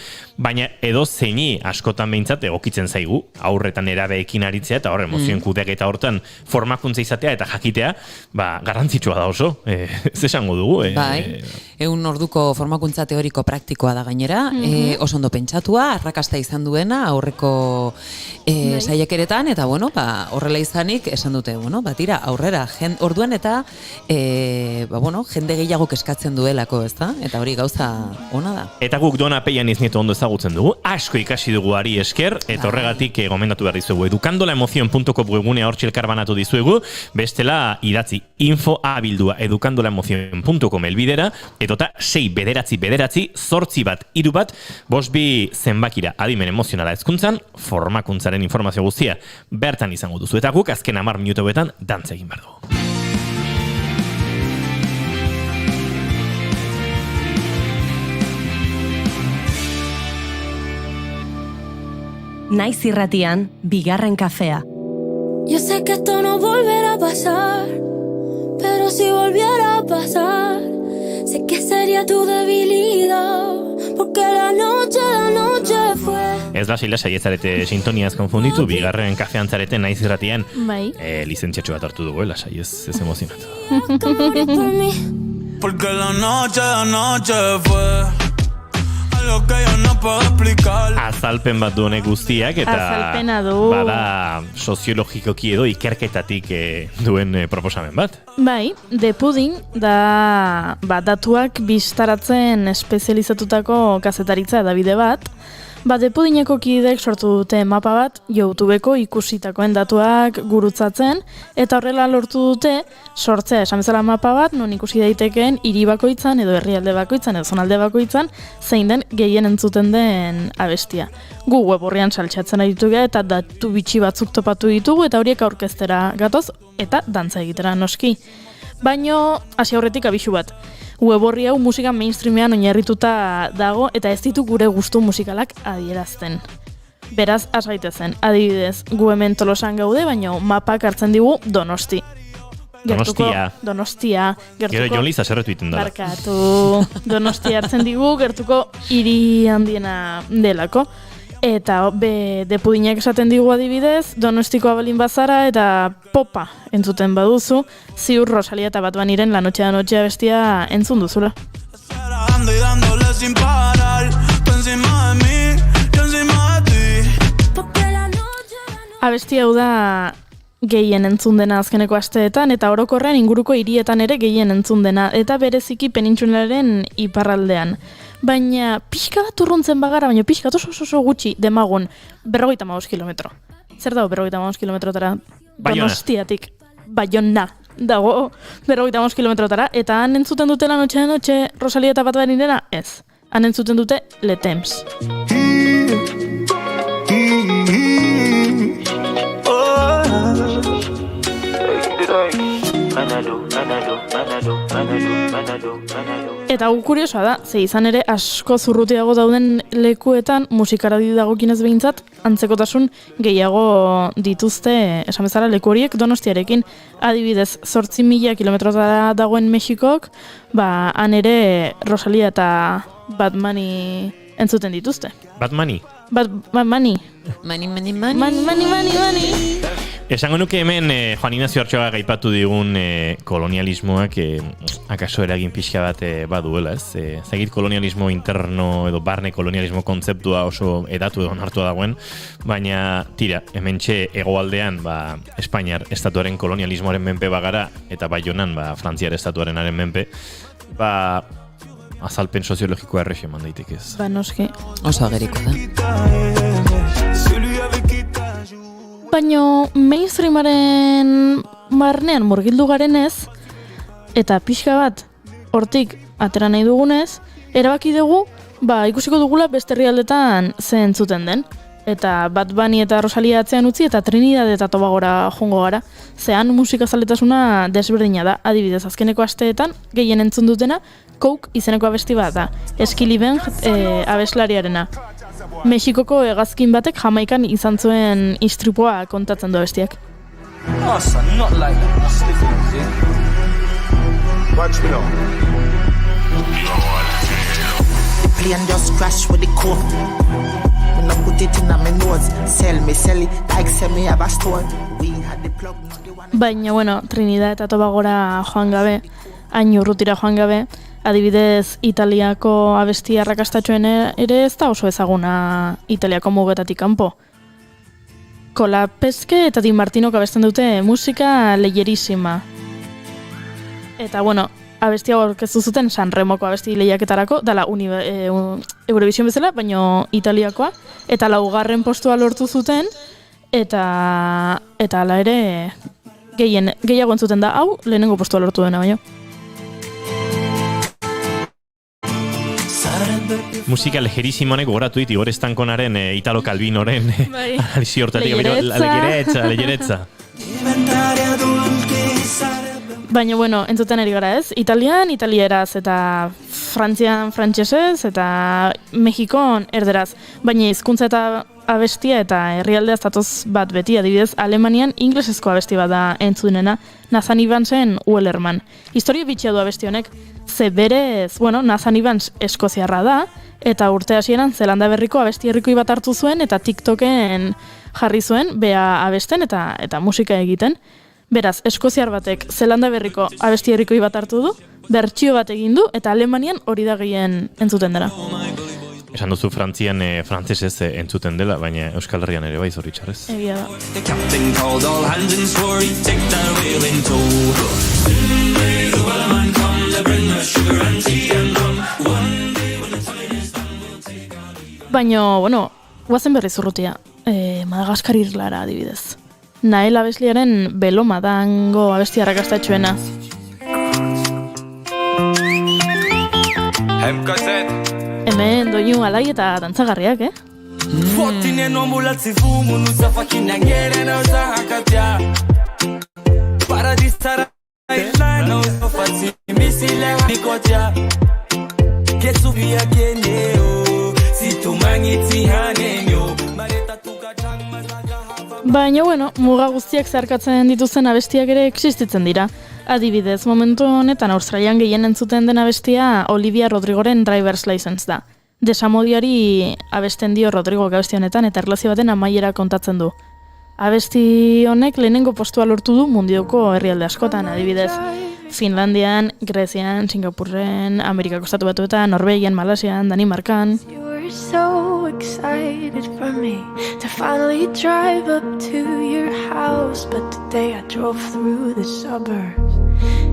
baina edo zeini askotan behintzat egokitzen zaigu, aurretan erabeekin aritzea, eta horre emozioen kudeaketa hortan formakuntza izatea eta jakitea, garrantzitsua da oso, ez esango dugu. Bai, 100 orduko formakuntza teoriko praktikoa da gainera, oso ondo pentsatua, arrakasta izan duena aurreko saiakeretan, eta horrela izanik esan dute, tira, aurrera, orduan eta jende gehiago eskatzen duelako, ezta? Eta hori gauza ona da. Eta guk Dona Peian iznieto ondo ezagutzen dugu, asko ikasi dugu ari esker, eta horregatik gomendatu behar dizuegu. edukandolaemozion.com webgunea hortxe elkarbanatu dizuegu, bestela idatzi info@abildua edukandolaemozion.com elbidera, edota 6-9-9-8-3 zenbakira adimen emozionala hezkuntzan, formakuntzaren informazio guztia bertan izango duzu. Eta guk azken 10 minutu betan dantza egin behar dugu. Naiz irratian, bigarren kafea. Yo sé que esto no volverá a pasar, pero si volviera a pasar, sé que sería tu debilidad, porque la noche fue. Ez da sila saietzarete sintoniaz konfunditu, bigarren kafean zarete naiz irratian. Bai. Lizentziatxo bat hartu dugu, lasai ez emozionatu. Porque la noche fue algo que yo no puedo explicar. Azalpen bat du honek guztiak, eta azalpena du. Bada soziologikoki edo ikerketatik duen proposamen bat. Bai, The Pudding da datuak bistaratzen espezializatutako kazetaritza edabide bat. The Puddingeko kideek sortu dute mapa bat, YouTubeko ikusitakoen datuak gurutzatzen, eta horrela lortu dute sortzea esan bezala mapa bat, non ikusi daitekeen hiri bakoitzan, edo herrialde bakoitzan, edo zonalde bakoitzan, zein den gehien entzuten den abestia. Gu web horrian saltxatzen ari ditugu eta datu bitxi batzuk topatu ditugu, eta horiek aurkeztera gatoz, eta dantza egitera noski. Baino, hasi aurretik abisu bat. Web horri hau musika mainstreamean oinarrituta dago eta ez ditu gure gustu musikalak adierazten. Beraz, has gaitezen. Adibidez, gu hemen Tolosan gaude, baina mapak hartzen digu Donosti. Donostia. Gero Jon Liza zerretu iten dara. Barkatu. Donostia hartzen digu, gertuko hiri handiena delako. Eta The Pudinak esaten digu adibidez, Donostikoa balin bazara eta popa entzuten baduzu, ziur Rosalia eta Bad Bunnyren La Noche de Noche bestia entzun duzula. Abesti hau da gehien entzun dena azkeneko asteetan eta orokorrean inguruko hirietan ere gehien entzun dena eta bereziki penintsularen iparraldean. Baina pixka bat urruntzen bagara, baina pixka oso gutxi demagun 55 kilometro. Zer dago 55 kilometrotara? Donostiatik Baiona dago 55 kilometrotara, eta han entzuten dute La Noche de Noche Rosalia eta Bad Bunnyrena? Ez. Han entzuten dute Le Temps. Eta hau kuriosoa da, ze izan ere asko zurrutiago dauden lekuetan musikaradi dagokinez behintzat antzekotasun gehiago dituzte esan bezala leku horiek Donostiarekin. Adibidez, 8.000 kilometrotara dagoen Mexikok, han ere Rosalia eta Bad Bunny entzuten dituzte. Bad Bunny? Bad Bunny. Money. Esango nuke hemen Juan Ignacio Artxoga gaipatu digun kolonialismoak akaso eragin pixka bat baduela, ez? Zagit kolonialismo interno edo barne kolonialismo kontzeptua oso edatu edo onartua dagoen, baina tira, hementxe hegoaldean Espainiar estatuaren kolonialismoaren menpe bagara eta Baionan Frantziar estatuarenaren menpe, azalpen soziologikoa errexe eman daitek ez. Noski. Oso ageriko da. Baina mainstreamaren barnean murgildu garenez, eta pixka bat hortik atera nahi dugunez, erabaki dugu, ikusiko dugula beste herrialdetan ze entzuten den. Eta Bad Bunny eta Rosalia atzean utzi eta Trinidad eta Tobagora joango gara. Zean musikazaletasuna desberdina da, adibidez azkeneko asteetan gehien entzun dutena Coke izeneko abesti bat da, Eskili Ben abeslariarena. Mexikoko hegazkin batek Jamaikan izan zuen istripua kontatzen du abestiak. Plane just crash with the coke. When I put it in my nose, sell it like sell me have a store. We had the plug. Baina, bueno, Trinidad eta Tobagora joan gabe, hain urrutira joan gabe, adibidez Italiako abesti arrakastatxoen ere ez da oso ezaguna Italiako mugetatik kanpo. Kola Peske eta Di Martinok abesten dute musika leyerísima. Eta, bueno, abestia aurkeztu zuten Sanremoko abesti lehiaketarako, dala Eurovision bezala, baino Italiakoa, eta 4. postua lortu zuten, eta hala ere gehiago entzuten da, hau lehenengo postua lortu dena baino. Musika lejerisimonek gogoratu dit Igor Estankonaren Italo Calvinoren analizi hortatik. Leyeretza. Baina, bueno, entzuten ari gara ez, Italian, italieraz, eta Frantzian, frantsesez, eta Mexikon, erderaz. Baina hizkuntza eta abestia eta herrialdea estatoz bat beti, adibidez, Alemanian inglesezko abesti bat da entzunena, Nathan Evansen Wellerman. Historia bitxia du abesti honek, ze berez, bueno, Nathan Evans eskoziarra da, eta urte hasieran Zelanda Berriko abesti herrikoi bat hartu zuen, eta TikToken jarri zuen, bea abesten eta musika egiten. Beraz, eskoziar batek Zelanda Berriko abesti herrikoi bat hartu du, bertsio bat egin du, eta Alemanian hori da gehien entzuten dela. Esan duzu Frantzian frantsesez entzuten dela, baina Euskal Herrian ere bai zoritxarrez. Egia da. Baina, bueno, guazen berriz urrutia, Madagaskar irlara adibidez. Nael abesliaren Beloma dango abesti arrakastatxoena. Hemen doinu alai eta dantzagarriak, Fotinen omulatzi fumu nuzafakinan geren auza hakatia. Paradistara ilana uzofatzi misile nikotia. Kesubia keneo, situmangitzi hanenyo. Baina, bueno, muga guztiak zeharkatzen dituzten abestiak ere existitzen dira. Adibidez, momentu honetan Australian gehien entzuten den abestia Olivia Rodrigoren Driver's License da. Desamodiari abesten dio Rodrigo abesti honetan eta erlazio baten amaiera kontatzen du. Abesti honek lehenengo postua lortu du mundioko herrialde askotan, adibidez. Finlandian, Grezian, Singapurren, Amerikako Estatu Batuetan, Norvegian, Malasian, Danimarkan. So excited for me to finally drive up to your house, but today I drove through the suburbs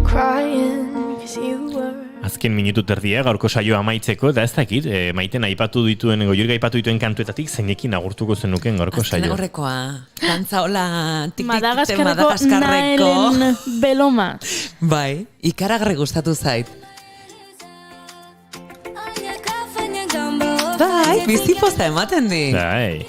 crying because you were. Azken minutu terdia gaurko saioa amaitzeko, da ez dakit, Maiten aipatu dituen, Goiurga aipatu dituen kantuetatik zeinekin agurtuko zenuken gaurko saioa. Azken agorrekoa, dantza hola, Madagaskarreko Naelen Beloma. Bai, ikaragarri gustatu zait. Bai, bizipoza ematen di. Bai.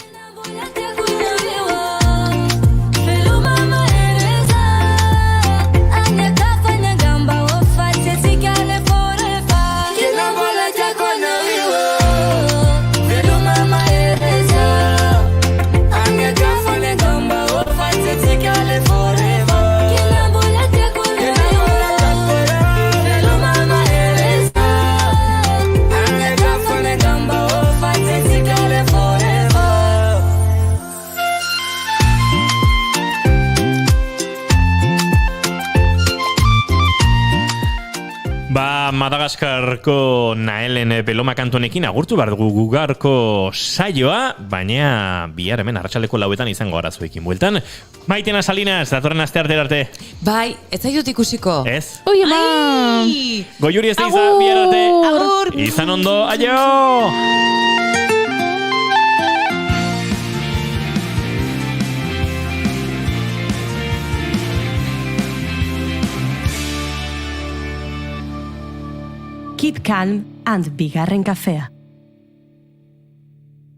Madagaskarko Naelen Beloma kantonekin agurtu behar dugu gugarko saioa, baina bihar hemen arratsaldeko 4 izango gara zuekin bueltan. Maitena Salinas, datorren aste arte. Bai, ez zaitut ikusiko. Ez? Oi, ama! Goiuri ez da izan, bihar arte. Agur! Izan ondo, aio! Keep calm and bigarren kafea.